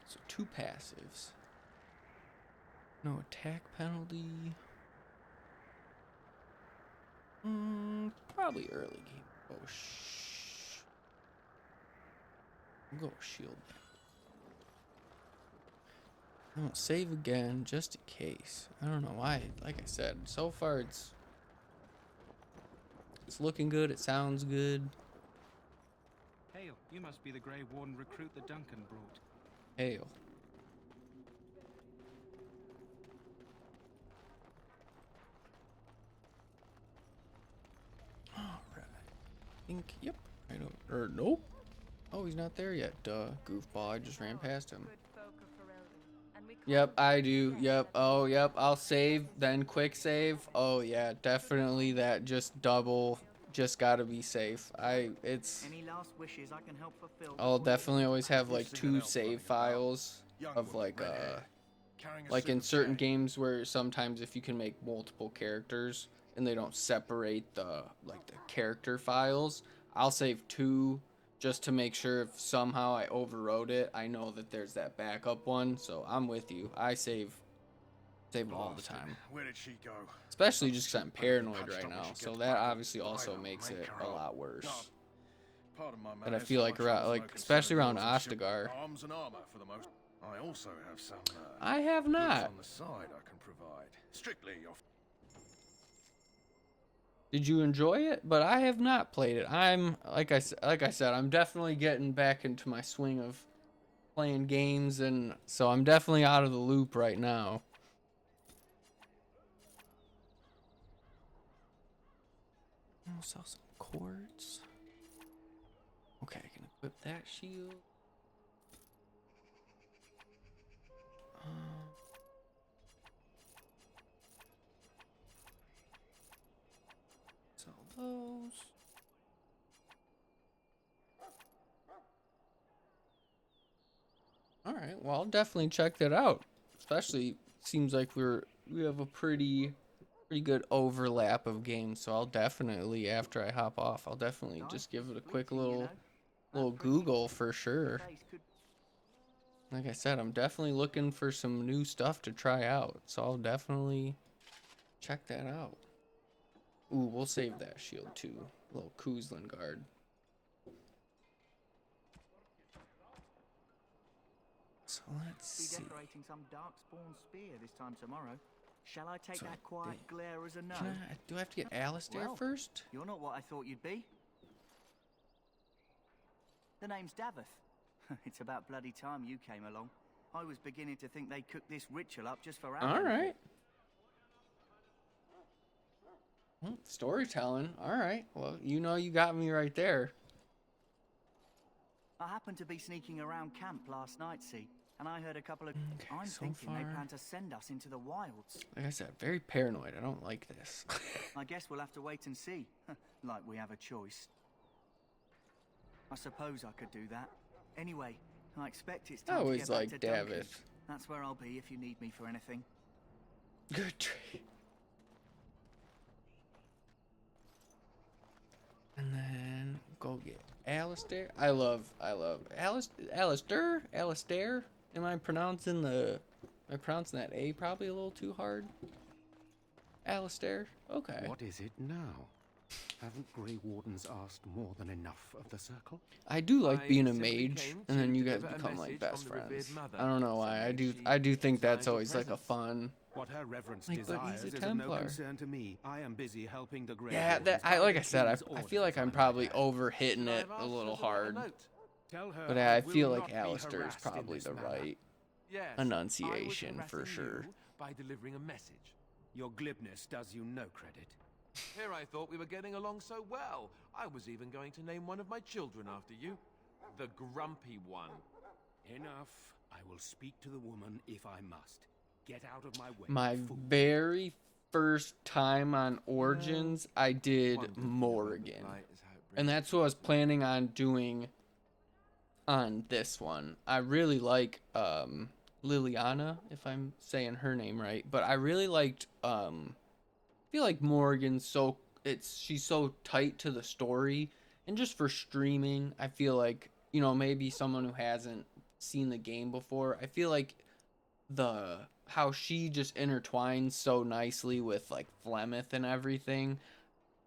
So 2 passives. No attack penalty. Probably early game. Oh, I'll go shield back. I'm gonna save again just in case. I don't know why. Like I said, so far it's looking good. It sounds good. Hail, you must be the Grey Warden recruit that Duncan brought. Hail. think, yep, right over, or nope. Oh, he's not there yet. Duh, goofball, I just ran past him. Yep, I do. Yep. Oh, yep. I'll save, then quick save. Oh, yeah, definitely that just double. Just gotta be safe. It's. Any last wishes I can help fulfill? I'll definitely always have like 2 save files of like in certain games where sometimes if you can make multiple characters and they don't separate the character files, I'll save 2. Just to make sure if somehow I overwrote it, I know that there's that backup one. So I'm with you. I save them all the time. Where did she go? Especially just because I'm paranoid right now. So that obviously also makes it a lot worse. But I feel like around, especially around Ostagar. Arms and armor for the most. I also have some. I have not. On the side I can provide. Strictly your. Did you enjoy it? But I have not played it. I'm like I said, I'm definitely getting back into my swing of playing games, and so I'm definitely out of the loop right now. I'll sell some quartz. Okay, I can equip that shield. Sell those. All right, well, I'll definitely check that out. Especially seems like we have a pretty good overlap of games, so I'll definitely, after I hop off, I'll definitely just give it a quick little Google for sure. Like I said, I'm definitely looking for some new stuff to try out, so I'll definitely check that out. Ooh, we'll save that shield too. A little Kuzlin guard. So let's see. Be decorating some darkspawn spear this time tomorrow. Shall I take So that quiet glare as a no? Do I have to get Alistair first? You're not what I thought you'd be. The name's Davith. It's about bloody time you came along. I was beginning to think they cooked this ritual up just for our All benefit. right. Storytelling. All right. Well, you know you got me right there. I happened to be sneaking around camp last night, see, and I heard a couple of... I'm so thinking they far- plan to send us into the wilds. Like I said, very paranoid. I don't like this. I guess we'll have to wait and see. Like we have a choice. I suppose I could do that. Anyway, I expect it's time I to always get back like to Duncan. Davith. That's where I'll be if you need me for anything. Good trade. And then go get Alistair. I love Alistair. Am I pronouncing that A probably a little too hard? Alistair. Okay. What is it now? Haven't Grey Wardens asked more than enough of the circle? I do like being a simply mage, came and then to you guys deliver a become like message best from the revered friends. mother. I don't know why. I do think that's always like a fun. What her reverence Like, but desires he's a is of no Templar. concern to me. I am busy helping the Grey Yeah, Wardens like by I said, the I King's feel like I'm orders. probably over hitting it a little hard. Tell her But I I will feel not like be Alistair is harassed in probably this the manner. right Yes, I was enunciation for harassing sure. you by delivering a message. Your glibness does you no credit. Here I thought we were getting along so well. I was even going to name one of my children after you. The Grumpy One. Enough. I will speak to the woman if I must. Get out of my way. My fool. very first time on Origins, I did Morrigan. And that's what I was planning on doing on this one. I really like Liliana, if I'm saying her name right, but I really liked I feel like Morrigan's she's so tight to the story, and just for streaming, I feel like, you know, maybe someone who hasn't seen the game before, I feel like how she just intertwines so nicely with like Flemeth and everything.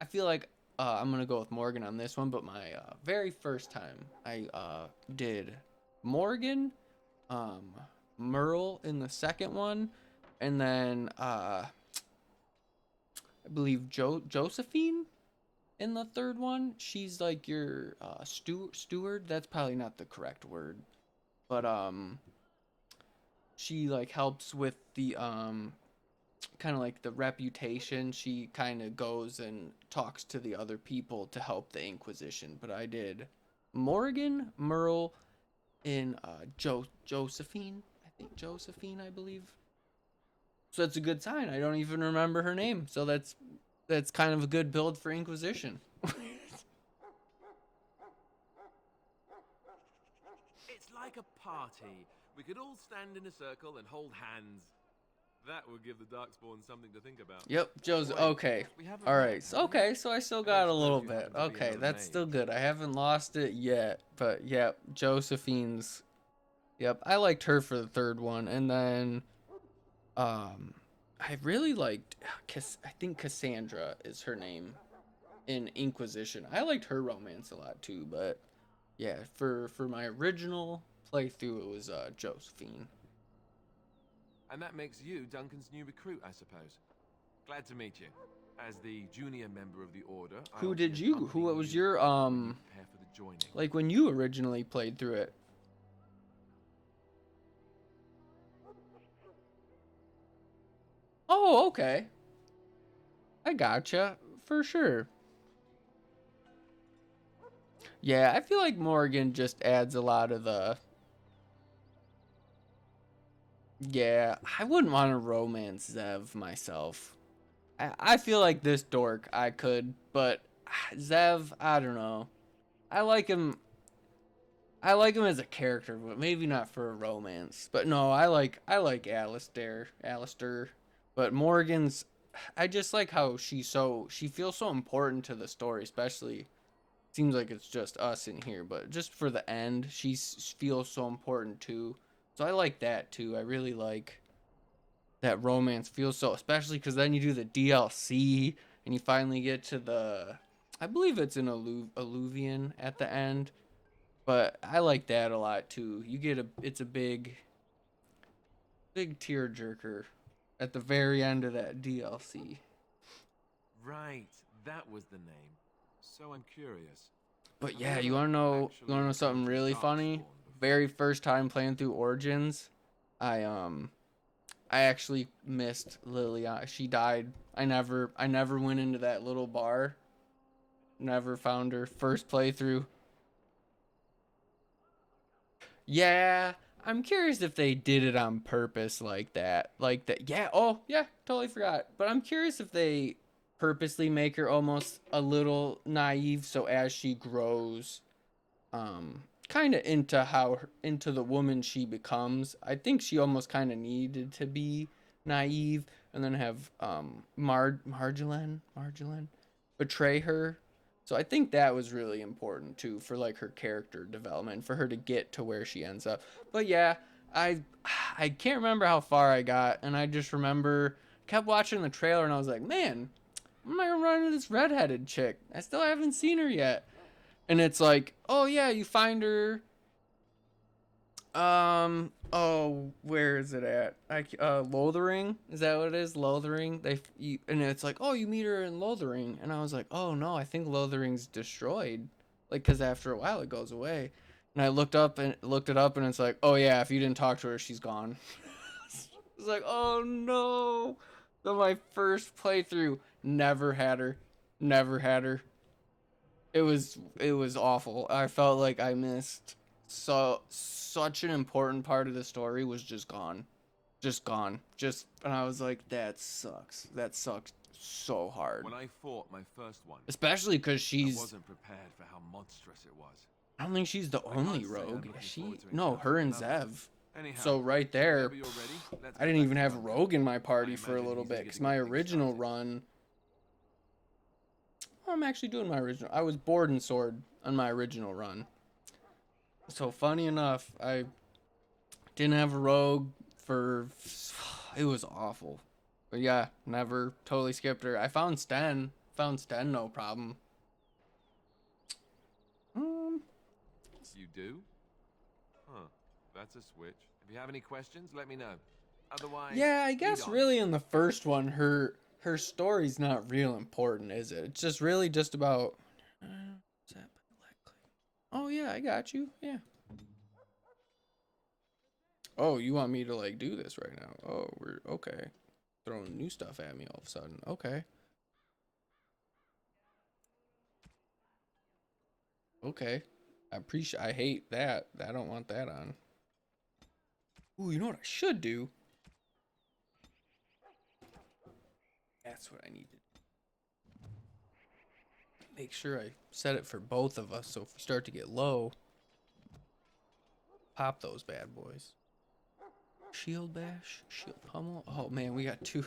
I feel like I'm gonna go with Morgan on this one, but my very first time I did Morgan, Merle in the second one, and then I believe Josephine in the third one. She's like your steward. That's probably not the correct word, but she like helps with the kind of like the reputation, she kind of goes and talks to the other people to help the Inquisition. But I did Morgan, Merle, and Josephine. I think Josephine, I believe. So that's a good sign. I don't even remember her name. So that's kind of a good build for Inquisition. It's like a party. We could all stand in a circle and hold hands. That would give the Darkspawn something to think about. Yep, Joseph. Okay. All right. So, okay, so I still got a little bit. Okay, that's still good. I haven't lost it yet. But, yep, Josephine's. Yep, I liked her for the third one. And then, I really liked, I think Cassandra is her name in Inquisition. I liked her romance a lot too. But, yeah, for my original playthrough, it was Josephine. And that makes you Duncan's new recruit, I suppose. Glad to meet you. As the junior member of the Order, Who was your, prepare for the joining. like when you originally played through it? Oh, okay. I gotcha. For sure. Yeah, I feel like Morgan just adds a lot of the... Yeah, I wouldn't want to romance Zev myself. I feel like this dork I could, but Zev, I don't know. I like him as a character, but maybe not for a romance. But no, I like Alistair. But Morgan's, I just like how she feels so important to the story, especially seems like it's just us in here, but just for the end, she feels so important too. So I like that too. I really like that romance feels so, especially because then you do the DLC and you finally get to the, I believe it's an Alluvian at the end, but I like that a lot too. You get it's a big tearjerker at the very end of that DLC. Right, that was the name. So I'm curious. But yeah, you wanna know something really funny? Very first time playing through Origins, I actually missed Liliana. She died. I never went into that little bar. Never found her. First playthrough. Yeah, I'm curious if they did it on purpose like that. Like that. Yeah, oh, yeah, totally forgot. But I'm curious if they purposely make her almost a little naive so as she grows kind of into the woman she becomes. I think she almost kind of needed to be naive and then have Marjolaine betray her. So I think that was really important too for like her character development, for her to get to where she ends up. But yeah, I can't remember how far I got, and I just remember kept watching the trailer and I was like, man, I'm not gonna run into this redheaded chick. I still haven't seen her yet. And it's like, oh yeah, you find her. Oh, where is it at? Lothering, is that what it is? Lothering. And it's like, oh, you meet her in Lothering, and I was like, oh no, I think Lothering's destroyed, like, cause after a while it goes away. And I looked it up, and it's like, oh yeah, if you didn't talk to her, she's gone. It's like, oh no. So my first playthrough, never had her. It was awful. I felt like I missed such an important part of the story was just gone. And I was like, that sucks. That sucks so hard. When I fought my first one, especially because I wasn't prepared for how monstrous it was. I don't think she's the only rogue. No, her and Zev. Anyhow, So right there, whenever you're ready, let's I didn't even have a rogue in my party for a little bit because my original run. I'm actually doing my original. I was board and sword on my original run. So funny enough, I didn't have a rogue for. It was awful. But yeah, never totally skipped her. I found Sten. No problem. You do? Huh. That's a switch. If you have any questions, let me know. Otherwise, yeah, I guess really in the first one, her story's not real important, is it? It's just really just about. Oh yeah, I got you. Yeah. Oh, you want me to like do this right now? Oh, we're okay. throwing new stuff at me all of a sudden. Okay. Okay. I hate that. I don't want that on. Ooh, you know what I should do? That's what I need to do. Make sure I set it for both of us, so if we start to get low, pop those bad boys. Shield bash, shield pummel. Oh man, we got two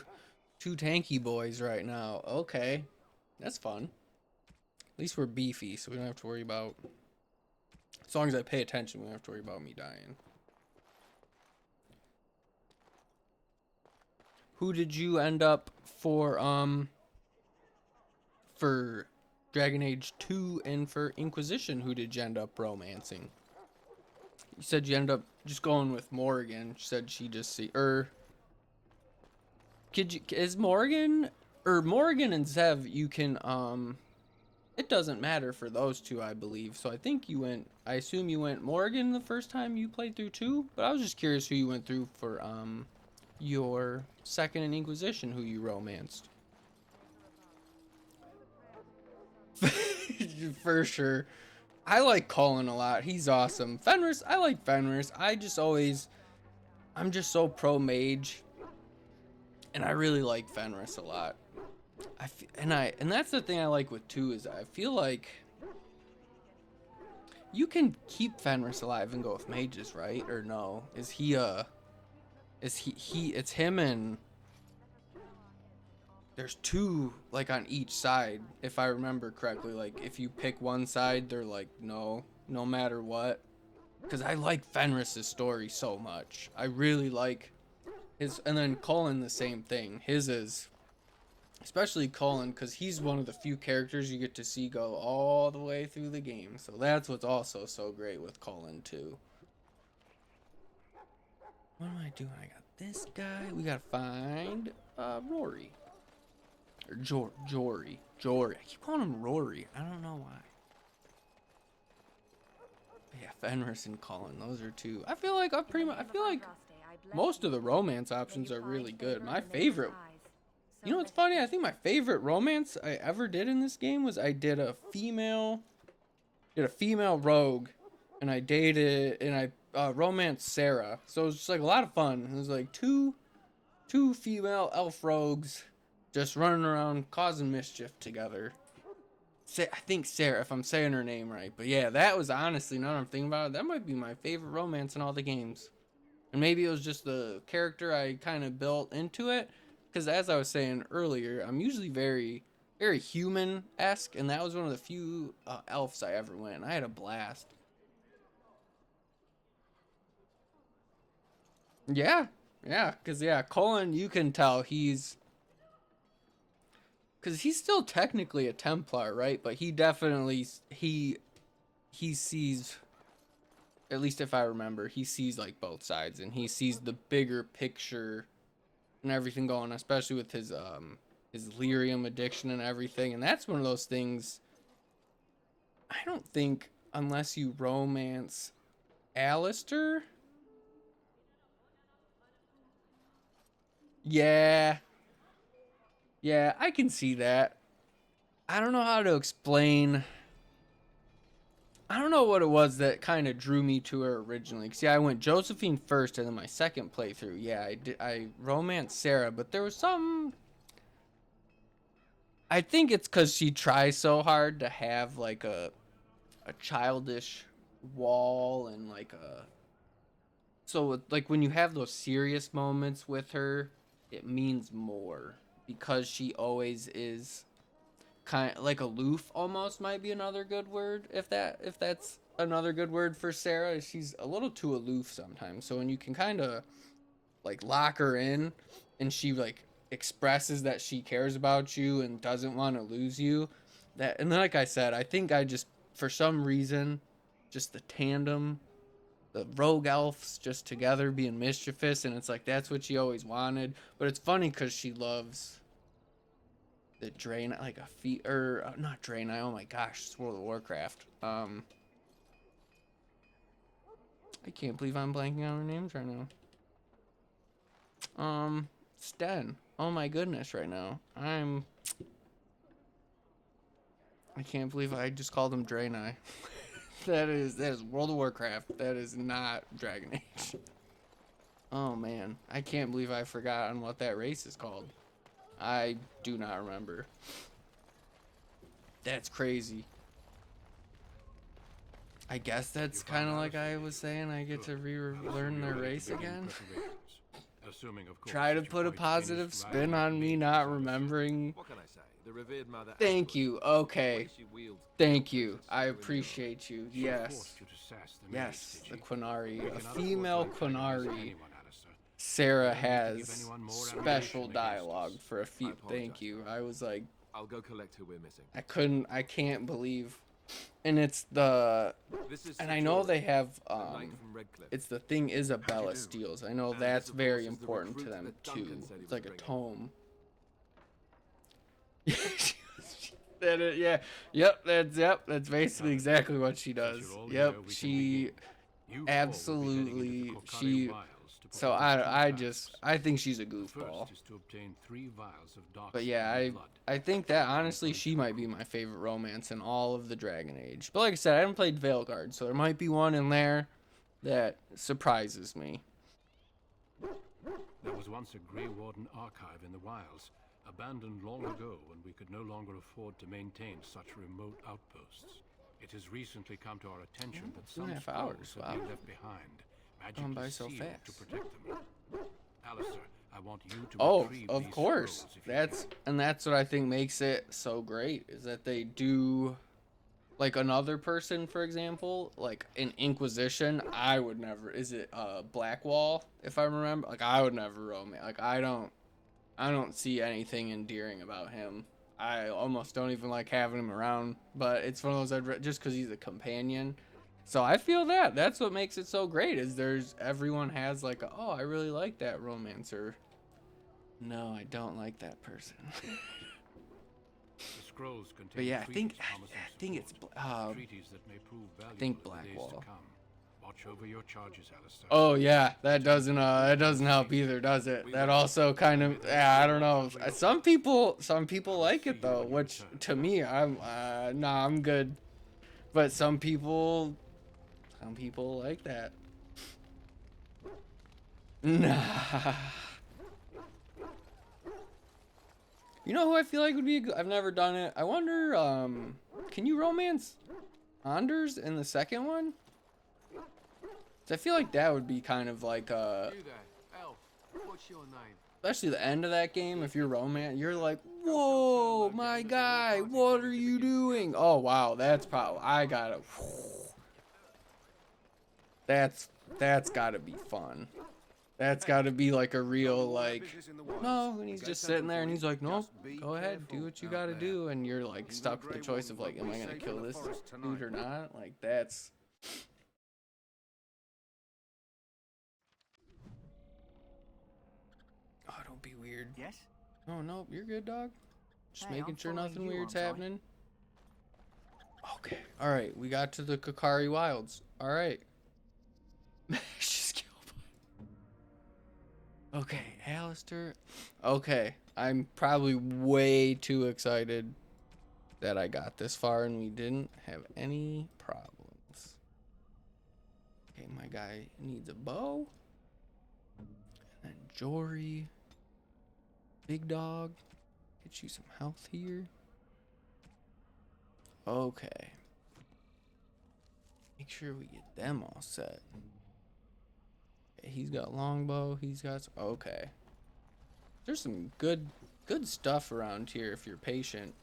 tanky boys right now. Okay, that's fun. At least we're beefy, so we don't have to worry about. As long as I pay attention, we don't have to worry about me dying. Who did you end up for Dragon Age 2 and for Inquisition? Who did you end up romancing? You said you ended up just going with Morgan. She said she just see is Morgan and Zev, you can it doesn't matter for those two, I believe. So I assume you went Morgan the first time you played through 2, but I was just curious who you went through for your second in Inquisition, who you romanced. For sure. I like Colin a lot. He's awesome. Fenris, I like Fenris. I'm just so pro mage. And I really like Fenris a lot. And that's the thing I like with 2 is I feel like you can keep Fenris alive and go with mages, right? Or no? It's him and there's 2 like on each side, if I remember correctly. Like if you pick one side, they're like no matter what. Because I like Fenris's story so much. I really like his, and then Colin the same thing. His is, especially Colin, because he's one of the few characters you get to see go all the way through the game. So that's what's also so great with Colin too. What am I doing? I got this guy. We gotta find Rory. Or Jory. I keep calling him Rory. I don't know why. But yeah, Fenris and Colin. Those are 2. I feel like most of the romance options are really good. My favorite. You know what's funny? I think my favorite romance I ever did in this game was I did a female rogue, and I romanced Sarah. So it was just like a lot of fun. It was like two female elf rogues just running around causing mischief together. I think Sarah, if I'm saying her name right. But yeah, that was honestly, now that I'm thinking about it, that might be my favorite romance in all the games. And maybe it was just the character I kind of built into it. Because as I was saying earlier, I'm usually very, very human-esque. And that was one of the few elves I ever went. And I had a blast. Yeah. Because, Colin, you can tell because he's still technically a Templar, right? But he definitely, he sees, at least if I remember, he sees like both sides. And he sees the bigger picture and everything going, especially with his lyrium addiction and everything. And that's one of those things, I don't think, unless you romance Alistair. Yeah, I can see that. I don't know how to explain. I don't know what it was that kind of drew me to her originally. Cause I went Josephine first, and then my second playthrough, I romanced Sarah, but there was some. I think it's because she tries so hard to have like a childish wall and like a. So like when you have those serious moments with her, it means more because she always is kind of like aloof. Almost might be another good word if that's another good word for Sarah. She's a little too aloof sometimes. So when you can kind of like lock her in, and she like expresses that she cares about you and doesn't want to lose you, that, and then like I said, I think I just, for some reason, just the tandem, the rogue elves just together being mischievous, and it's like that's what she always wanted. But it's funny because she loves the Draenei, like not Draenei. Oh my gosh, it's World of Warcraft. I can't believe I'm blanking on her names right now. Sten. Oh my goodness, right now. I can't believe I just called him Draenei. that is World of Warcraft. That is not Dragon Age. Oh man, I can't believe I forgot on what that race is called. I do not remember. That's crazy. I guess that's kind of like I was saying, I get to relearn their race again. Try to put a positive spin on me not remembering. What can I say? The revered mother. Thank you. Okay. Thank you. I appreciate you. Yes. Yes, the Quinari. A female Quinari. Sarah has special dialogue for a female. Thank you. I was like, I'll go collect who we're missing. I can't believe. And it's the, and I know they have, it's the thing Isabella steals. I know that's very important to them too. It's like a tome. Yeah, yep, that's basically exactly what she does. Yep, she absolutely, so I think she's a goofball. But yeah, I think that honestly she might be my favorite romance in all of the Dragon Age. But like I said, I haven't played Veilguard, so there might be one in there that surprises me. There was once a Grey Warden archive in the wilds, abandoned long ago when we could no longer afford to maintain such remote outposts. It has recently come to our attention that some scrolls have been left behind, magically sealed to protect them. Alistair, I want you to retrieve of these course. scrolls That's what I think makes it so great, is that they do, like another person, for example, like in Inquisition, I would never, is it Blackwall, if I remember? Like I would never romance, like I don't see anything endearing about him. I almost don't even like having him around, but it's one of those just because he's a companion. So I feel that's what makes it so great, is everyone has like oh, I really like that romance, or no, I don't like that person. The scrolls contain But yeah, I think it's I think Blackwall. Watch over your charges, Alistair. Oh yeah, that doesn't help either, does it? That also kind of, yeah, I don't know. Some people like it though, which to me, I'm good. But some people like that. Nah. You know who I feel like would be I've never done it. I wonder, can you romance Anders in the second one? I feel like that would be kind of like You there, elf. What's your name? especially the end of that game, if you're romance, you're like, whoa, my guy, what are you doing? Oh wow, that's probably, I gotta, that's gotta be fun. That's gotta be like a real, like, no, and he's just sitting there and he's like, no, go ahead, do what you gotta do, and you're like stuck with the choice of like, am I gonna kill this dude or not? Like, that's, oh, don't be weird. Yes? Oh, no, you're good, dog. Just Hey, making I'm sure following nothing you, weird's aren't I? happening. Okay. All right, we got to the Kakari Wilds. All right. She's killed. Okay, Alistair. Okay, I'm probably way too excited that I got this far and we didn't have any problems. Okay, my guy needs a bow. And then Jory. Big dog. Get you some health here. Okay. Make sure we get them all set. Okay, he's got longbow. He's got some, okay. There's some good stuff around here if you're patient.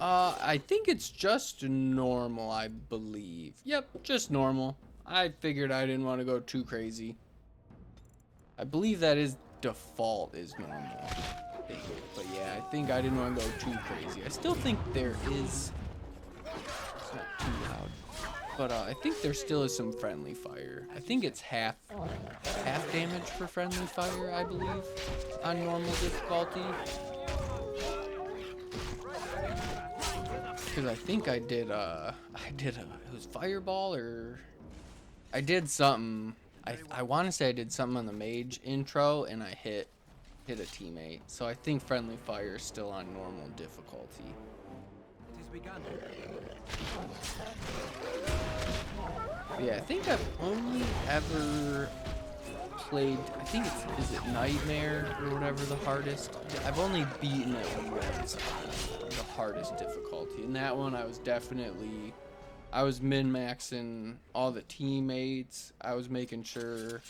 I think it's just normal, I believe. Yep, just normal. I figured I didn't want to go too crazy. I believe that is default is normal. But yeah, I think I didn't want to go too crazy. I still think there is, it's not too loud, but I think there still is some friendly fire. I think it's half damage for friendly fire, I believe, on normal difficulty. Because I think I did it was fireball, or I did something. I want to say I did something on the mage intro and I hit hit a teammate. So I think friendly fire is still on normal difficulty. It has begun. Yeah, I think I've only ever played, I think is it Nightmare or whatever the hardest? I've only beaten it once on the hardest difficulty. And that one I was min-maxing all the teammates. I was making sure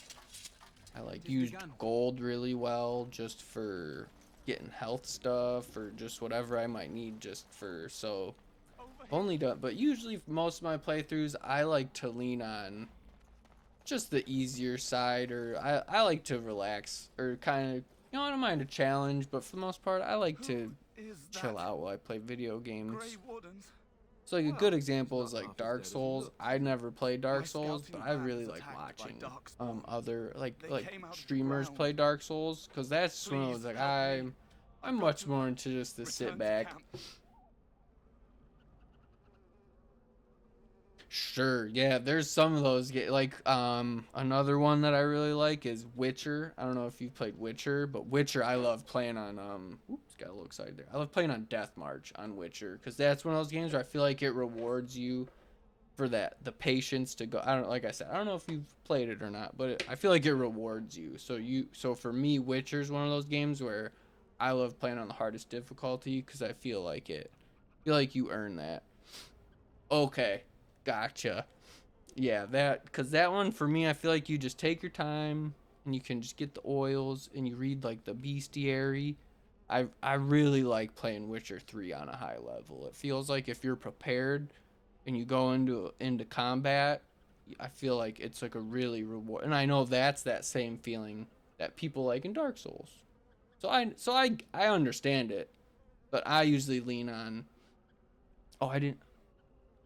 I like used gold really well just for getting health stuff or just whatever I might need just for, so only done, but usually most of my playthroughs I like to lean on just the easier side, or I like to relax or kind of, you know, I don't mind a challenge, but for the most part I like to chill out while I play video games. So like a good example is like Dark Souls. I never played Dark Souls, but I really like watching other like streamers play Dark Souls, because that's when I was like I'm much more into just the sit back. Sure, yeah, there's some of those like another one that I really like is Witcher. I don't know if you've played Witcher, but Witcher I love playing on oops, got a little excited there. I love playing on Death March on Witcher, because that's one of those games where I feel like it rewards you for the patience to go. I don't, like I said, I don't know if you've played it or not, but I feel like it rewards you. So for me, Witcher's one of those games where I love playing on the hardest difficulty, because I feel like you earn that. Okay. Gotcha. Yeah, because that one for me, I feel like you just take your time and you can just get the oils and you read like the bestiary. I really like playing Witcher 3 on a high level. It feels like if you're prepared and you go into combat, I feel like it's like a really reward. And I know that's that same feeling that people like in Dark Souls. So I understand it, but I usually lean on. Oh, I didn't.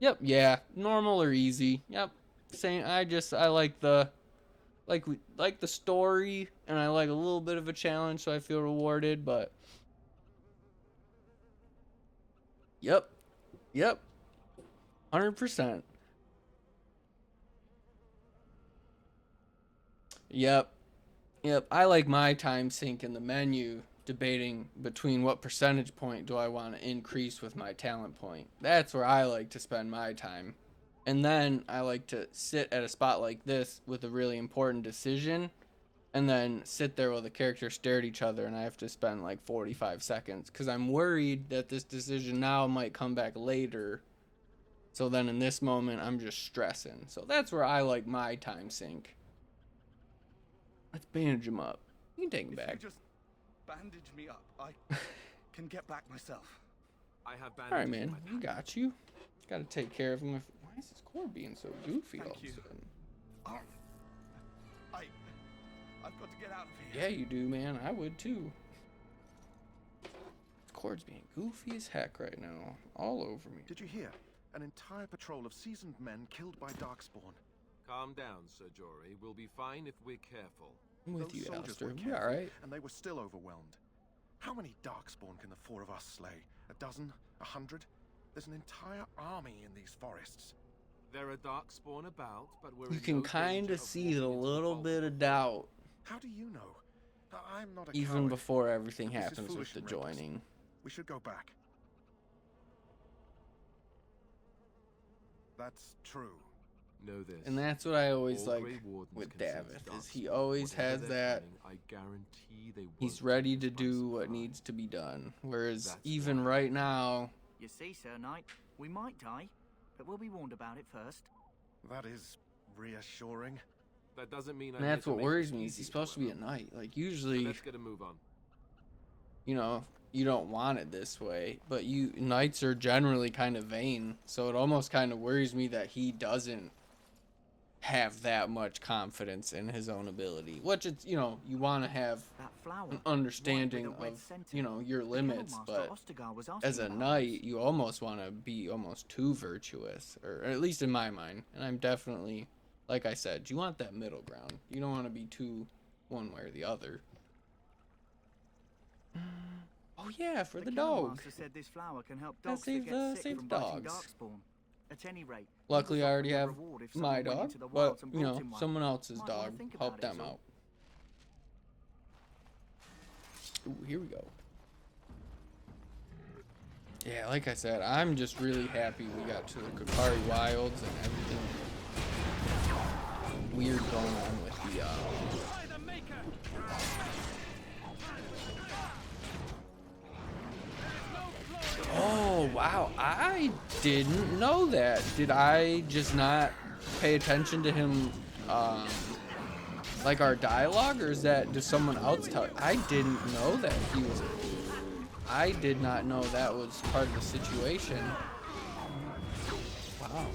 Yep, yeah, normal or easy. Yep, same. I like the story, and I like a little bit of a challenge, so I feel rewarded. But yep, 100%. Yep. I like my time sink in the menu, debating between what percentage point do I want to increase with my talent point. That's where I like to spend my time. And then I like to sit at a spot like this with a really important decision, and then sit there while the characters stare at each other and I have to spend like 45 seconds because I'm worried that this decision now might come back later. So then in this moment, I'm just stressing. So that's where I like my time sink. Let's bandage him up. You can take him back. Just bandage me up. I can get back myself. I have bandages. All right, man. We got you. Got to take care of him. Why is his core being so goofy all of a sudden? I've got to get out of here. Yeah, you do, man. I would too. His core's being goofy as heck right now. All over me. Did you hear? An entire patrol of seasoned men killed by Darkspawn. Calm down, Sir Jory. We'll be fine if we're careful. I'm with Those you, soldiers Alistair. were We careful, alright. and they were still overwhelmed. How many Darkspawn can the four of us slay? A dozen? 100? There's an entire army in these forests. There are Darkspawn about, but we're You can kind of see a little bit of doubt. How do you know? I'm not a Even coward. before everything This is happens with foolish the and reckless. joining. We should go back. That's true. Know this. And that's what I always All like Grey Wardens with can sense Davith, is he Darkspawn. always Whatever has they're that. planning, I guarantee they He's won't ready take to us by do what surprise. needs to be done. Whereas That's even right now, You see, Sir Knight, we might die, but we'll be warned about it first. That is reassuring. That doesn't mean and I'm that's here to what make worries it me, is easy, he's supposed to be however. a knight. Like usually, Let's get a move on. you know, you don't want it this way, but knights are generally kind of vain. So it almost kind of worries me that he doesn't have that much confidence in his own ability, which it's, you know, you want to have That flower, an understanding white with a red of, centre. you know, your The limits, Guildmaster but Ostagar was asking as a about knight, you almost want to be almost too virtuous, or at least in my mind. And I'm definitely, like I said, you want that middle ground. You don't want to be too one way or the other. Oh yeah, for the dog. Guildmaster said this flower can help Gotta dogs save that the- get sick save from the biting dogs. darkspawn. At any rate, Luckily, he I was already offering a have reward if my someone went dog, into the but wilds and you brought know, him one. someone else's Might wanna dog think help about it, them is all. out. Ooh, here we go. Yeah, like I said, I'm just really happy we got to the Kakari Wilds and everything weird going on with the Oh, wow. I didn't know that. Did I just not pay attention to him, like our dialogue, or is that just someone else tell? I didn't know that he was. I did not know that was part of the situation. Wow.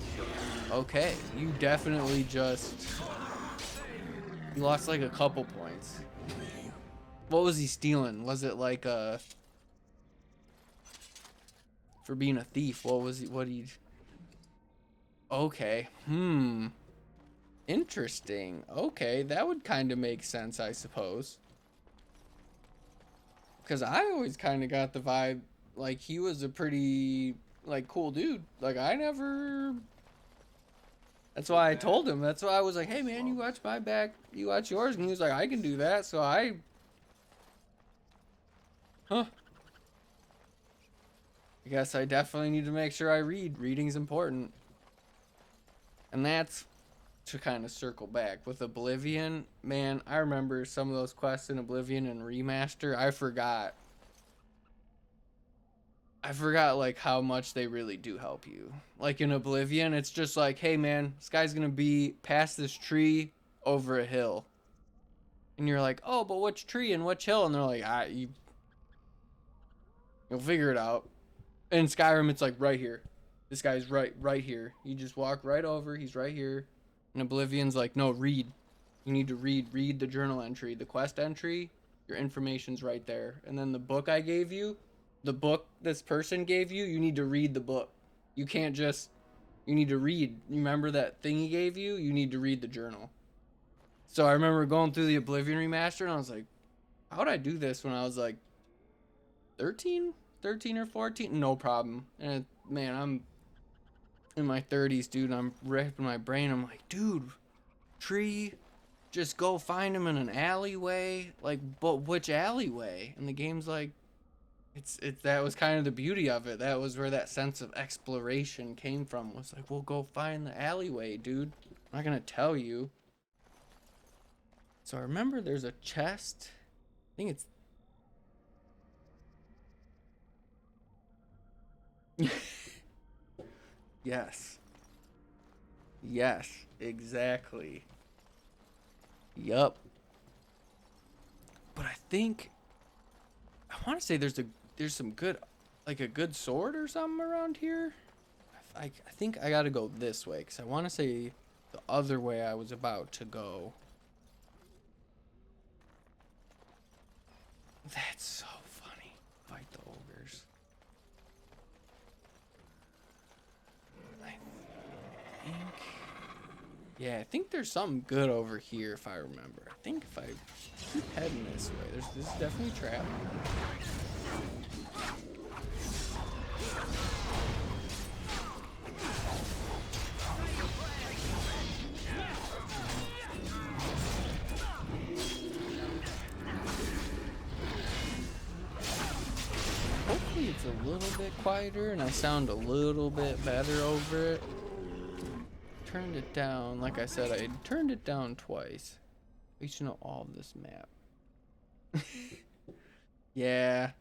Okay, you definitely just lost like a couple points. What was he stealing? Was it like for being a thief? What was he? What he? Okay. Interesting. Okay, that would kind of make sense, I suppose. Because I always kind of got the vibe like he was a pretty like cool dude. Like I never. That's why I told him. That's why I was like, "Hey man, you watch my back, you watch yours," and he was like, "I can do that." So I. Huh. I guess I definitely need to make sure I read. Reading's important. And that's to kind of circle back with Oblivion. Man, I remember some of those quests in Oblivion and Remaster. I forgot like how much they really do help you. Like in Oblivion, it's just like, hey man, this guy's gonna be past this tree over a hill. And you're like, oh, but which tree and which hill? And they're like, you'll figure it out. In Skyrim, it's like right here. This guy's right here. You just walk right over. He's right here. And Oblivion's like, no, read. You need to read the journal entry, the quest entry. Your information's right there. And then the book I gave you, the book this person gave you, you need to read the book. You can't just, you need to read. You remember that thing he gave you? You need to read the journal. So I remember going through the Oblivion remaster and I was like, how'd I do this when I was like 13 or 14? No problem. And man, I'm in my 30s, dude. I'm ripping my brain. I'm like, dude, tree, just go find him in an alleyway. Like, but which alleyway? And the game's like, it's that was kind of the beauty of it. That was where that sense of exploration came from. Was like, well, go find the alleyway, dude. I'm not gonna tell you. So I remember there's a chest. I think it's Yes. Yes, exactly. Yup. But I think I want to say there's some good, like a good sword or something around here. I think I got to go this way because I want to say the other way I was about to go. That's so funny. Fight the ogres. Yeah, I think there's something good over here if I remember. I think if I keep heading this way, this is definitely a trap. Hopefully it's a little bit quieter and I sound a little bit better over it. Turned it down, like I said, I turned it down twice. We should know all of this map. Yeah,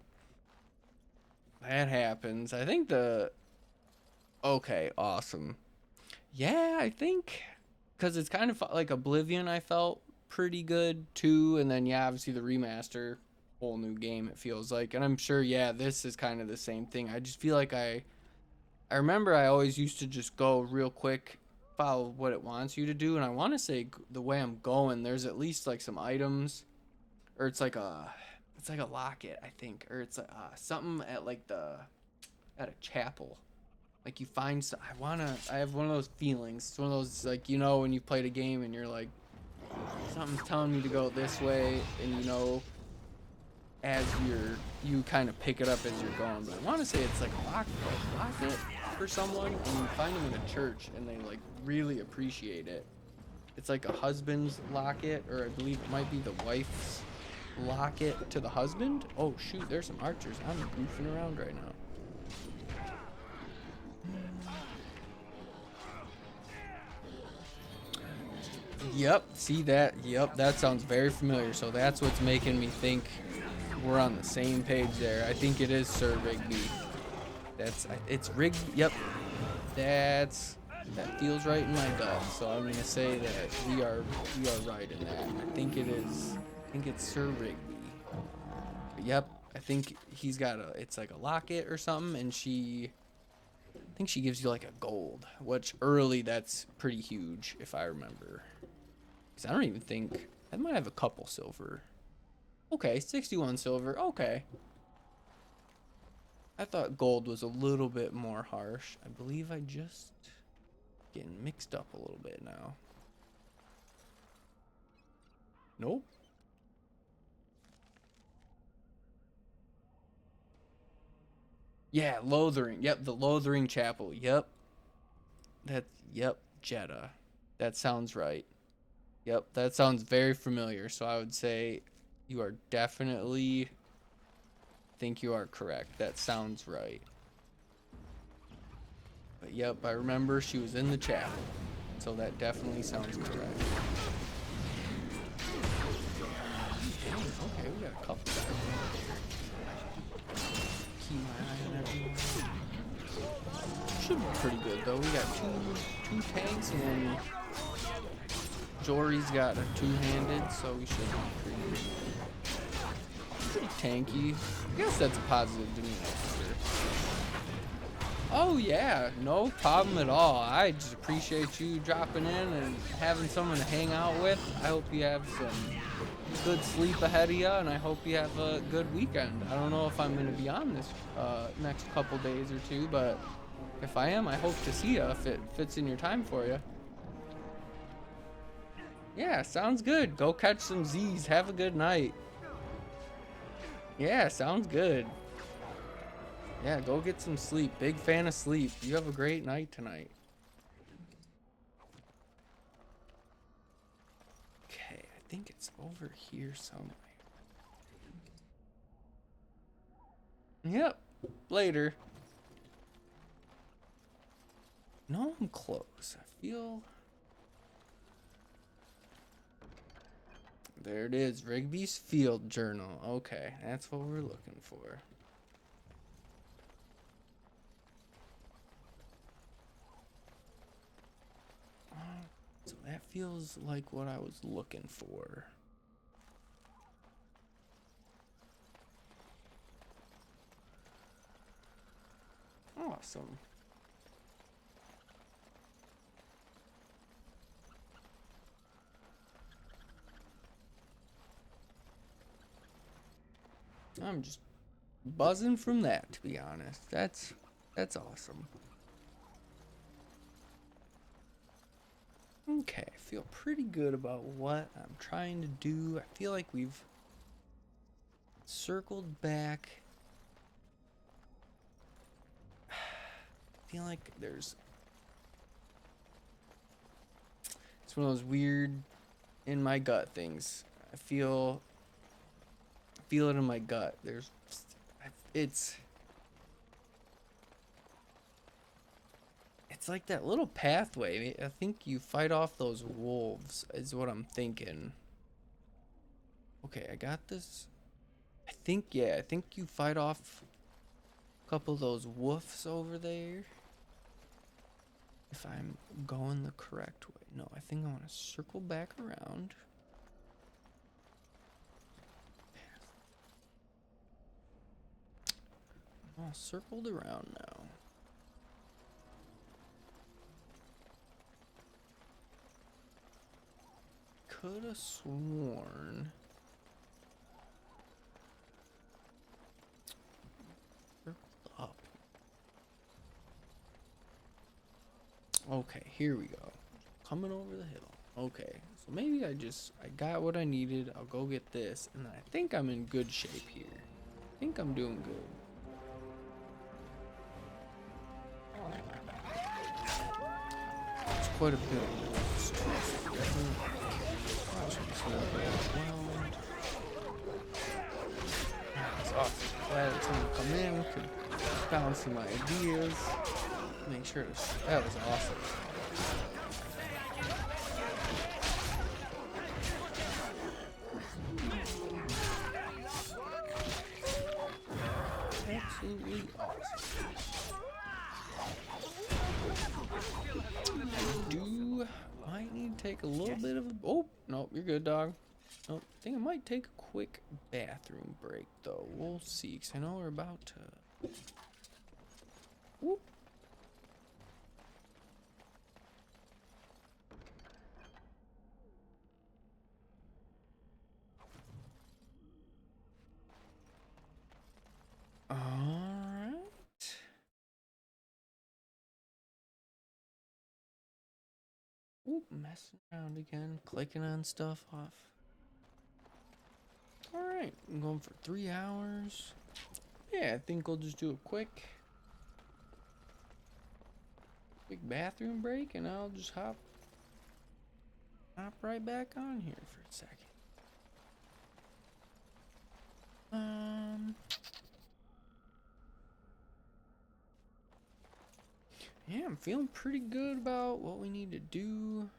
that happens. I think okay, awesome. Yeah, I think because it's kind of like Oblivion, I felt pretty good too, and then yeah, obviously the remaster, whole new game it feels like, and I'm sure yeah, this is kind of the same thing. I just feel like I remember I always used to just go real quick, follow what it wants you to do, and I want to say the way I'm going, there's at least like some items, or it's like a locket, I think, or it's something at like at a chapel, like you find I have one of those feelings. It's one of those, like, you know, when you played a game and you're like, something's telling me to go this way, and you know, as you kind of pick it up as you're going. But I want to say it's like a locket for someone, and you find them in a church and they like really appreciate it. It's like a husband's locket, or I believe it might be the wife's locket to the husband? Oh shoot, there's some archers. I'm goofing around right now. Yep, see that? Yep, that sounds very familiar. So that's what's making me think we're on the same page there. I think it is Sir Rigby. It's Rigby. Yep, that feels right in my gut. So I'm gonna say that we are right in that. I think it is. I think it's Sir Rigby. But yep, I think he's got it's like a locket or something, and I think she gives you like a gold, which early that's pretty huge if I remember. Because I don't even think, I might have a couple silver. Okay, 61 silver, okay. I thought gold was a little bit more harsh. I believe I just getting mixed up a little bit now. Nope. Yeah, Lothering. Yep, the Lothering Chapel. Yep. Yep, Jeddah. That sounds right. Yep, that sounds very familiar. So I would say you are definitely, think you are correct. That sounds right. But yep, I remember she was in the chapel. So that definitely sounds correct. Okay, we got a couple. Keep my eye on everyone. Should be pretty good though. We got two tanks and then Jory's got a two-handed, so we should be pretty tanky. I guess that's a positive to me. Oh yeah, no problem at all. I just appreciate you dropping in and having someone to hang out with. I hope you have some good sleep ahead of you, and I hope you have a good weekend. I don't know if I'm going to be on this next couple days or two, but if I am, I hope to see you if it fits in your time for you. Yeah, sounds good. Go catch some Z's. Have a good night. Yeah, sounds good. Yeah, go get some sleep. Big fan of sleep. You have a great night tonight. Okay, I think it's over here somewhere. Yep, later. No, I'm close. I feel... There it is, Rigby's Field Journal. Okay, that's what we're looking for. So that feels like what I was looking for. Awesome. I'm just buzzing from that, to be honest. That's awesome. Okay, I feel pretty good about what I'm trying to do. I feel like we've circled back. I feel like it's one of those weird in my gut things. I feel it in my gut. It's like that little pathway. I think you fight off those wolves is what I'm thinking. Okay, I got this. I think you fight off a couple of those wolves over there. If I'm going the correct way. No, I think I want to circle back around. All circled around now. Could have sworn. Circled up. Okay, here we go. Coming over the hill. Okay, so maybe I got what I needed. I'll go get this, and I think I'm in good shape here. I think I'm doing good. It's quite a bit of noise. bounce some ideas. Make sure that was awesome. Absolutely awesome. Might need to take a little bit of a... Oh, nope, you're good, dog. Nope, I think I might take a quick bathroom break, though. We'll see, because I know we're about to... Whoop. Alright. Oop, messing around again, clicking on stuff off. Alright, I'm going for 3 hours. Yeah, I think we'll just do a quick bathroom break and I'll just hop right back on here for a second. Yeah, I'm feeling pretty good about what we need to do.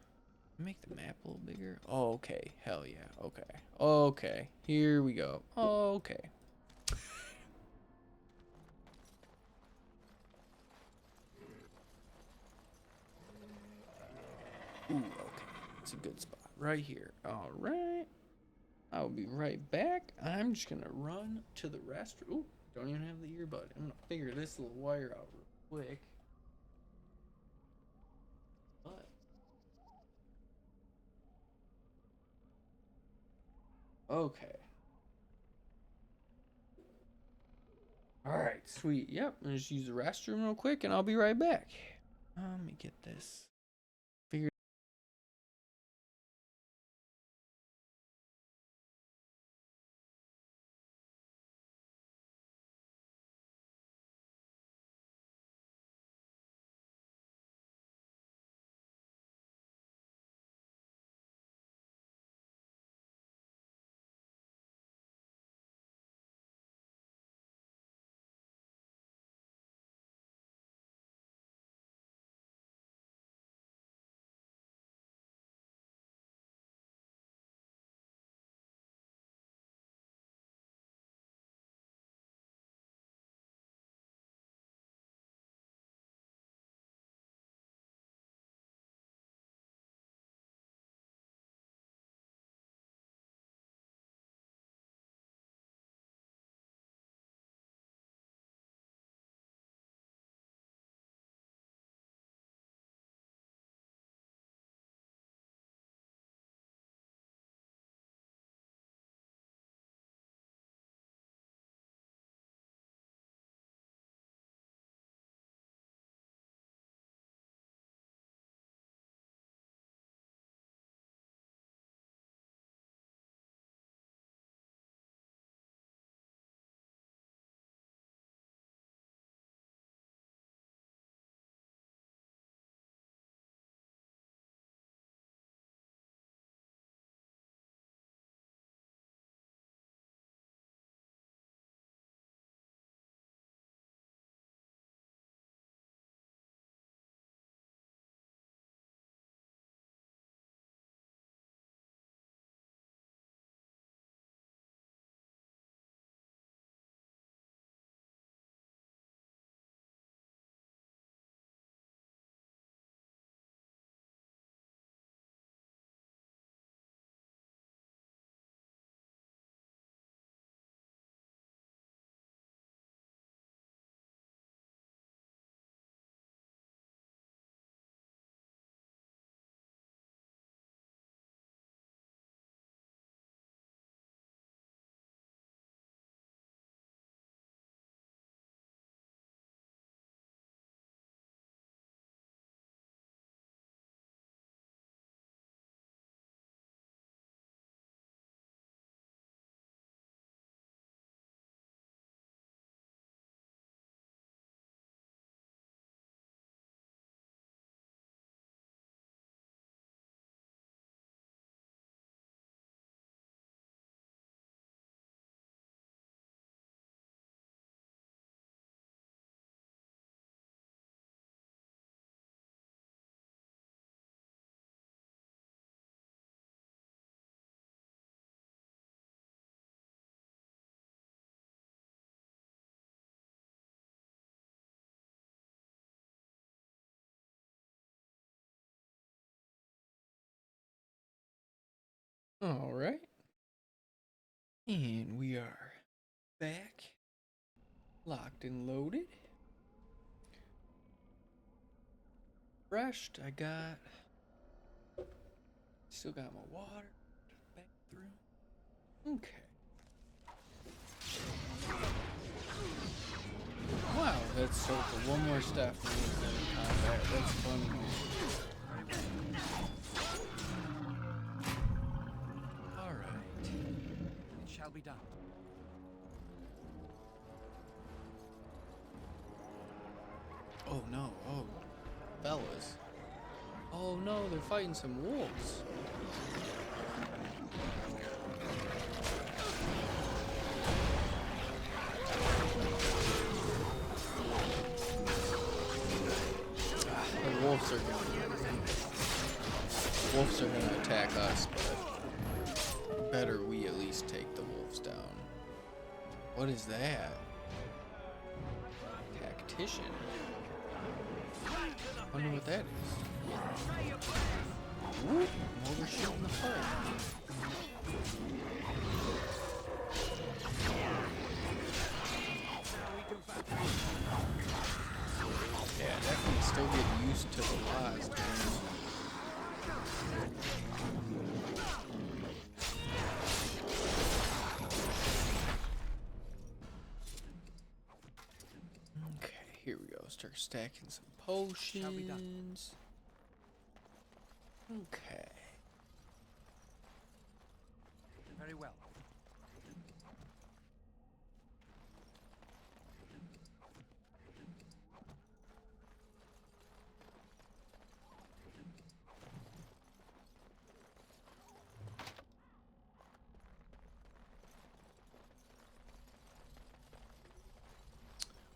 Make the map a little bigger. Oh, okay. Hell yeah. Okay. Okay. Here we go. Okay. Ooh, okay. It's a good spot. Right here. Alright. I'll be right back. I'm just gonna run to the restroom. Ooh, don't even have the earbud. I'm gonna figure this little wire out real quick. But okay. Alright, sweet. Yep, I'm just use the restroom real quick and I'll be right back. Let me get this. All right. And we are back. Locked and loaded. Brushed. I got. Still got my water. Bathroom. Okay. Wow, that's so cool. One more step for me in combat. That's funny. Alright. It shall be done. Oh no, oh. Fellas. Oh no, they're fighting some wolves. Wolves are gonna attack us, but better we at least take the wolves down. What is that? Tactician. Wonder what that is. Whoop, I'm overshooting the fight. Yeah, definitely still get used to the last one. Okay, here we go. Start stacking some potions. Okay. Very well.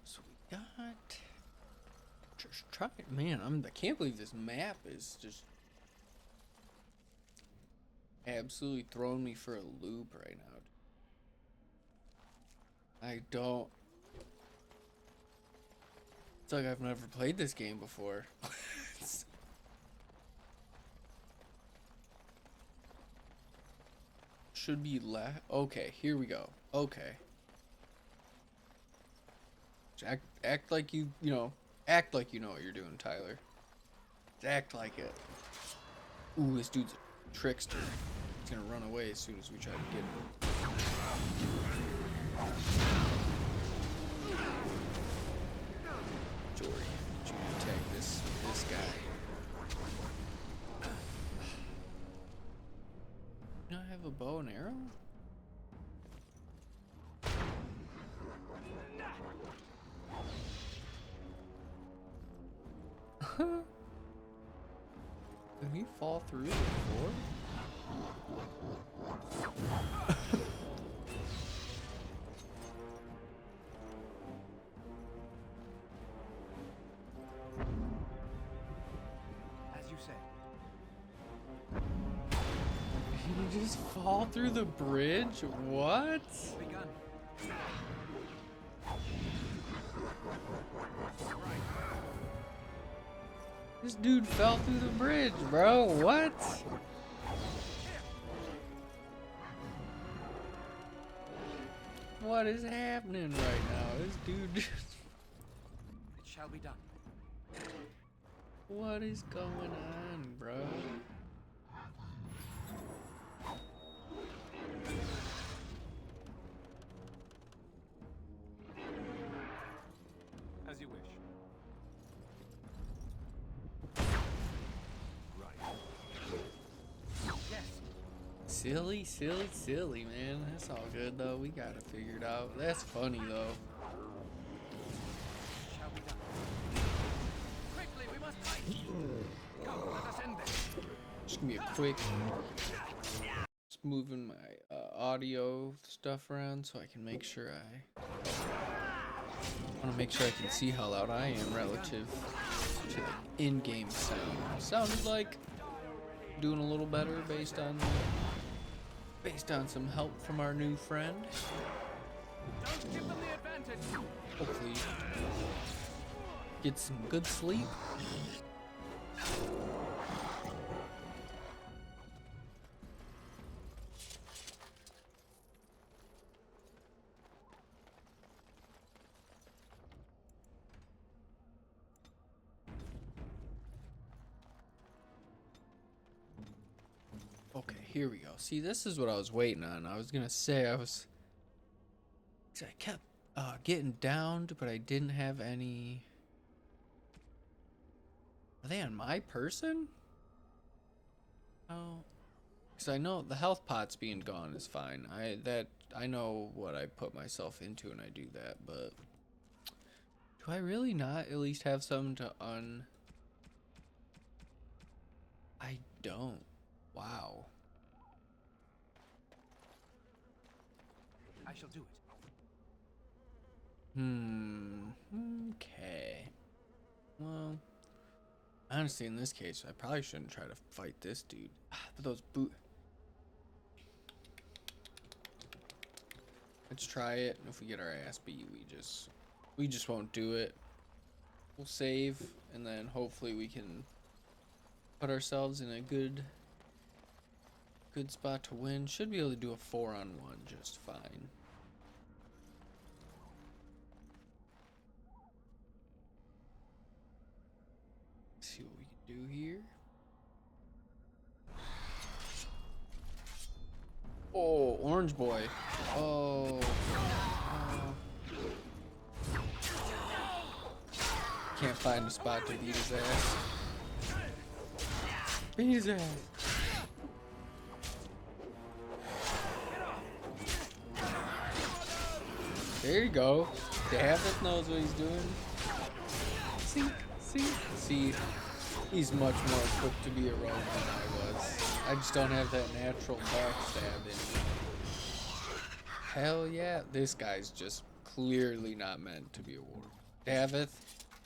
So we got. Just try it, man. I can't believe this map is just absolutely throwing me for a loop right now. I don't. It's like I've never played this game before. Should be okay, here we go. Okay. Act like you know. Act like you know what you're doing, Tyler. Act like it. Ooh, this dude's a trickster. He's gonna run away as soon as we try to get him. Jory, you attack this guy. Do I have a bow and arrow? Can he fall through the floor? As you say. Did he just fall through the bridge? What? Begun. This dude fell through the bridge, bro. What? What is happening right now? This dude just... It shall be done. What is going on, bro? As you wish. Silly, man. That's all good, though. We got it figured out. That's funny, though. Shall be done. Quickly, we must fight. Come, let us end this. Just give me a quick... Just moving my audio stuff around so I can make sure I want to make sure I can see how loud I am relative to the in-game sound. Sounded like doing a little better based on some help from our new friend. Don't give them the advantage. Hopefully get some good sleep. Okay, here we go. See, this is what I was waiting on. I was gonna say I kept getting downed, but I didn't have any. Are they on my person? Oh, because I know the health pots being gone is fine. I know what I put myself into when I do that, but do I really not at least have something to I don't. Wow. I shall do it. Okay. Well, honestly, in this case, I probably shouldn't try to fight this dude. But those Let's try it. If we get our ass beat, we just won't do it. We'll save, and then hopefully we can put ourselves in a good spot to win. Should be able to do a 4-on-1 just fine. See what we can do here. Oh, orange boy. Oh. Can't find a spot to beat his ass. Beat his ass. There you go. David knows what he's doing. See, he's much more equipped to be a rogue than I was. I just don't have that natural backstab in me. Hell yeah, this guy's just clearly not meant to be a warrior. Davith,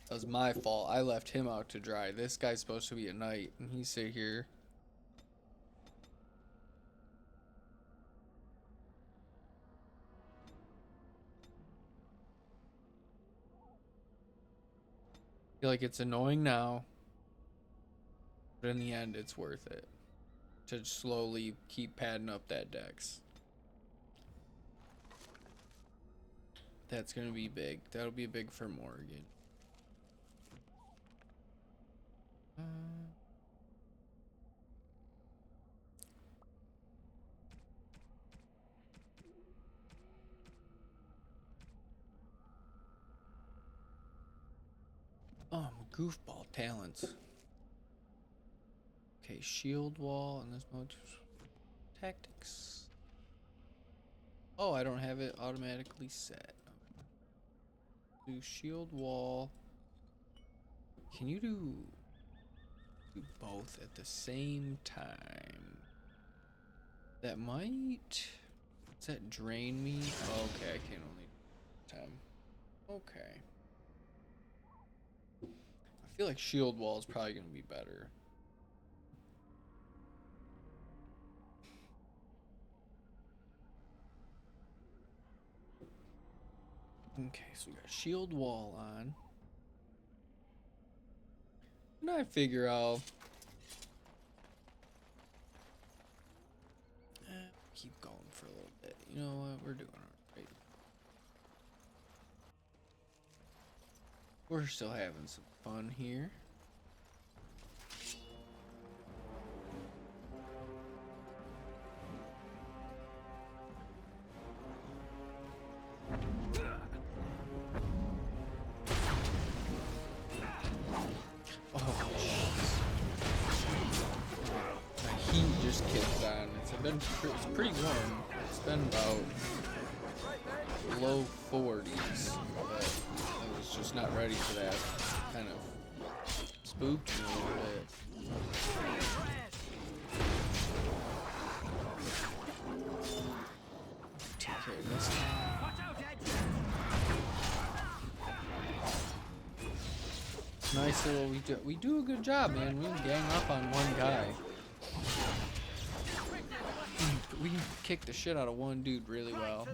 that was my fault. I left him out to dry. This guy's supposed to be a knight, and he sit here. I feel like it's annoying now, but in the end, it's worth it to slowly keep padding up that dex. That's gonna be big. That'll be big for Morgan. Oh, goofball talents. Okay, shield wall and this mode. Tactics. Oh, I don't have it automatically set. Do shield wall. Can you do both at the same time? That might. Does that drain me? Oh, okay, I can only do time. Okay. I feel like shield wall is probably going to be better. Okay, so we got shield wall on. And I figure I'll keep going for a little bit. You know what? We're doing alright. We're still having some fun here. It's pretty warm. It's been about low 40s, but I was just not ready for that. Kind of spooked me a little bit. Okay, this nice little. We do a good job, man. We gang up on one guy. We kicked the shit out of one dude really well.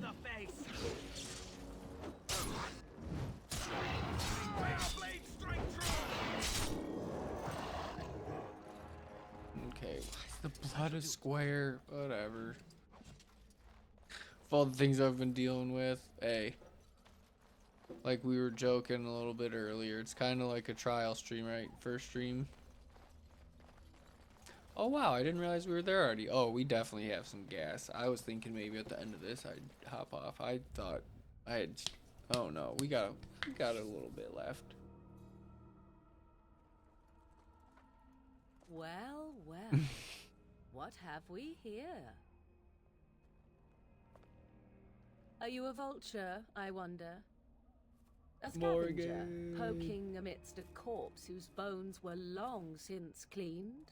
Okay, the blood is square, whatever. Of all the things I've been dealing with, hey. Like we were joking a little bit earlier, it's kind of like a trial stream, right? First stream. Oh wow, I didn't realize we were there already. Oh, we definitely have some gas. I was thinking maybe at the end of this I'd hop off. I thought I had. Oh no, we got a little bit left. Well, well. What have we here? Are you a vulture, I wonder? A scavenger, Morgan. poking amidst a corpse whose bones were long since cleaned?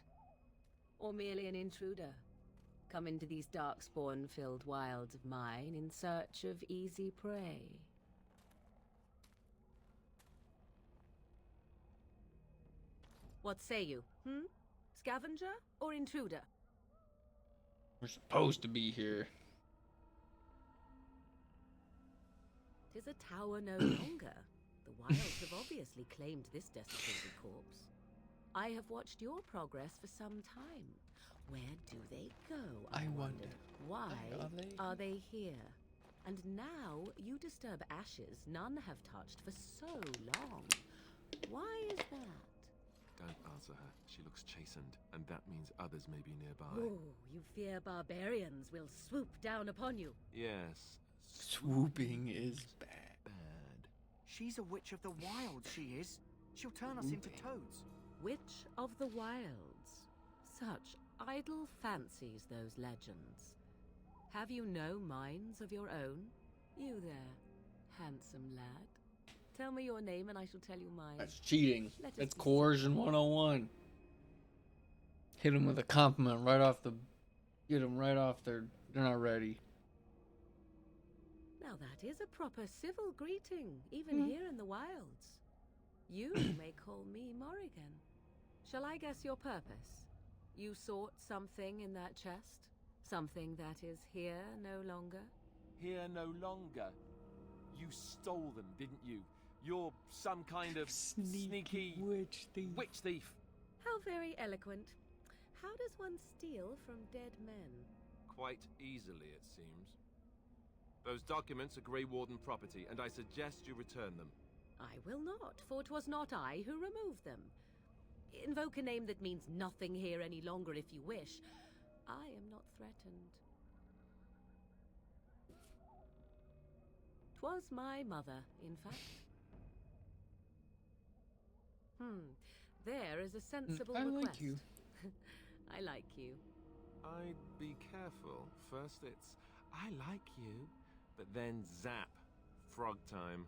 Or merely an intruder, come into these darkspawn-filled wilds of mine in search of easy prey? What say you, Scavenger or intruder? We're supposed to be here. 'Tis a tower no longer. The wilds have obviously claimed this desiccated corpse. I have watched your progress for some time. Where do they go? I wonder. Why are they here? And now you disturb ashes none have touched for so long. Why is that? Don't answer her. She looks chastened, and that means others may be nearby. Oh, you fear barbarians will swoop down upon you. Yes. Swooping is bad. She's a witch of the wilds, she is. She'll turn us into toads. Witch of the wilds. Such idle fancies, those legends. Have you no minds of your own? You there, handsome lad. Tell me your name and I shall tell you mine. That's cheating. Let us That's be coercion 101. Hit them with a compliment right off the... Get them right off their... They're not ready. Now that is a proper civil greeting, even here in the wilds. You may call me Morrigan. Shall I guess your purpose? You sought something in that chest? Something that is here no longer? Here no longer. You stole them, didn't you? You're some kind of sneaky witch thief. Witch thief. How very eloquent. How does one steal from dead men? Quite easily, it seems. Those documents are Grey Warden property, and I suggest you return them. I will not, for 'twas not I who removed them. Invoke a name that means nothing here any longer if you wish. I am not threatened. 'Twas my mother, in fact. There is a sensible I request. like you. I like you. I'd be careful. First it's, I like you, but then zap. Frog time.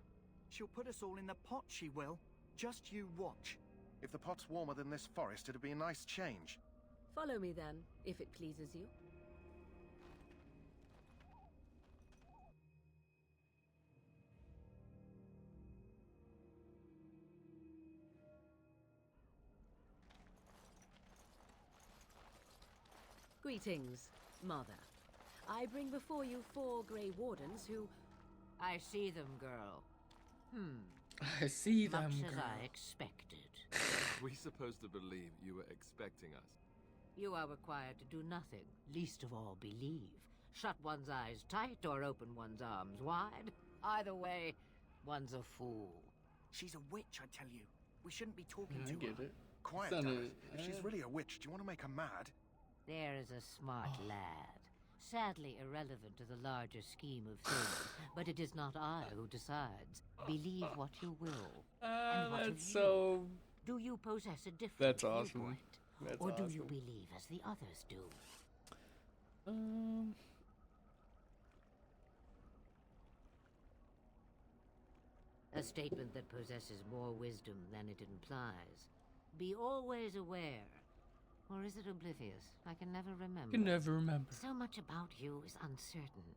She'll put us all in the pot, she will. Just you watch. If the pot's warmer than this forest, it'd be a nice change. Follow me then, if it pleases you. Greetings, Mother. I bring before you 4 Grey Wardens who... I see them, girl. I see them, Much as girl. I expected. We supposed to believe you were expecting us. You are required to do nothing, least of all believe. Shut one's eyes tight or open one's arms wide. Either way, one's a fool. She's a witch, I tell you. We shouldn't be talking I to get her. it. Quiet, Son Darren. of- If she's really a witch, do you want to make her mad? There is a smart lad. Sadly irrelevant to the larger scheme of things, but it is not I who decides. Believe what you will. And what of That's you? so... Do you possess a different That's awesome. viewpoint? That's or do awesome. you believe as the others do? A statement that possesses more wisdom than it implies. Be always aware. Or is it oblivious? I can never remember. Can never remember. So much about you is uncertain,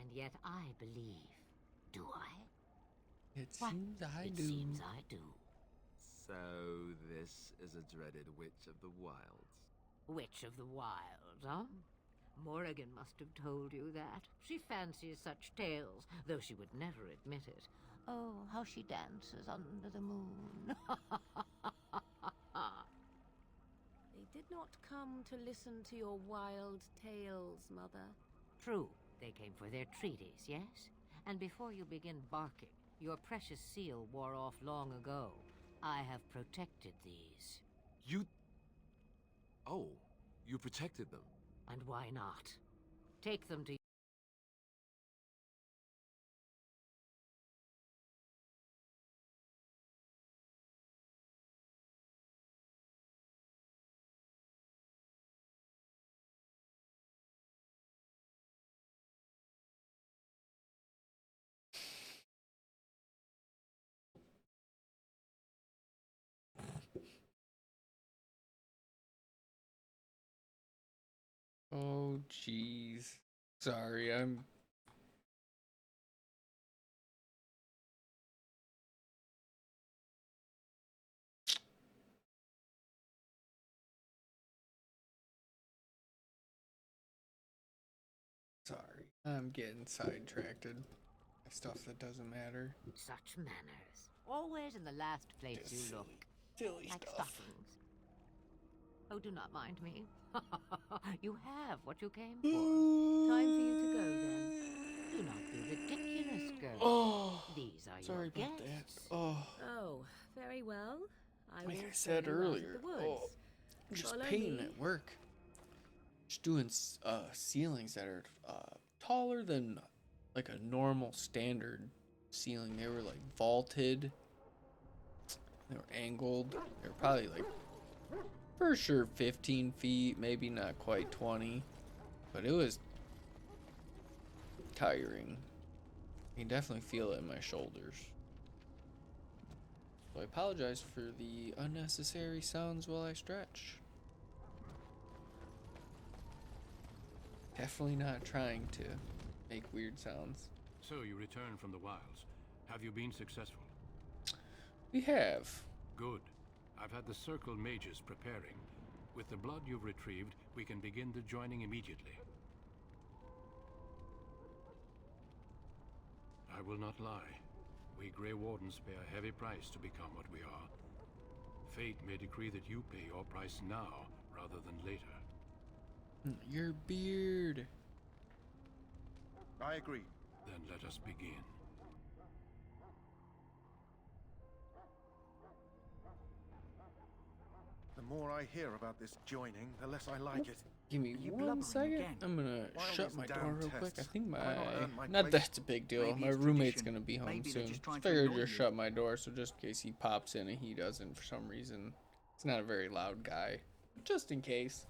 and yet I believe. Do I? It What? seems I It do. seems I do. So this is a dreaded witch of the wilds. Witch of the Wilds, huh? Morrigan must have told you that. She fancies such tales, though she would never admit it. Oh, how she dances under the moon. They did not come to listen to your wild tales, Mother. True, they came for their treaties, yes? And before you begin barking, your precious seal wore off long ago. I have protected these. You... Oh, You protected them. And why not? Take them to... Oh, jeez. Sorry, I'm... Sorry. I'm getting sidetracked by stuff that doesn't matter. Such manners. Always in the last place Just you look. silly Like stuff. stockings. Oh, do not mind me. You have what you came for. Time for you to go, then. Do not be ridiculous, girl. Oh, These are sorry your about guests. that. Oh, Oh, very well. I like will I said show you out of earlier, the woods. oh, I'm just Follow painting me. at work. Just doing ceilings that are taller than like a normal standard ceiling. They were like vaulted. They were angled. They were probably like for sure 15 feet, maybe not quite 20, but it was tiring. You can definitely feel it in my shoulders. So I apologize for the unnecessary sounds while I stretch. Definitely not trying to make weird sounds. So you return from the wilds. Have you been successful? We have. Good. I've had the Circle mages preparing. With the blood you've retrieved, we can begin the joining immediately. I will not lie. We Grey Wardens pay a heavy price to become what we are. Fate may decree that you pay your price now, rather than later. Your beard. I agree. Then let us begin. The more I hear about this joining, the less I like it. Give me You 1 blubbering second. again? I'm gonna Why all shut these my damn door real quick. I tests? think Why not earn my not place? that's a big deal. Maybe My it's roommate's tradition. gonna be home Maybe they're soon. just trying to Figured annoy just you. shut my door so just in case he pops in and he doesn't for some reason. He's not a very loud guy. Just in case.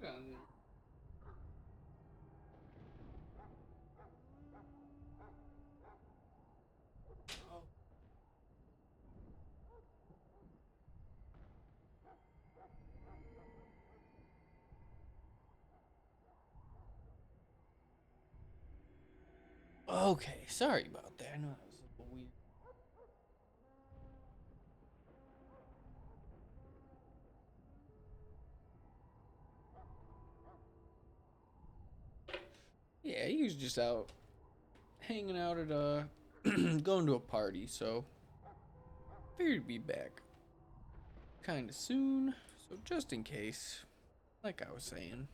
Get on there. Okay, sorry about that. I know that was a little weird. Yeah, he was just out hanging out at going to a party, so figured he'd be back kinda soon. So just in case, like I was saying.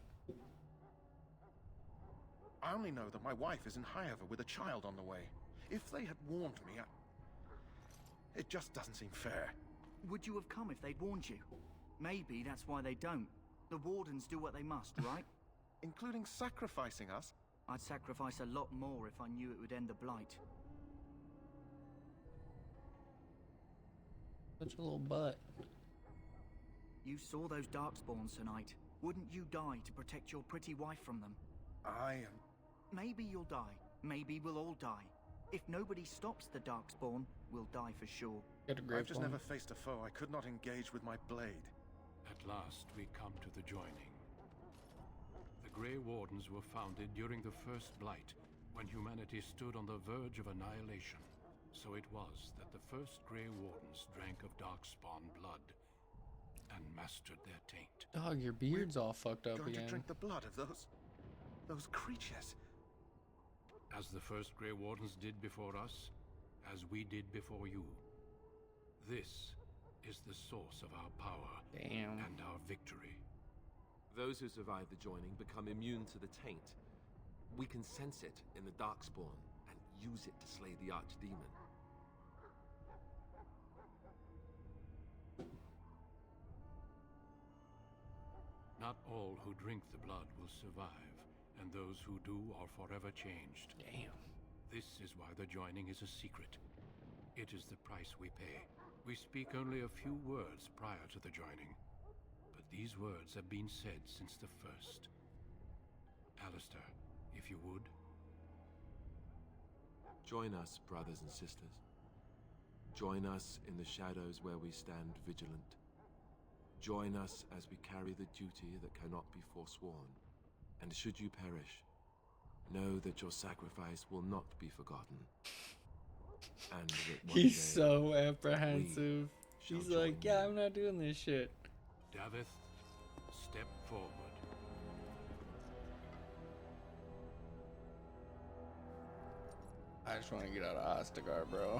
I only know that my wife is in Highover with a child on the way. If they had warned me, it just doesn't seem fair. Would you have come if they'd warned you? Maybe that's why they don't. The Wardens do what they must, right? Including sacrificing us? I'd sacrifice a lot more if I knew it would end the Blight. Such a little butt. You saw those Darkspawns tonight. Wouldn't you die to protect your pretty wife from them? Maybe you'll die. Maybe we'll all die. If nobody stops the Darkspawn, we'll die for sure. I've just never faced a foe I could not engage with my blade. At last, we come to the joining. The Grey Wardens were founded during the First Blight, when humanity stood on the verge of annihilation. So it was that the first Grey Wardens drank of Darkspawn blood and mastered their taint. Dog, your beard's all fucked up Going again. to drink the blood of those creatures. As the first Grey Wardens did before us, as we did before you. This is the source of our power and our victory. Those who survive the joining become immune to the taint. We can sense it in the Darkspawn and use it to slay the Archdemon. Not all who drink the blood will survive, and those who do are forever changed. Damn. This is why the joining is a secret. It is the price we pay. We speak only a few words prior to the joining, but these words have been said since the first. Alistair, if you would. Join us, brothers and sisters. Join us in the shadows where we stand vigilant. Join us as we carry the duty that cannot be forsworn. And should you perish, know that your sacrifice will not be forgotten. And that one He's day so apprehensive. shall He's join like, yeah, I'm not doing this shit. Davith, step forward. I just want to get out of Ostagar, bro.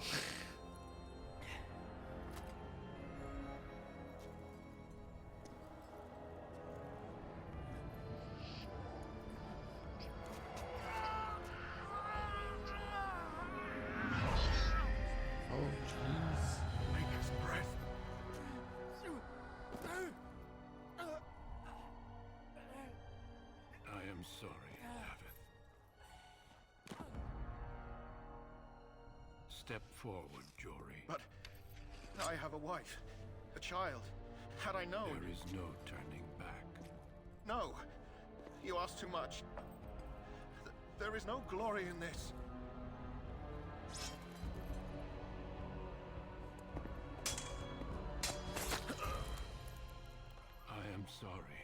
Oh, jeez. Make his breath. I am sorry, Davith. Step forward, Jory. But I have a wife, a child. Had I known... There is no turning back. No. You ask too much. There is no glory in this. I am sorry.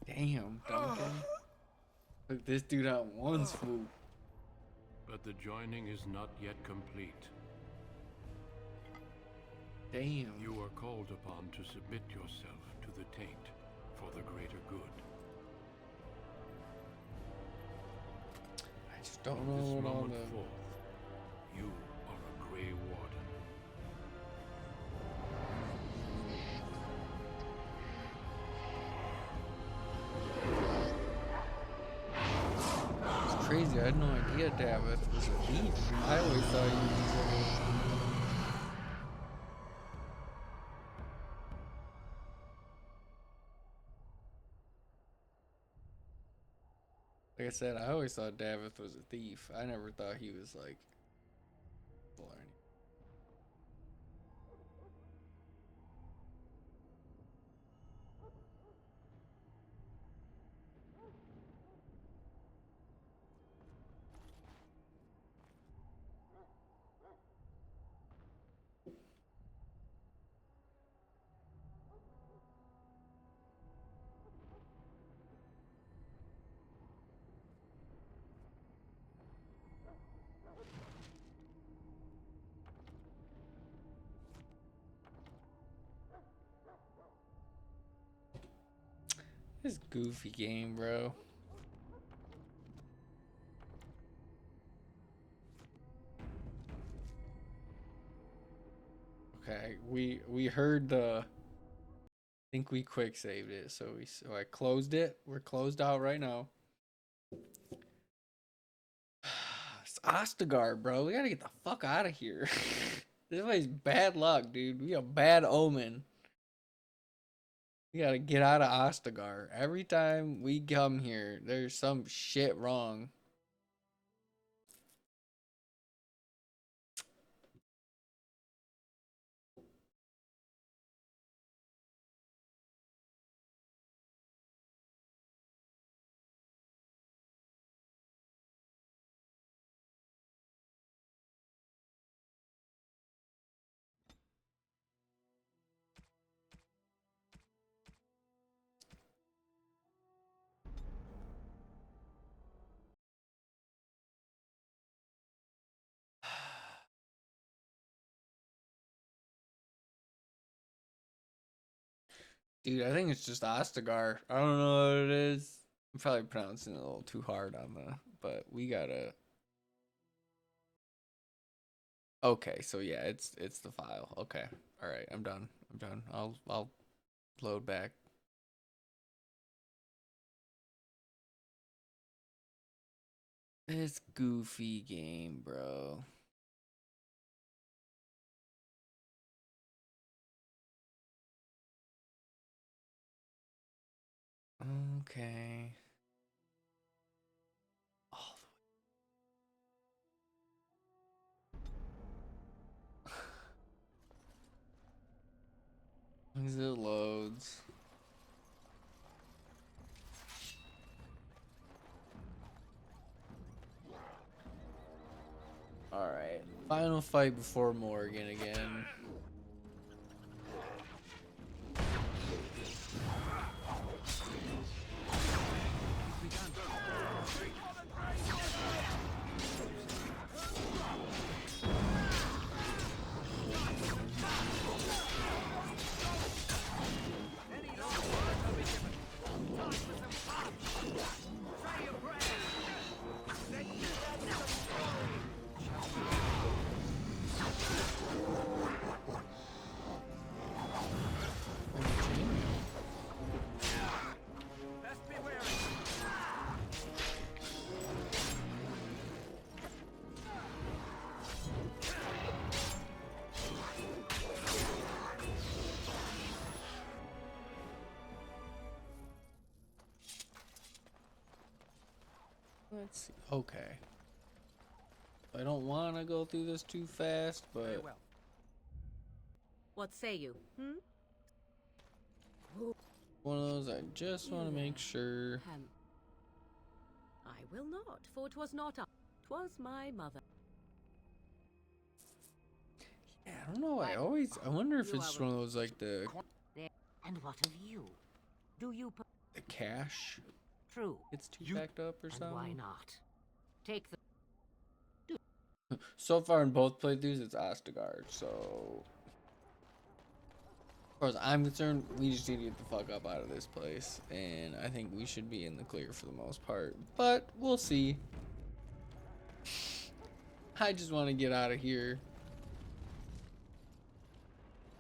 Damn, Duncan. Took this dude out one swoop. But the joining is not yet complete. Damn. You are called upon to submit yourself to the taint for the greater good. I just don't From know this what all moment the... forth, you are a Grey Warden. It's crazy. I had no idea Davith was a thief. I always thought he was like I said, I always thought Davith was a thief. I never thought he was like or anything. This goofy game, bro. Okay, we heard the. I think we quick saved it, so I closed it. We're closed out right now. It's Ostagar, bro. We gotta get the fuck out of here. This place bad luck, dude. We a bad omen. We gotta get out of Ostagar. Every time we come here, there's some shit wrong. Dude, I think it's just Ostagar. I don't know what it is. I'm probably pronouncing it a little too hard on the, but we gotta. Okay, so yeah, it's the file. Okay, all right, I'm done. I'm done. I'll load back. This goofy game, bro. Okay. All the way. As it loads. Alright. Final fight before Morgan again. Let's see. Okay. I don't want to go through this too fast, but well. What say you? one of those I just want to make sure. I will not, for 'twas not I. 'Twas my mother. Yeah, I don't know. I wonder if it's just one of those like the And what of you? Do you cash True. gets too backed up or something? Why not? Take the So far in both playthroughs, it's Ostagar. So, as far as I'm concerned, we just need to get the fuck up out of this place, and I think we should be in the clear for the most part. But we'll see. I just want to get out of here.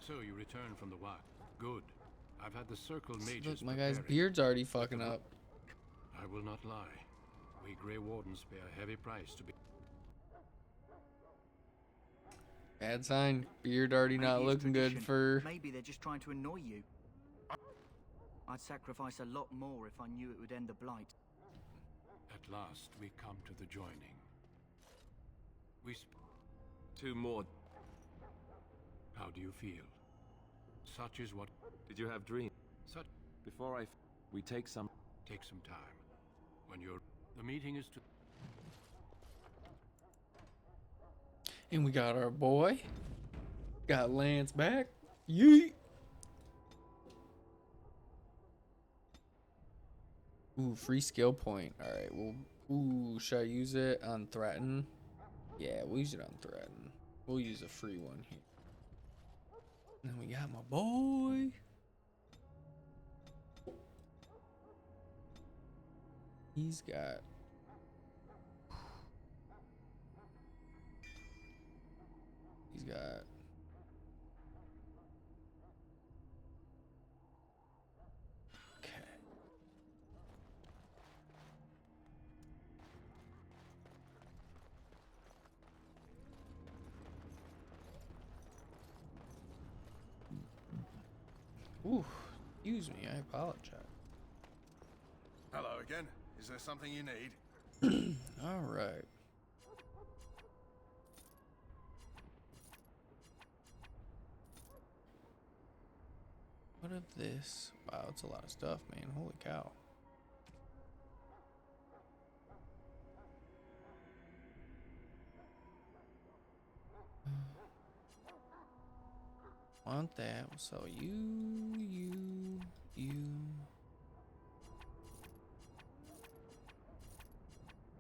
So you return from the walk. Good. I've had the circle mages. Look, my guy's preparing. beard's already fucking up. I will not lie. We Grey Wardens pay a heavy price to be. Bad sign. Beard already not Maybe it's looking good tradition. for. Maybe they're just trying to annoy you. I'd sacrifice a lot more if I knew it would end the blight. At last, we come to the joining. We. Two more. How do you feel? Such is what. Did you have dreams? Such. Before we take some. Take some time. When you're. The meeting is to. And we got our boy. Got Lance back. Yeet. Ooh, free skill point. Alright, well, ooh, should I use it on Threaten? Yeah, we'll use it on Threaten. We'll use a free one here. And then we got my boy. He's got. He's got. Okay. Ooh, excuse me, I apologize. Hello again. Is there something you need? All right. What of this? Wow, it's a lot of stuff, man. Holy cow. Want that? We'll sell you.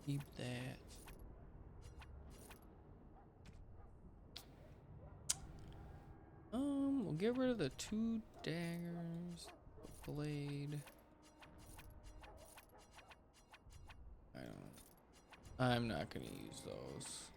Keep that. We'll get rid of the 2 daggers, the blade. I'm not gonna use those.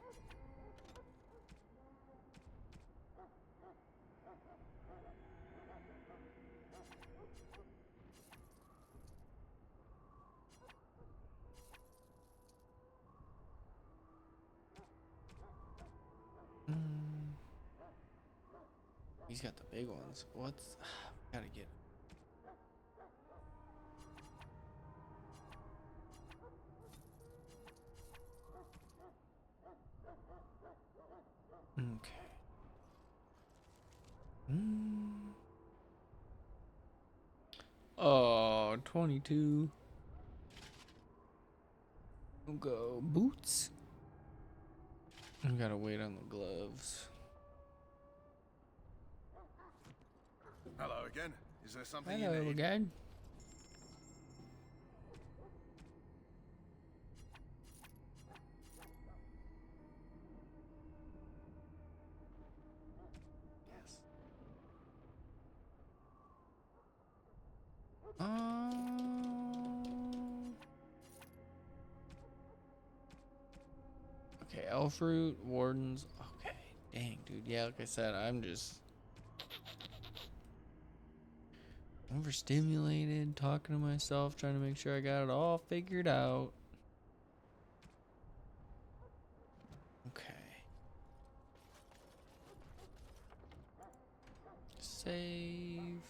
He's got the big ones. What's gotta get Okay. Oh, 22. We'll go boots. We gotta wait on the gloves. Hello again. Is there something Hello you need? again. Okay, elf root, wardens. Okay, dang, dude. Yeah, like I said, I'm just overstimulated, talking to myself, trying to make sure I got it all figured out. Okay. Save.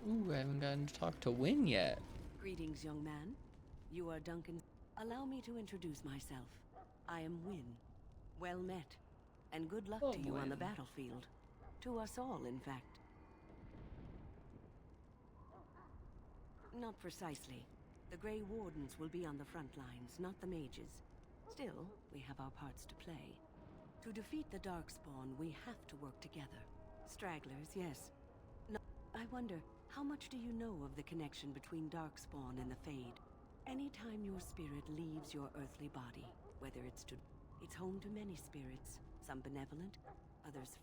Ooh, I haven't gotten to talk to Win yet. Greetings, young man. You are Duncan. Allow me to introduce myself. I am Win. Well met. And good luck to you on the battlefield. To us all, in fact. Not precisely. The Grey Wardens will be on the front lines, not the mages. Still, we have our parts to play. To defeat the Darkspawn, we have to work together. Stragglers, yes. No, I wonder, how much do you know of the connection between Darkspawn and the Fade? Anytime your spirit leaves your earthly body, whether it's home to many spirits, some benevolent, others.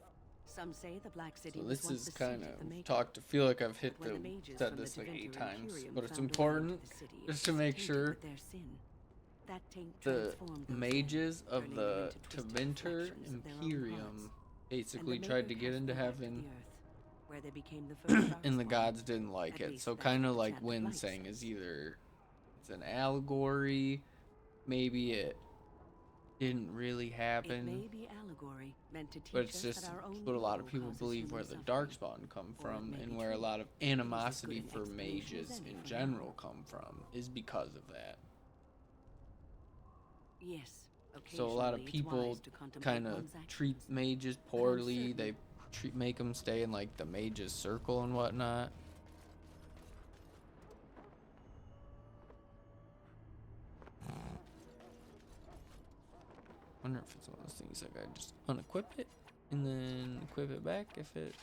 Some say the Black City So was this once is the kind seat of the of talked to feel like I've hit But when the mages said from the this like 8 Tevinter times, Imperium but it's found a way into important the city, it just to was make tainted sure with their sin. That taint the transformed those mages men, of turning the them into twisted Tevinter reflections of their own Imperium hearts. basically And the tried to Maker get cast into them back to heaven, the earth, where they became the first and the Darkspawn. gods didn't like At it. least So that's kind what of the like chant of Win light saying says. is either it's an allegory, maybe it didn't really It happen. may be allegory, meant to teach But it's us just that our own what a lot of evil people causes believe where human the suffering. Darkspawn come Or it from, may and be where a true. lot of It is as good animosity an for explanation as mages any in for general come from, is because of that. Yes. So a lot of Occasionally, it's people wise to contemplate kind of one's treat actions. mages But I'm poorly. certain- They make them stay in like the mages circle and whatnot. Wonder if it's one of those things like I just unequip it and then equip it back if it.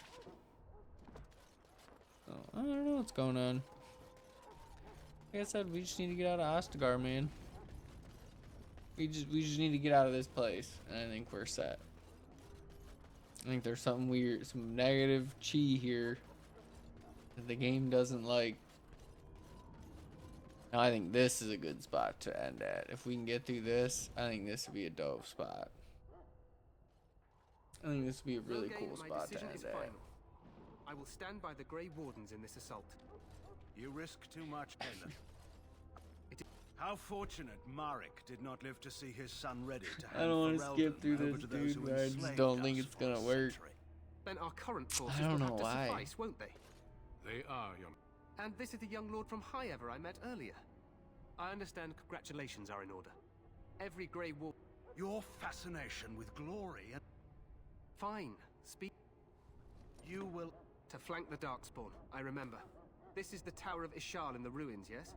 Oh, I don't know what's going on. Like I said, we just need to get out of Ostagar, man. We just need to get out of this place, and I think we're set. I think there's something weird, some negative chi here that the game doesn't like. Now I think this is a good spot to end at. If we can get through this, I think this would be a dope spot. I think this would be a really Rogaine, cool my spot to decision end is at. final. I will stand by the Grey Wardens in this assault. You risk too much, Caleb. How fortunate Marek did not live to see his son ready to hand I don't want to Ferelden skip through over this, to those dude, who but I just enslaved don't us think it's for gonna a work. century. Then our current forces don't will know have to why. suffice, won't they? They are, young. And this is the young lord from High Ever I met earlier. I understand congratulations are in order. Every Grey Warden... Your fascination with glory and... Fine. Speak... You will... To flank the Darkspawn, I remember. This is the Tower of Ishal in the ruins, yes?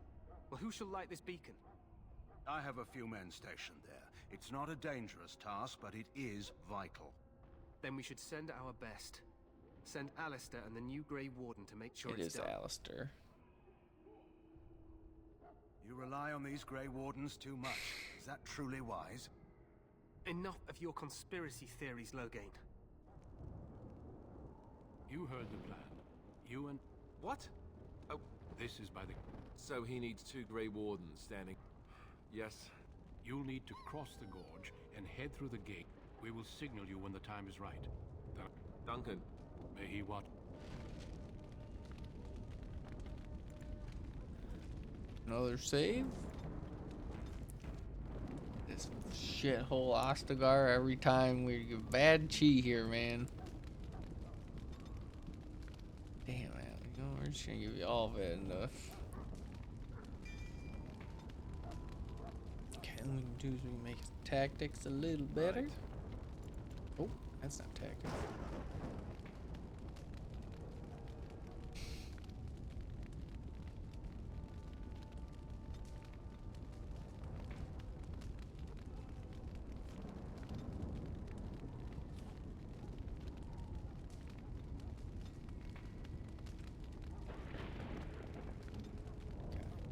Well, who shall light this beacon? I have a few men stationed there. It's not a dangerous task, but it is vital. Then we should send our best. Send Alistair and the new Grey Warden to make sure It it's is done. Alistair. You rely on these Grey Wardens too much. Is that truly wise? Enough of your conspiracy theories, Logain. You heard the plan. You and... What? Oh, This is by the... so he needs 2 Grey Wardens standing. Yes. You'll need to cross the gorge and head through the gate. We will signal you when the time is right. Duncan. May he watch. Another save. This shithole Ostagar every time we get bad chi here, man. Damn, man. You know, we're just gonna give you all of it. And, and we can do is we can make his tactics a little better. Right. Oh, that's not tactics.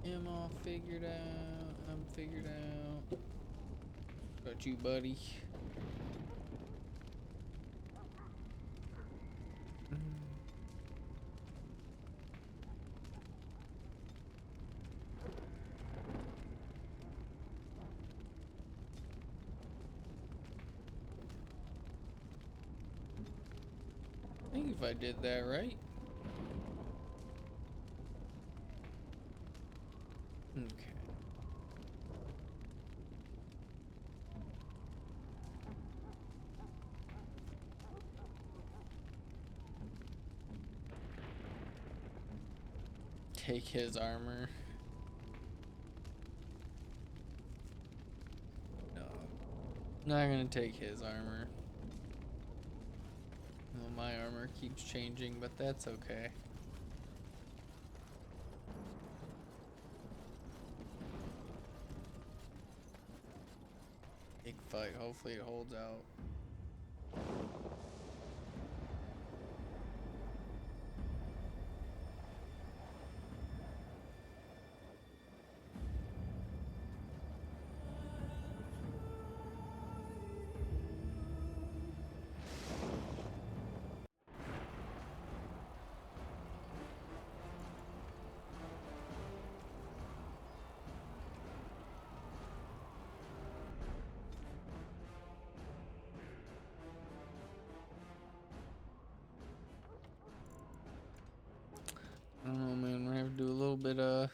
Got him all figured out. I'm figured out. Got you, buddy. I think if I did that right. Okay. Take his armor. No. Not gonna take his armor. Well, my armor keeps changing, but that's okay. Big fight. Hopefully it holds out. I don't know, man. We're gonna have to do a little bit of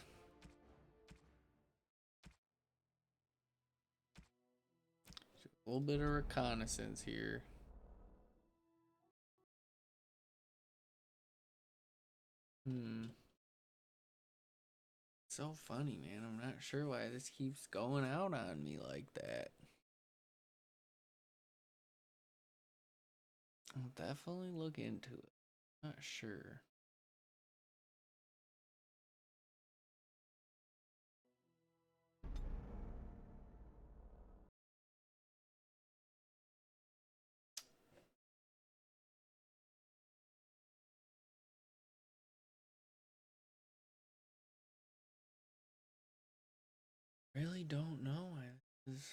reconnaissance here. So funny, man. I'm not sure why this keeps going out on me like that. I'll definitely look into it. Not sure. Really don't know why this is.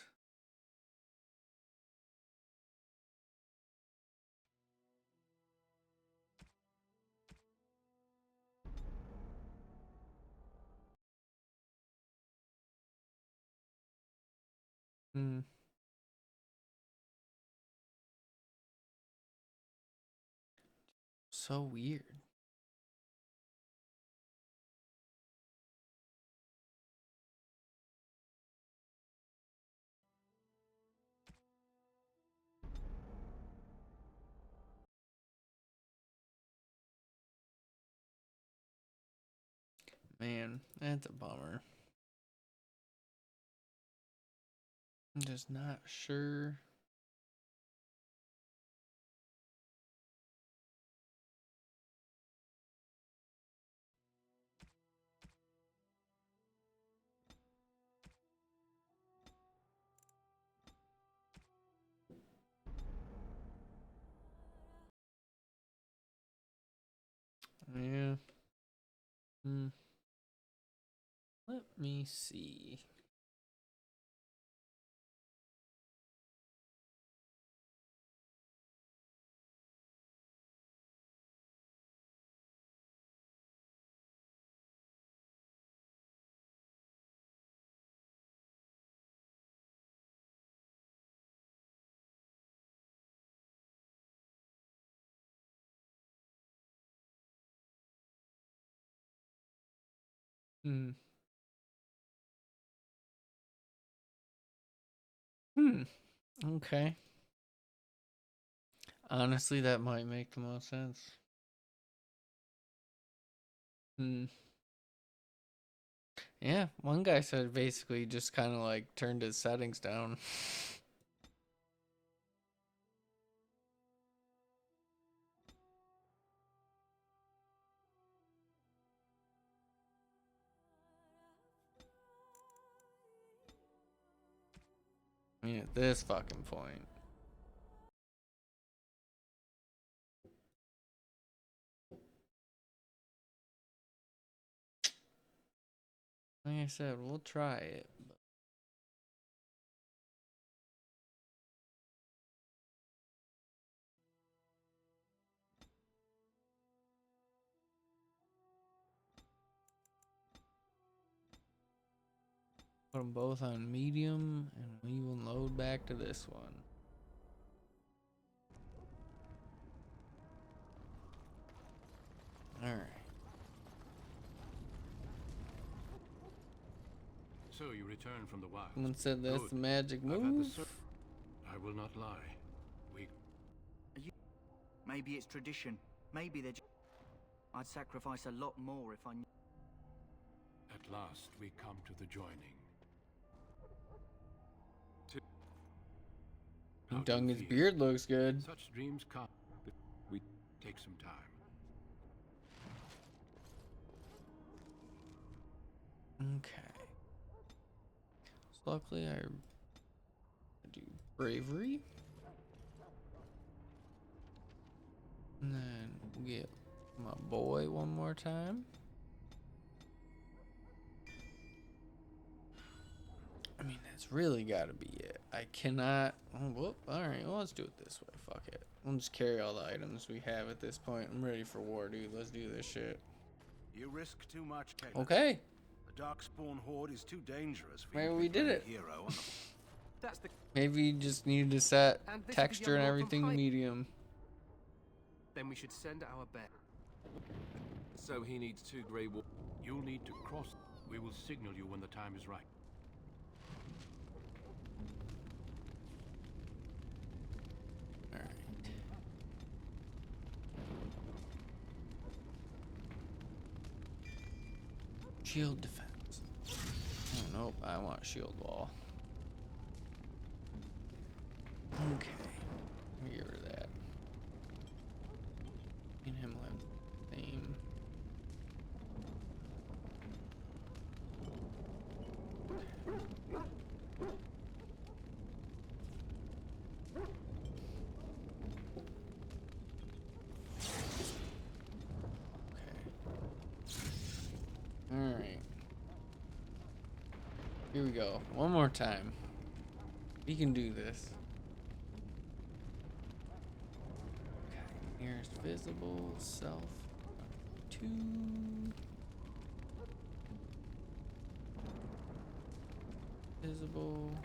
So weird. Man, that's a bummer. I'm just not sure. Yeah. Let me see. Hmm. Okay. Honestly, that might make the most sense. Yeah, one guy said basically just kind of like turned his settings down. I mean, at this fucking point. Like I said, we'll try it. But put them both on medium, and we will load back to this one. All right. So you return from the wild. Someone said that's Good. the magic I've had move. I will not lie. Maybe it's tradition. Maybe they're I'd sacrifice a lot more if I knew. At last, we come to the joining. Dungan's beard looks good. Such dreams come. We take some time. Okay. So luckily I do bravery. And then we'll get my boy one more time. I mean, that's really gotta be it. I cannot. Oh, whoop. Alright, well, let's do it this way. Fuck it. We'll just carry all the items we have at this point. I'm ready for war, dude. Let's do this shit. You risk too much, Caleb. Okay. The Darkspawn horde is too dangerous for Maybe you to we be did a it. hero on the... That's the... Maybe you just needed to set And this is the texture and young lord everything from medium. Then we should send our bet. So he needs 2 Grey Wardens. You'll need to cross. We will signal you when the time is right. Alright. Shield defense. Oh, nope, I want shield wall. Okay. Get rid of that. And him will have the same. Alright. Here we go. One more time. We can do this. Okay. Nearest visible, self. 2. Visible.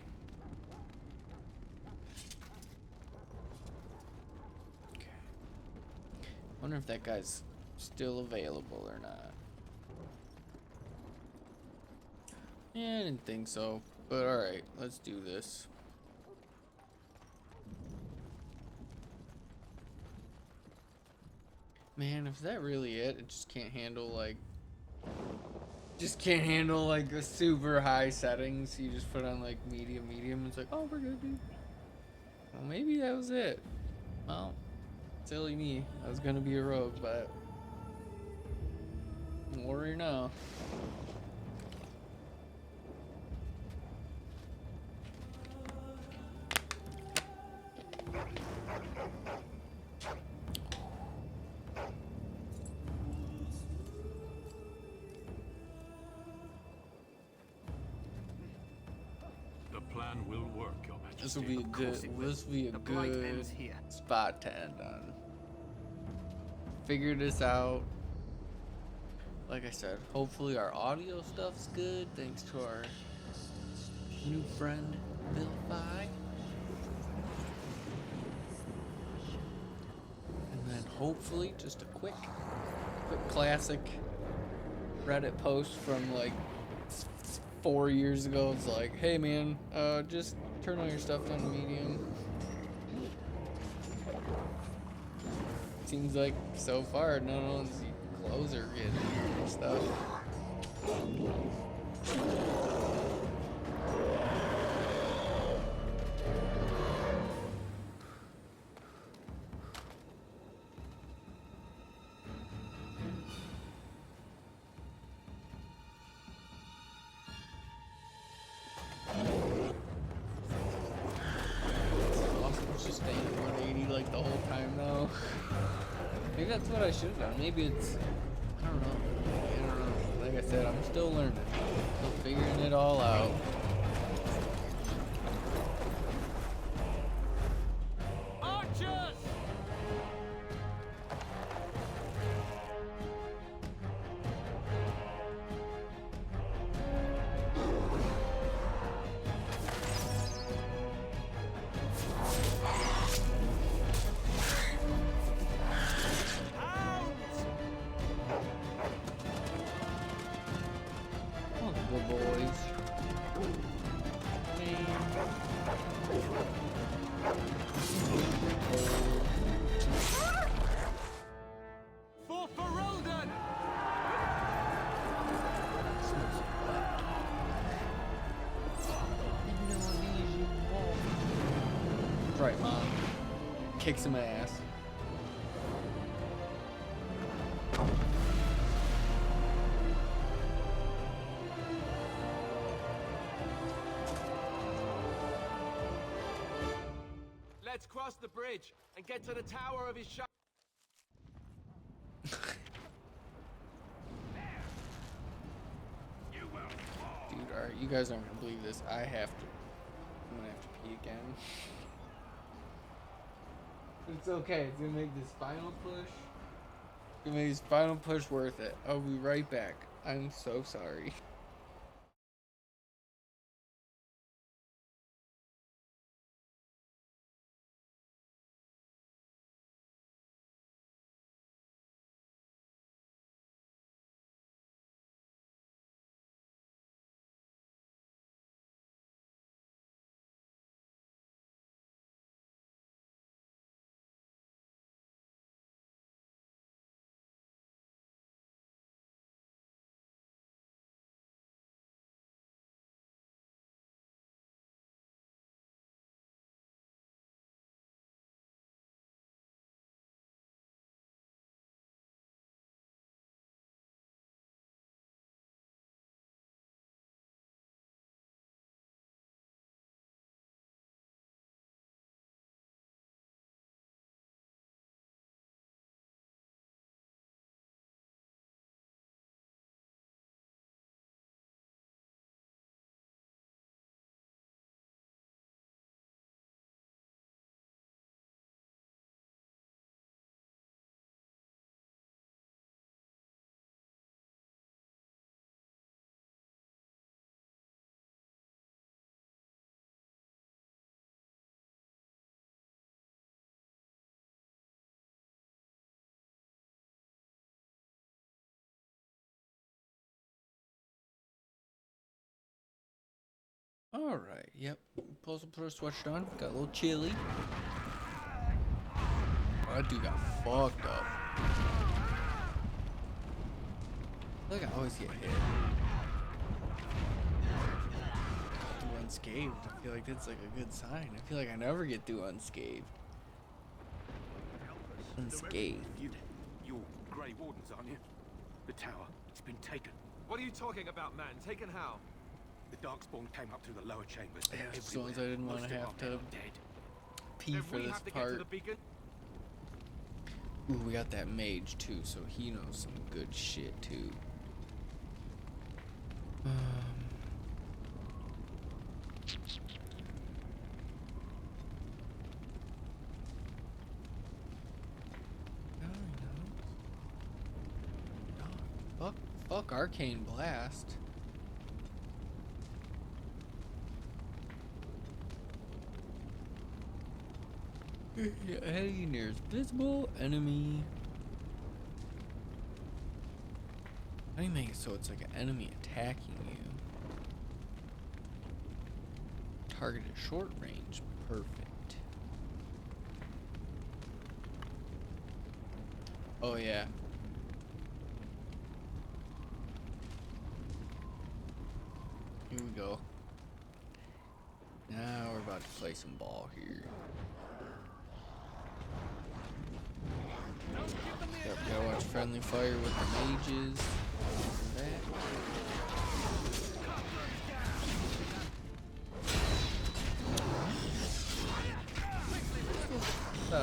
Okay. Wonder if that guy's still available or not. Yeah, I didn't think so. But alright, let's do this. Man, if that really it just can't handle like the super high settings. You just put on like medium. It's like, oh, we're good, dude. Well, maybe that was it. Well, silly me. I was gonna be a rogue, but warrior now. The plan will work, Your Majesty. This will be a good spot to end on. Figure this out. Like I said, hopefully our audio stuff's good thanks to our new friend Vilify. And then hopefully just a quick classic Reddit post from like 4 years ago. It's like, hey man, just turn all your stuff down to medium. Seems like so far no one's clothes are getting stuff. Just staying at 180 like the whole time though. Maybe that's what I should have done. Maybe it's, I don't know. I don't know. Like I said, I'm still learning. Still figuring it all out. Archers! Good boys. For Ferelden! Right, Mom. Kick some ass. Let's cross the bridge and get to the tower of his shop. Dude, alright, you guys aren't gonna believe this. I'm gonna have to pee again. But it's okay, it's gonna make this final push. It's gonna make this final push worth it. I'll be right back. I'm so sorry. Alright, yep. Postal Pro switched on. Got a little chilly. Oh, that dude got fucked up. I feel like I always get hit. Do unscathed. I feel like that's like a good sign. I feel like I never get through unscathed. Unscathed. You're Grey Wardens, aren't you? The tower, it's been taken. What are you talking about, man? Taken how? The Darkspawn came up through the lower chambers. Yeah, as long as I didn't want to have to pee for this part. Ooh, we got that mage too, so he knows some good shit too. Fuck Arcane Blast. Hey, nearest visible enemy. How do you make it so it's like an enemy attacking you? Target at short range. Perfect. Oh yeah. we go. Now we're about to play some ball here. Yep, gotta watch friendly fire with the mages. That.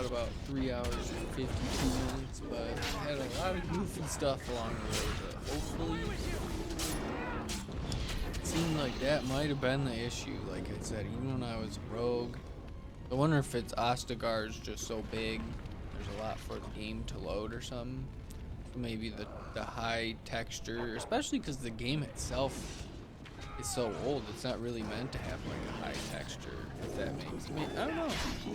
About 3 hours and 52 minutes, but had a lot of goofy stuff along the way, but hopefully it seemed like that might have been the issue. Like I said, even when I was rogue, I wonder if it's Ostagar is just so big, there's a lot for the game to load or something. So maybe the high texture, especially because the game itself is so old, it's not really meant to have like a high texture, if that makes me, I don't know.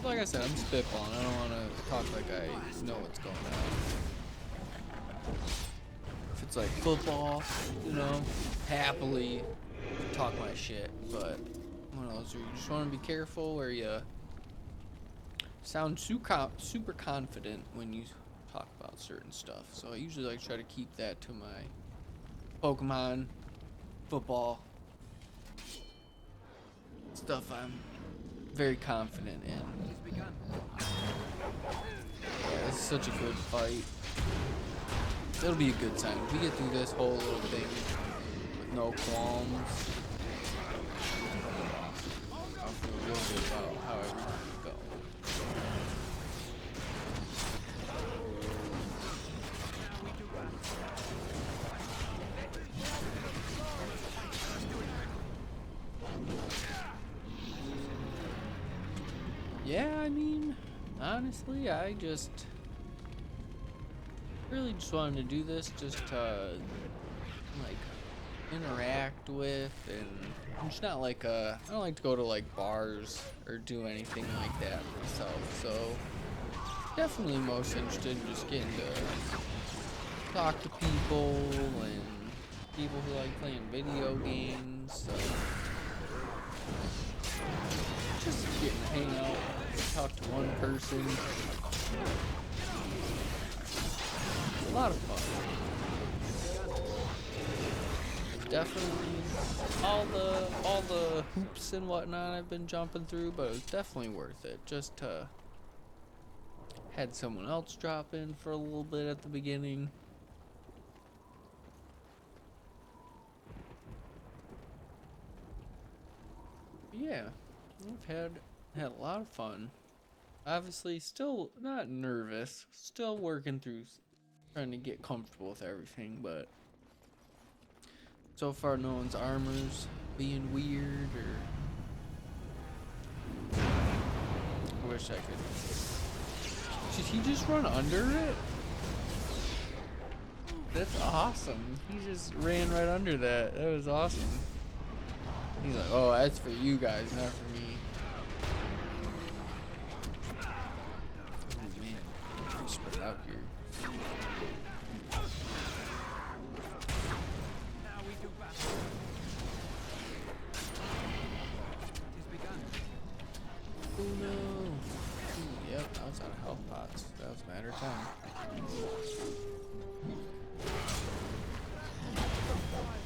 Like I said, I'm spitballing. I don't want to talk like I know what's going on. If it's like football, you know, happily talk my shit, but one of those where you just want to be careful, where you sound super confident when you talk about certain stuff. So I usually like try to keep that to my Pokemon, football, stuff I'm very confident in. Yeah, this is such a good fight. It'll be a good time. If we get through this whole little thing with no qualms, I'll feel real good about how everything's going. Yeah, I mean, honestly, I just really just wanted to do this just to like interact with, and I'm just not like I don't like to go to like bars or do anything like that myself, so definitely most interested in just getting to talk to people and people who like playing video games, so just getting to hang out, talk to one person. It's a lot of fun. Definitely all the hoops and whatnot I've been jumping through, but it was definitely worth it. Just had someone else drop in for a little bit at the beginning. Yeah, we've had a lot of fun. Obviously, still not nervous. Still working through, trying to get comfortable with everything, but so far no one's armor's being weird, or I wish I could. Did he just run under it? That's awesome. He just ran right under that. That was awesome. He's like, oh, that's for you guys, not for me. Oh man, pretty spread out here. Oh no. Ooh, yep, I was out of health pots. That was a matter of time.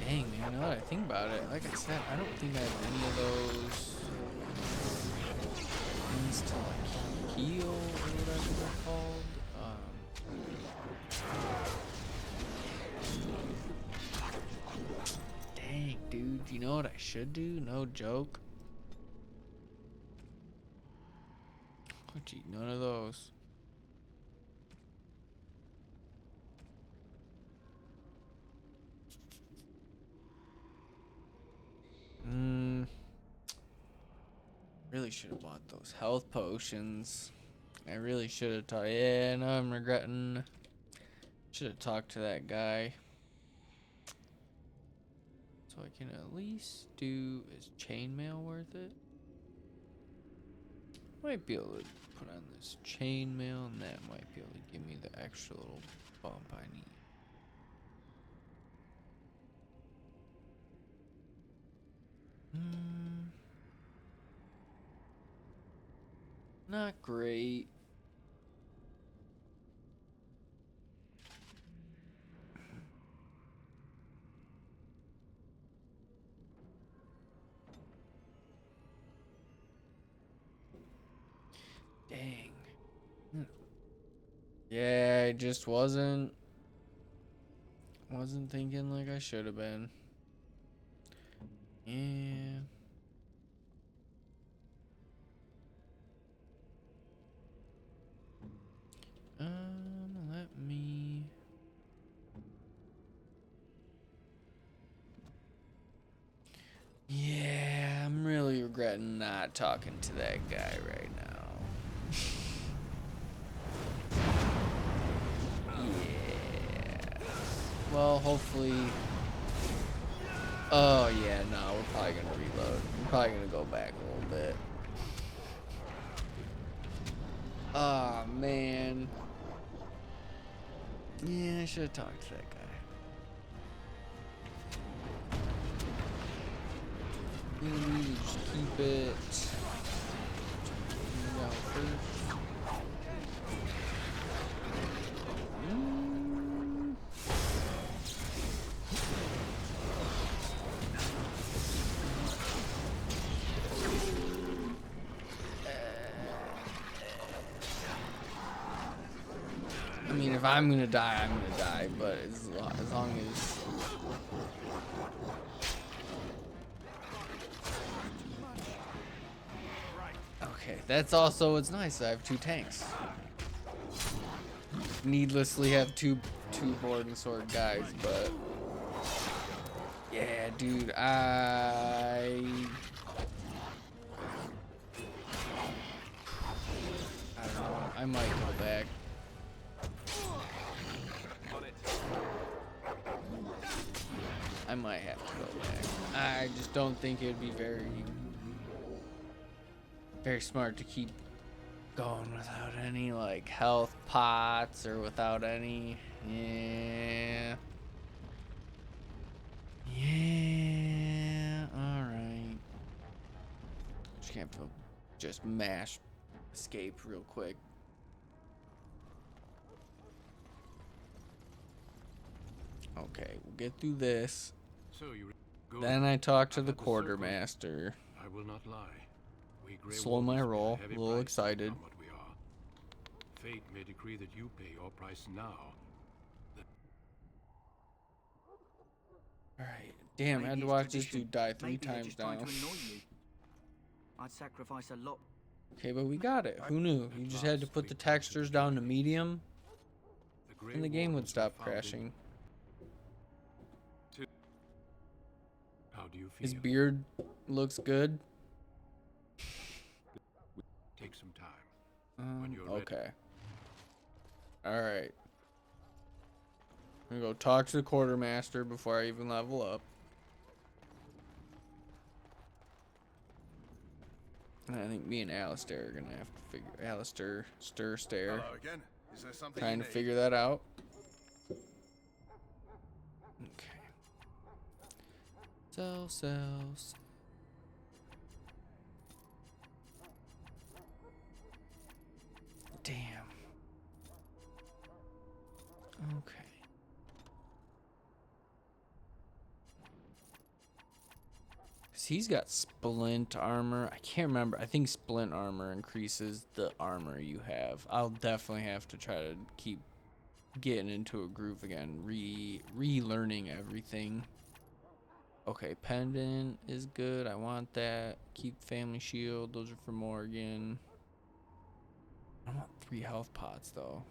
Dang, man, now that I think about it, like I said, I don't think I have any of those things to like heal or whatever they're called. Dang, dude, you know what I should do? No joke. Oh, gee, none of those. Really should have bought those health potions. I really should have talked. Yeah, now I'm regretting. Should have talked to that guy. So I can at least do. Is chainmail worth it? Might be able to put on this chainmail, and that might be able to give me the extra little bump I need. Not great. Dang. Yeah, I just wasn't thinking like I should have been. Yeah. Let me. Yeah, I'm really regretting not talking to that guy right now. Yeah. Well, hopefully. Oh yeah, no, we're probably gonna reload. We're probably gonna go back a little bit. Oh man. Yeah, I should have talked to that guy. Maybe just keep it. Down first. I mean, if I'm gonna die, I'm gonna die. But as long as okay, that's also what's nice. I have 2 tanks. Needlessly have two board sword guys, but yeah, dude, I don't know. I might go back. I might have to go back. I just don't think it'd be very smart to keep going without any like health pots or without any. Yeah, all right. Just can't just mash escape real quick. Okay, we'll get through this. So you go Then I talk to the quartermaster. I will not lie. We Grey Slow my Wardens pay roll. heavy A little price to excited. become what we are. Fate may decree that you pay your price now. Alright. Damn, I had to watch this dude die 3 times now. I'd sacrifice a lot. Okay, but we got it. Who knew? You just had to put the textures down to medium, and the game would stop crashing. How do you feel? His beard looks good. Take some time. When you're ready. Okay. Alright. I'm gonna go talk to the quartermaster before I even level up. And I think me and Alistair are gonna have to figure. Alistair, stare. Hello again. Is there something Trying you to need? figure that out. Okay. Cells. Damn. Okay. He's got splint armor. I can't remember. I think splint armor increases the armor you have. I'll definitely have to try to keep getting into a groove again. Relearning everything. Okay, pendant is good. I want that. Keep family shield. Those are for Morgan. I want 3 health pots though.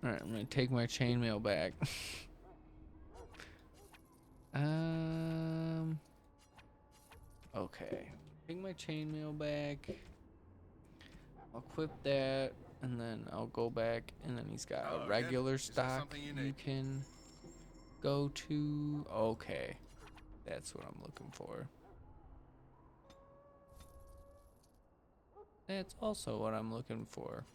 All right, I'm gonna take my chainmail back. Okay, take my chainmail back. I'll equip that, and then I'll go back, and then he's got a regular stock you can go to. Okay, that's what I'm looking for. That's also what I'm looking for.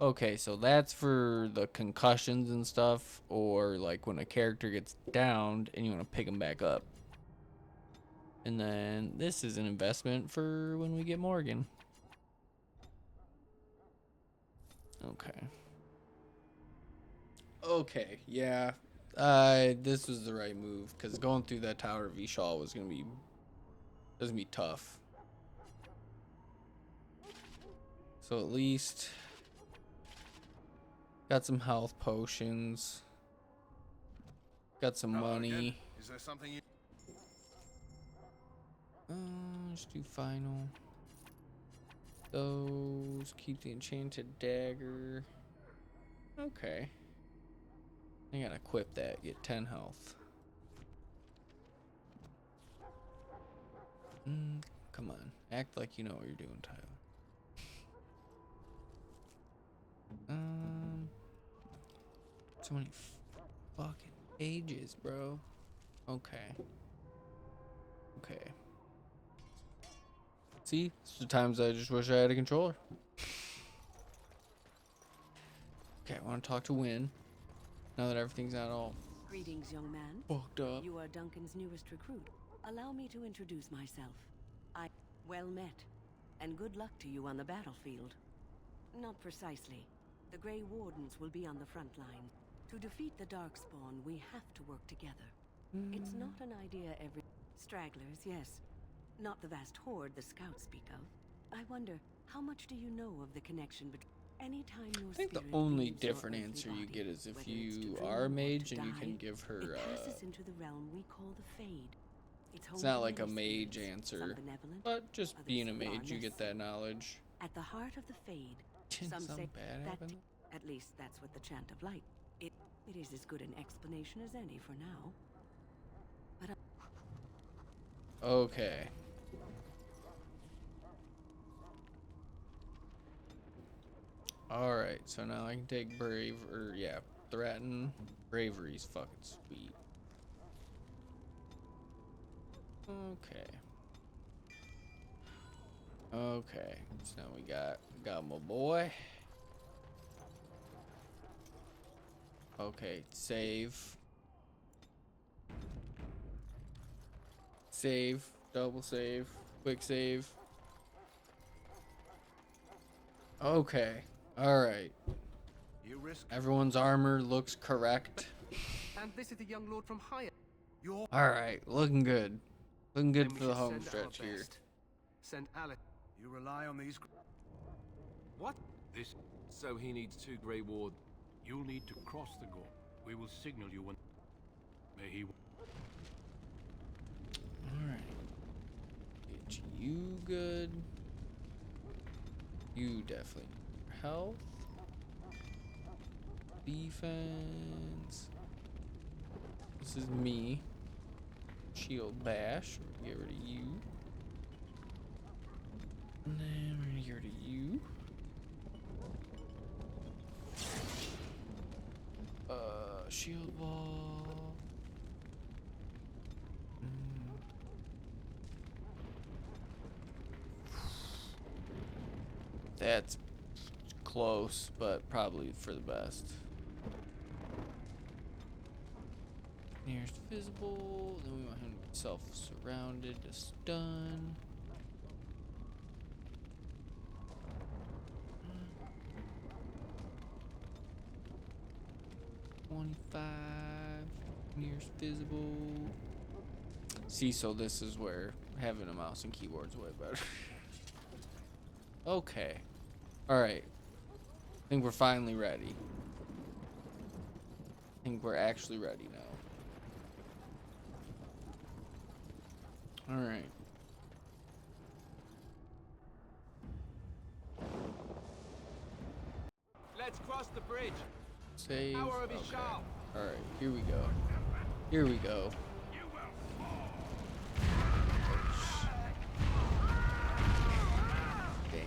Okay, so that's for the concussions and stuff, or like when a character gets downed and you want to pick them back up. And then this is an investment for when we get Morgan. Okay. Okay, yeah. This was the right move, because going through that Tower of Vishal was gonna be tough. So at least got some health potions. Got some money. Is there something you... Let's do final. Those keep the enchanted dagger. Okay. I gotta equip that, get 10 health. Come on, act like you know what you're doing, Tyler. So many fucking ages, bro. Okay. Okay. See, sometimes I just wish I had a controller. Okay, I want to talk to Wynn. Now that everything's not all Greetings, young man. fucked up. You are Duncan's newest recruit. Allow me to introduce myself. Well met, and good luck to you on the battlefield. Not precisely. The Grey Wardens will be on the front line. To defeat the Darkspawn, we have to work together. It's not an idea every... Stragglers, yes. Not the vast horde the scouts speak of. I wonder, how much do you know of the connection between... Anytime your I think the spirit only leaves your different earthly answer you body, get is if whether it's to you dream are a or mage to and you die, can give her, it passes into the realm we call the Fade. it's not like a many mage spirits, some answer, benevolent, but just others being a far mage, you less get so. that knowledge. At the heart of the Fade, Didn't some say something bad that happen? at least that's what the Chant of Light. It is as good an explanation as any for now. But Okay. Alright, so now I can take threaten. Bravery's fucking sweet. Okay. Okay, so now we got my boy. Okay, save. Save, double save, quick save. Okay, alright. Everyone's armor looks correct. And this is the young lord from Higher. Alright, looking good. Looking good Then we for the should home send our stretch here. best. Send Alec. You rely on these... What? This... So he needs 2 Grey Wards. You'll need to cross the gauntlet. We will signal you when... May he... Alright. Get you good. You definitely need health. Defense. This is me. Shield bash. We're gonna get rid of you. And then we're gonna get rid of you. Shield wall. That's close, but probably for the best. Nearest visible. Then we want him to be self-surrounded to stun. Nearest visible. See, so this is where having a mouse and keyboard's way better. Okay. Alright. I think we're finally ready. I think we're actually ready now. Alright. Let's cross the bridge. Save. Tower of Okay. Vishal. Alright, here we go. Here we go. Damn. Okay.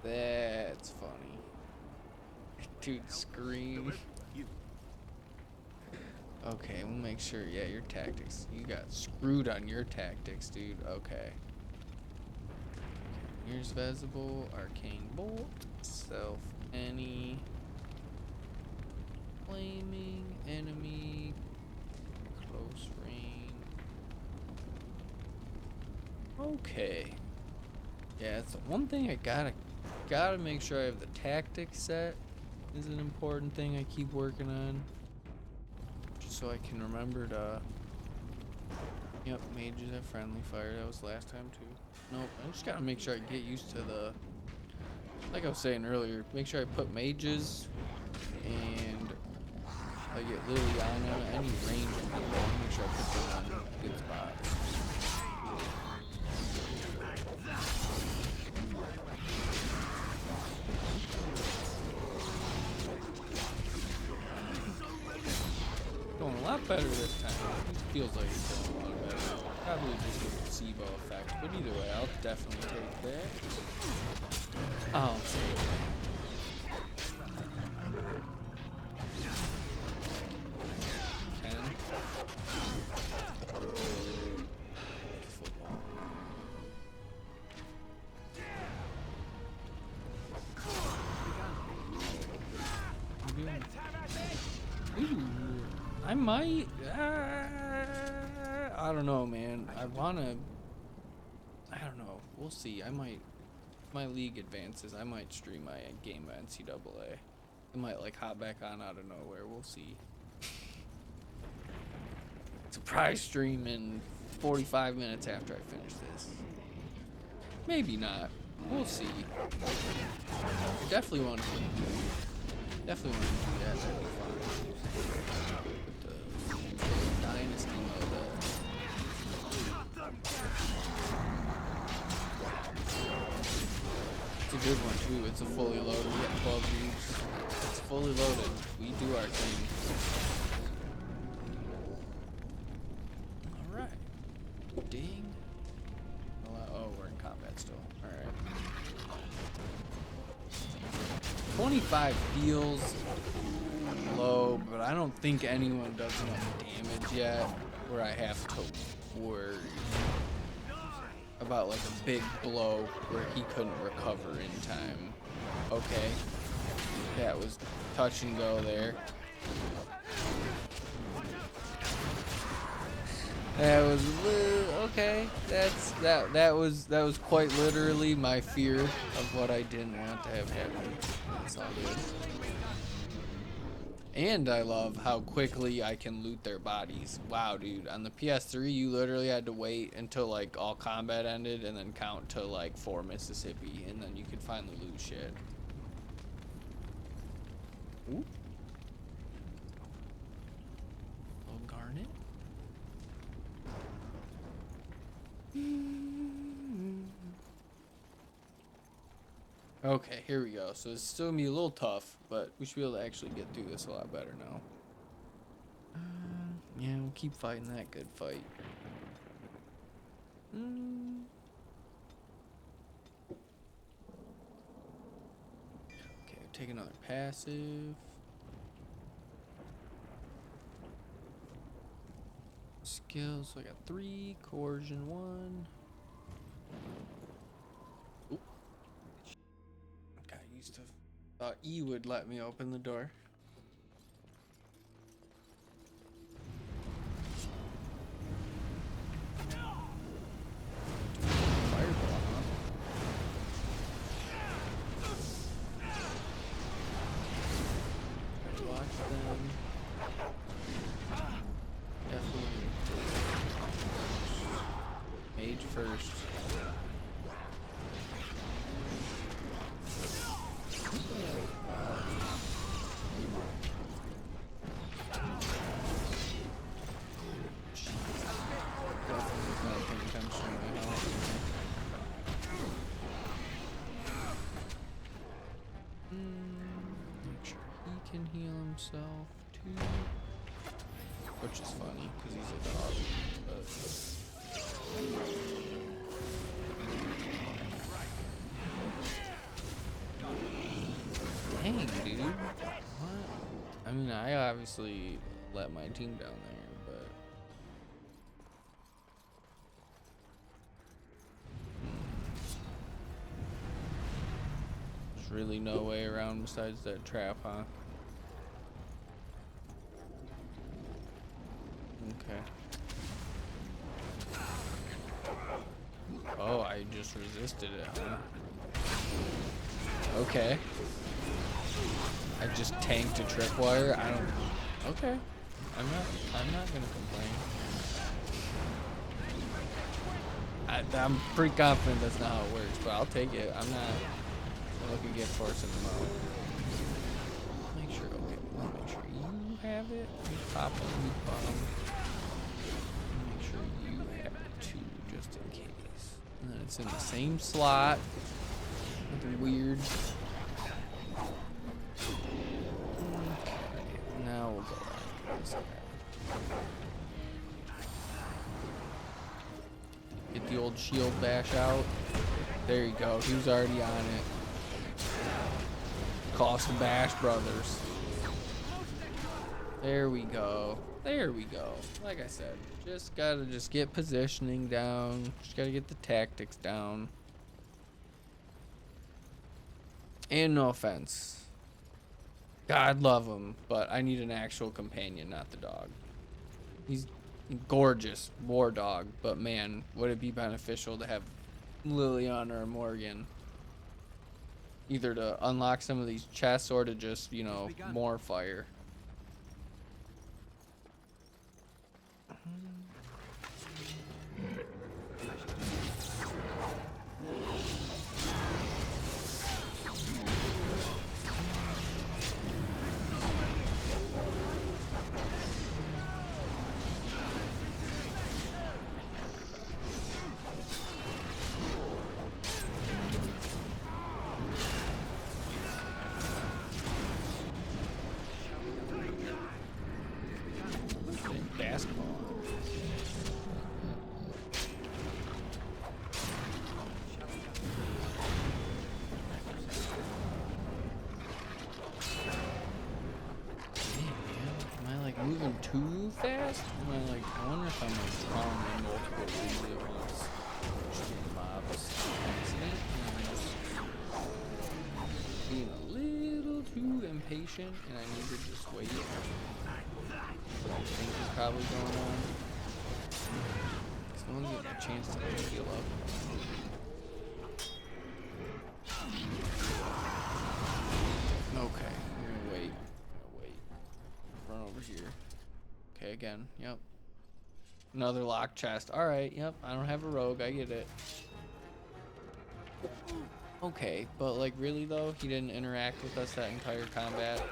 That's funny. Dude, scream. Okay, we'll make sure. Yeah, your tactics. You got screwed on your tactics, dude. Okay. Here's visible, arcane bolt, self any, flaming enemy, close range. Okay. Yeah, it's the one thing I gotta make sure I have the tactics set. Is an important thing I keep working on, just so I can remember to. Yep, mages have friendly fire. That was last time too. Nope, I just gotta make sure I get used to the, like I was saying earlier, make sure I put mages and I get Liliana, any range people, make sure I put them on good spots. Going a lot better this time. It feels like it's going a lot better. Probably just a placebo effect, but either way, I'll definitely take that. I'll take that. Ooh, I might. I don't know, man. I don't know. We'll see. I might. My league advances. I might stream my game at NCAA. I might like hop back on out of nowhere. We'll see. Surprise stream in 45 minutes after I finish this. Maybe not. We'll see. Definitely want to do that. That'd be fun. With the dynasty mode up. It's a good one too. It's a fully loaded. We got 12 groups. It's fully loaded. We do our thing. Alright. Ding. Oh, we're in combat still. Alright. 25 feels low, but I don't think anyone does enough damage yet where I have to worry about like a big blow where he couldn't recover in time. Okay. That was touch and go there. That was okay. That was quite literally my fear of what I didn't want to have happen. It's all good. And I love how quickly I can loot their bodies. Wow, dude. On the PS3, you literally had to wait until like all combat ended and then count to like 4 Mississippi, and then you could finally loot shit. Ooh. Little garnet. Okay, here we go. So it's still gonna be a little tough, but we should be able to actually get through this a lot better now. Yeah, we'll keep fighting that good fight. Okay, take another passive. Skills, so I got 3, coercion 1. Oop. Got used to, thought E would let me open the door. Fireball, huh? Watch them. Definitely. Mage first. Make sure he can heal himself too. Which is funny, because he's a dog. Dang, dude. What? I mean, I obviously let my team down there, but there's really no way around besides that trap, huh? Okay. Oh, I just resisted it, huh? Okay. I just tanked a tripwire. I don't. Okay. I'm not gonna complain. I'm pretty confident that's not how it works, but I'll take it. I'm not looking to get forcing them out. Make sure. Okay. Make sure you have it. You pop it. You bomb. Make sure you have it too, just in case. And then it's in the same slot. Nothing weird. Okay, now we'll go after this guy. Get the old shield bash out. There you go. He was already on it. Cost the Bash Brothers. There we go. There we go. Like I said, just gotta get positioning down. Just gotta get the tactics down. And no offense, God love him, but I need an actual companion, not the dog. He's gorgeous war dog, but man, would it be beneficial to have Liliana or Morgan, either to unlock some of these chests or to just, you know, more fire. Moving too fast? Am I like, I wonder if I'm like calling in multiple leads at once. Shooting mobs accident. And I'm just being a little too impatient and I need to just wait. What I think is probably going on. Because no one's getting a chance to heal up. Okay, I'm gonna wait. Run over here. Okay, again. Yep. Another lock chest. Alright, yep. I don't have a rogue. I get it. Okay, but like really though, he didn't interact with us that entire combat.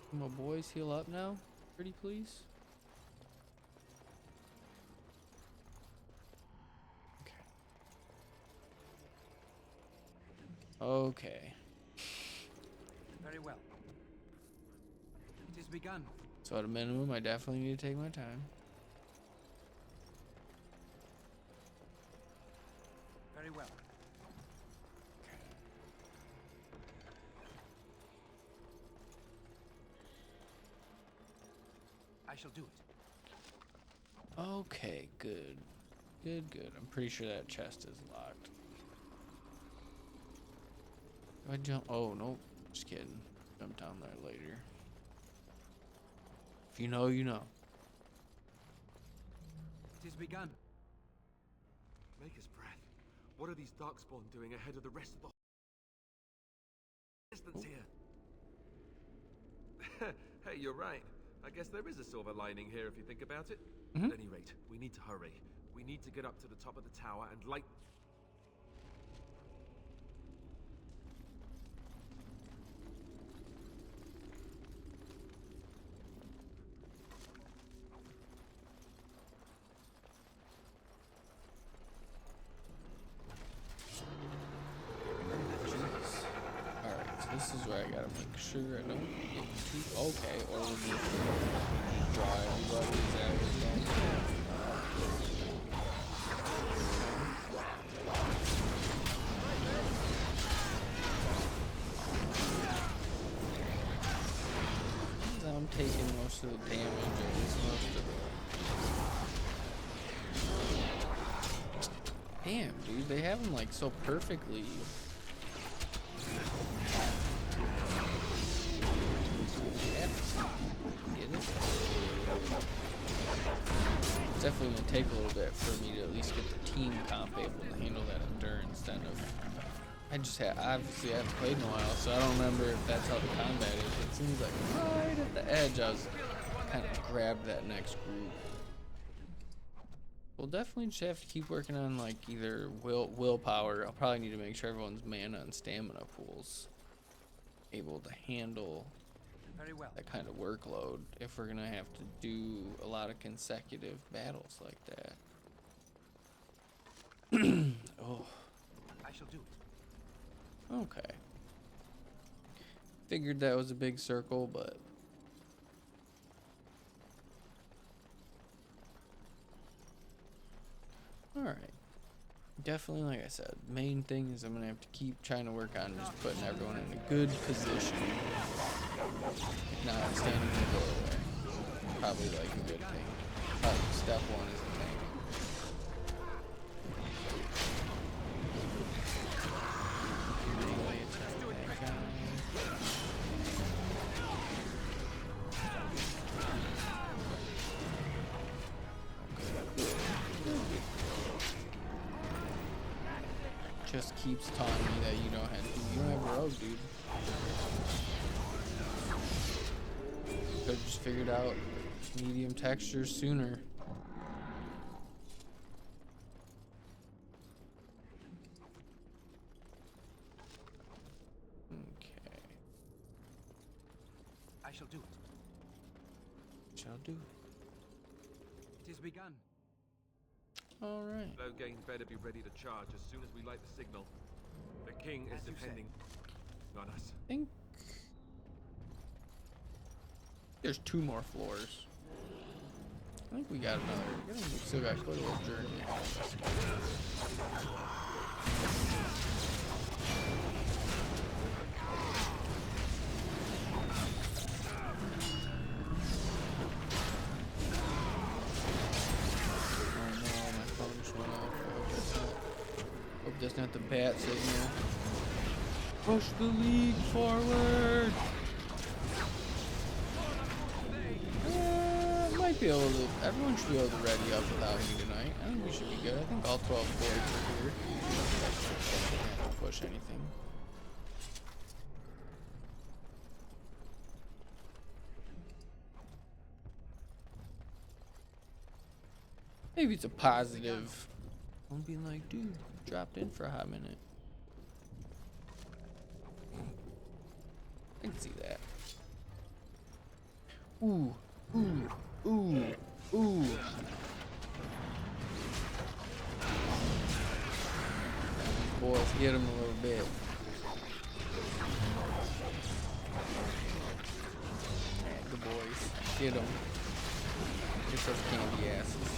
Can my boys heal up now? Pretty please? Okay. Very well. It is begun. So at a minimum, I definitely need to take my time. Very well. I shall do it. Okay, good. Good. I'm pretty sure that chest is locked. Do I jump? Oh, no. Just kidding. Jump down there later. If you know, you know. It is begun. Maker's breath. What are these darkspawn doing ahead of the rest of the distance here? Hey, you're right. I guess there is a silver lining here if you think about it. At any rate, we need to hurry. We need to get up to the top of the tower and light... This is where I gotta make sure I don't get too... Okay, or we'll just draw everybody. Is that what's going on? taking most of the damage, at least most of the... Damn, dude, they have them like so perfectly. Get it? It's definitely gonna take a little bit for me to at least get the team comp able to handle that endurance kind of. Obviously I haven't played in a while, so I don't remember if that's how the combat is. It seems like right at the edge I was kind of grabbed that next group. We'll definitely just have to keep working on like either willpower. I'll probably need to make sure everyone's mana and stamina pools able to handle that kind of workload if we're gonna have to do a lot of consecutive battles like that. Oh. I shall do it. Okay. Figured that was a big circle, but alright. Definitely, like I said, main thing is I'm gonna have to keep trying to work on just putting everyone in a good position. Not standing in the doorway. Probably like a good thing. Probably step one is the thing. Just keeps telling me that you don't have rogue, dude. Could've just figured out medium textures sooner. Okay. I shall do it. Shall do it. It is begun. All right. Loghain's better be ready to charge as soon as we light the signal. The king is depending on us. I think there's 2 more floors. I think we got another. I think we still got quite a little journey. That's not the bat signal. Push the league forward. Might be able to. Everyone should be able to ready up without me tonight. I think we should be good. I think all 12 boys are here. Can't push anything. Maybe it's a positive. I'm being like, dude, dropped in for a hot minute. I can see that. Ooh, ooh, ooh, ooh. Boys, get him a little bit. Yeah, good boys. Get them. Get those candy asses.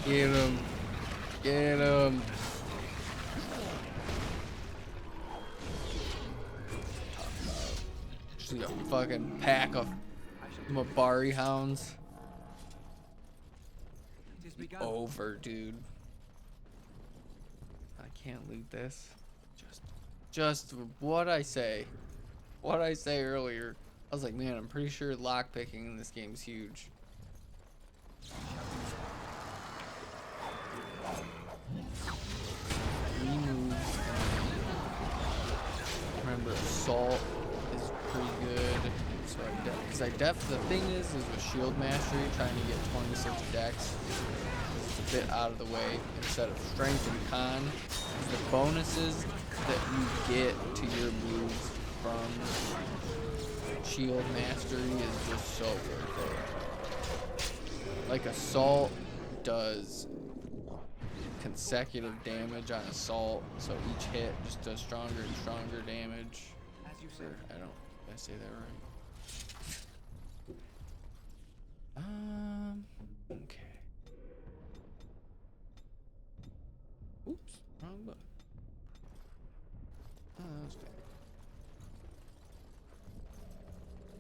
Get him. Get him. Just a fucking pack of Mabari hounds. Over, dude. I can't lead this. Just what I say. What I say earlier. I was like, man, I'm pretty sure lockpicking in this game is huge. Remember, assault is pretty good. So the thing is with shield mastery, trying to get 26 dex is a bit out of the way instead of strength and con. The bonuses that you get to your moves from shield mastery is just so worth it. Like assault does consecutive damage on assault, so each hit just does stronger and stronger damage. As you said. Did I say that right? Okay. Oops, wrong button. that was bad.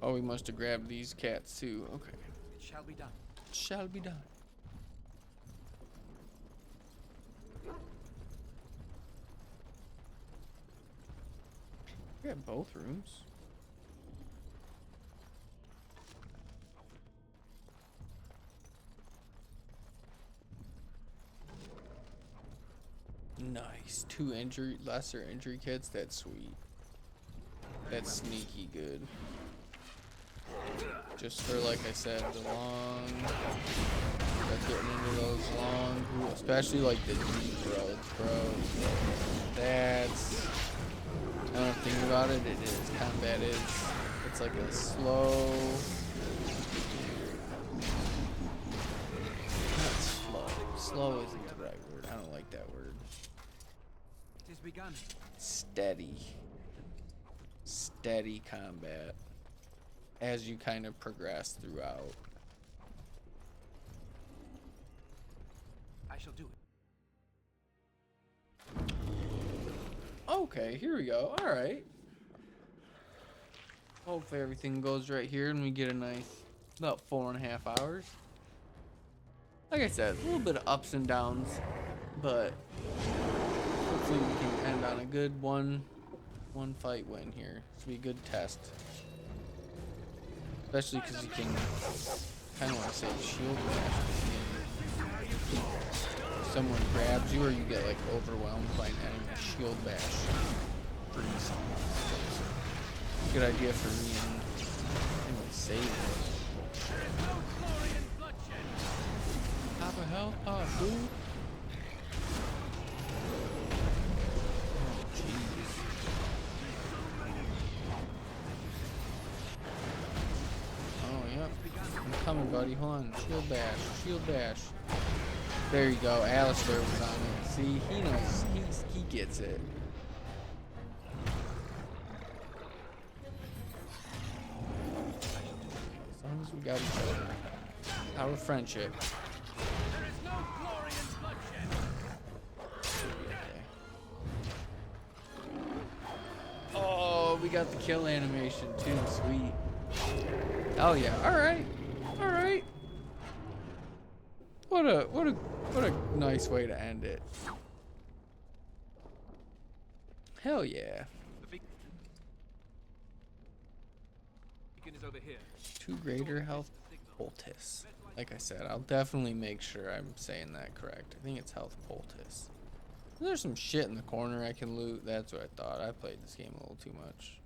Oh, we must have grabbed these cats too. Okay. It shall be done. It shall be done. Grab both rooms. Nice. 2 lesser injury kits. That's sweet. That's sneaky good. Just for, like I said, the long, like getting into those long, especially like the deep roads, bro. That's, I don't think about it. It is combat is. It's like a slow. Not slow. Slow isn't the right word. I don't like that word. It is begun. Steady combat as you kind of progress throughout. I shall do it. Okay, here we go. All right. Hopefully everything goes right here and we get a nice about 4.5 hours. Like I said, a little bit of ups and downs, but hopefully we can end on a good one fight win here. This will be a good test. Especially because you can kind of want to say shield bash. If someone grabs you or you get like overwhelmed by an enemy, shield bash. Good idea for me and save it. Pop a health pot, dude. Oh, jeez. Oh, yep. I'm coming, buddy. Hold on. Shield bash. Shield bash. There you go. Alistair was on it. See, he knows. He gets it. As long as we got each other. Our friendship. There is no glory in bloodshed. Okay. Oh, we got the kill animation too. Sweet. Oh yeah. All right. All right. What a nice way to end it. Hell yeah. The beacon is over here. 2 greater health poultice. Like I said, I'll definitely make sure I'm saying that correct. I think it's health poultice. There's some shit in the corner I can loot. That's what I thought. I played this game a little too much.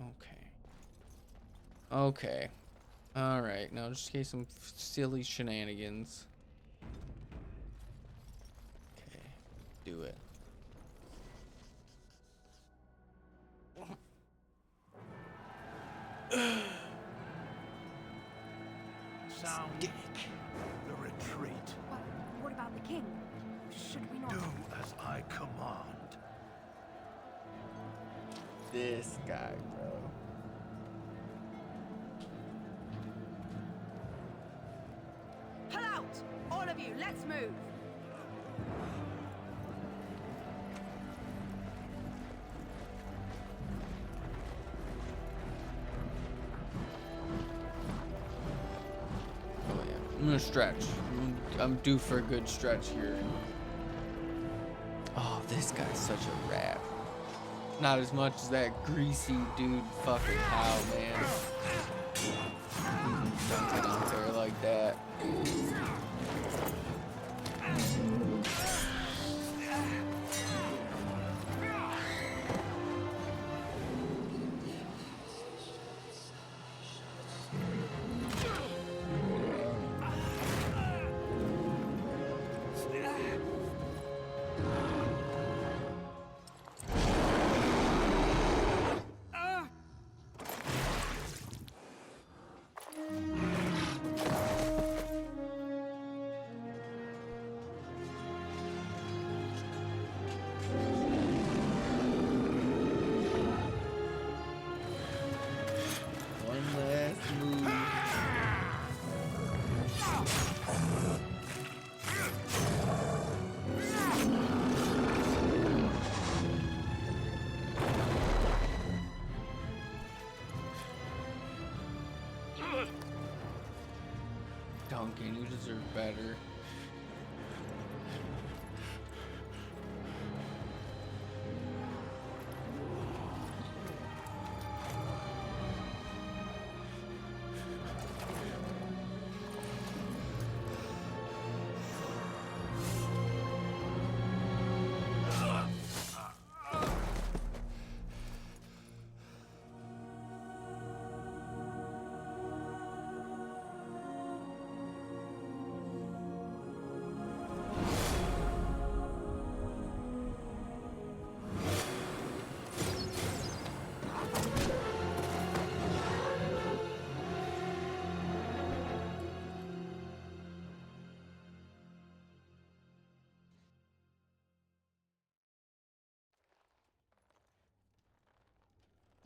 Okay. Okay. Alright, now just in case some silly shenanigans. Okay. Do it. Sound the retreat. But what about the king? Should we not? Do as I command. This guy, bro. Pull out! All of you, let's move! Oh yeah, I'm gonna stretch. I'm due for a good stretch here. Oh, this guy's such a rat. Not as much as that greasy dude fucking cow, man. Don't get out there like that. Duncan. You deserve better.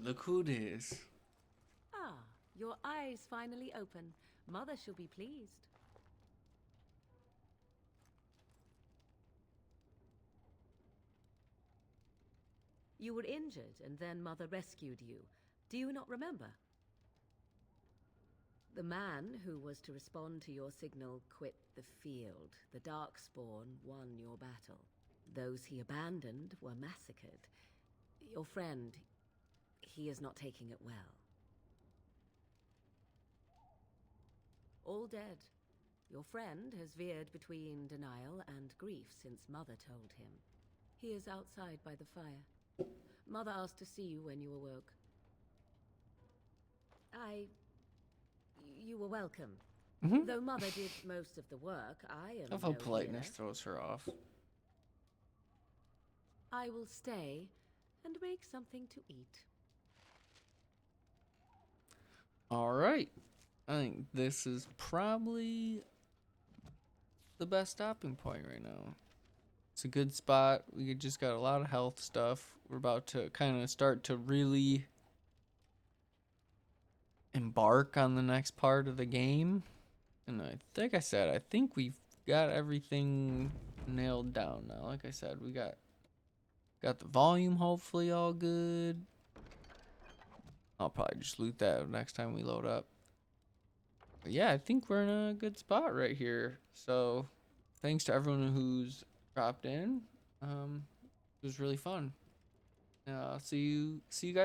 Look who it is. Ah, your eyes finally open. Mother shall be pleased. You were injured, and then Mother rescued you. Do you not remember? The man who was to respond to your signal quit the field. The Darkspawn won your battle. Those he abandoned were massacred. Your friend, he is not taking it well. All dead. Your friend has veered between denial and grief since Mother told him. He is outside by the fire. Mother asked to see you when you awoke. You were welcome. Though Mother did most of the work, I am Of how no politeness healer. throws her off. I will stay and make something to eat. Alright. I think this is probably the best stopping point right now. It's a good spot. We just got a lot of health stuff. We're about to kind of start to really embark on the next part of the game. And like I said, I think we've got everything nailed down now. Like I said, we got the volume hopefully all good. I'll probably just loot that next time we load up. But yeah, I think we're in a good spot right here. So thanks to everyone who's dropped in. It was really fun. See you guys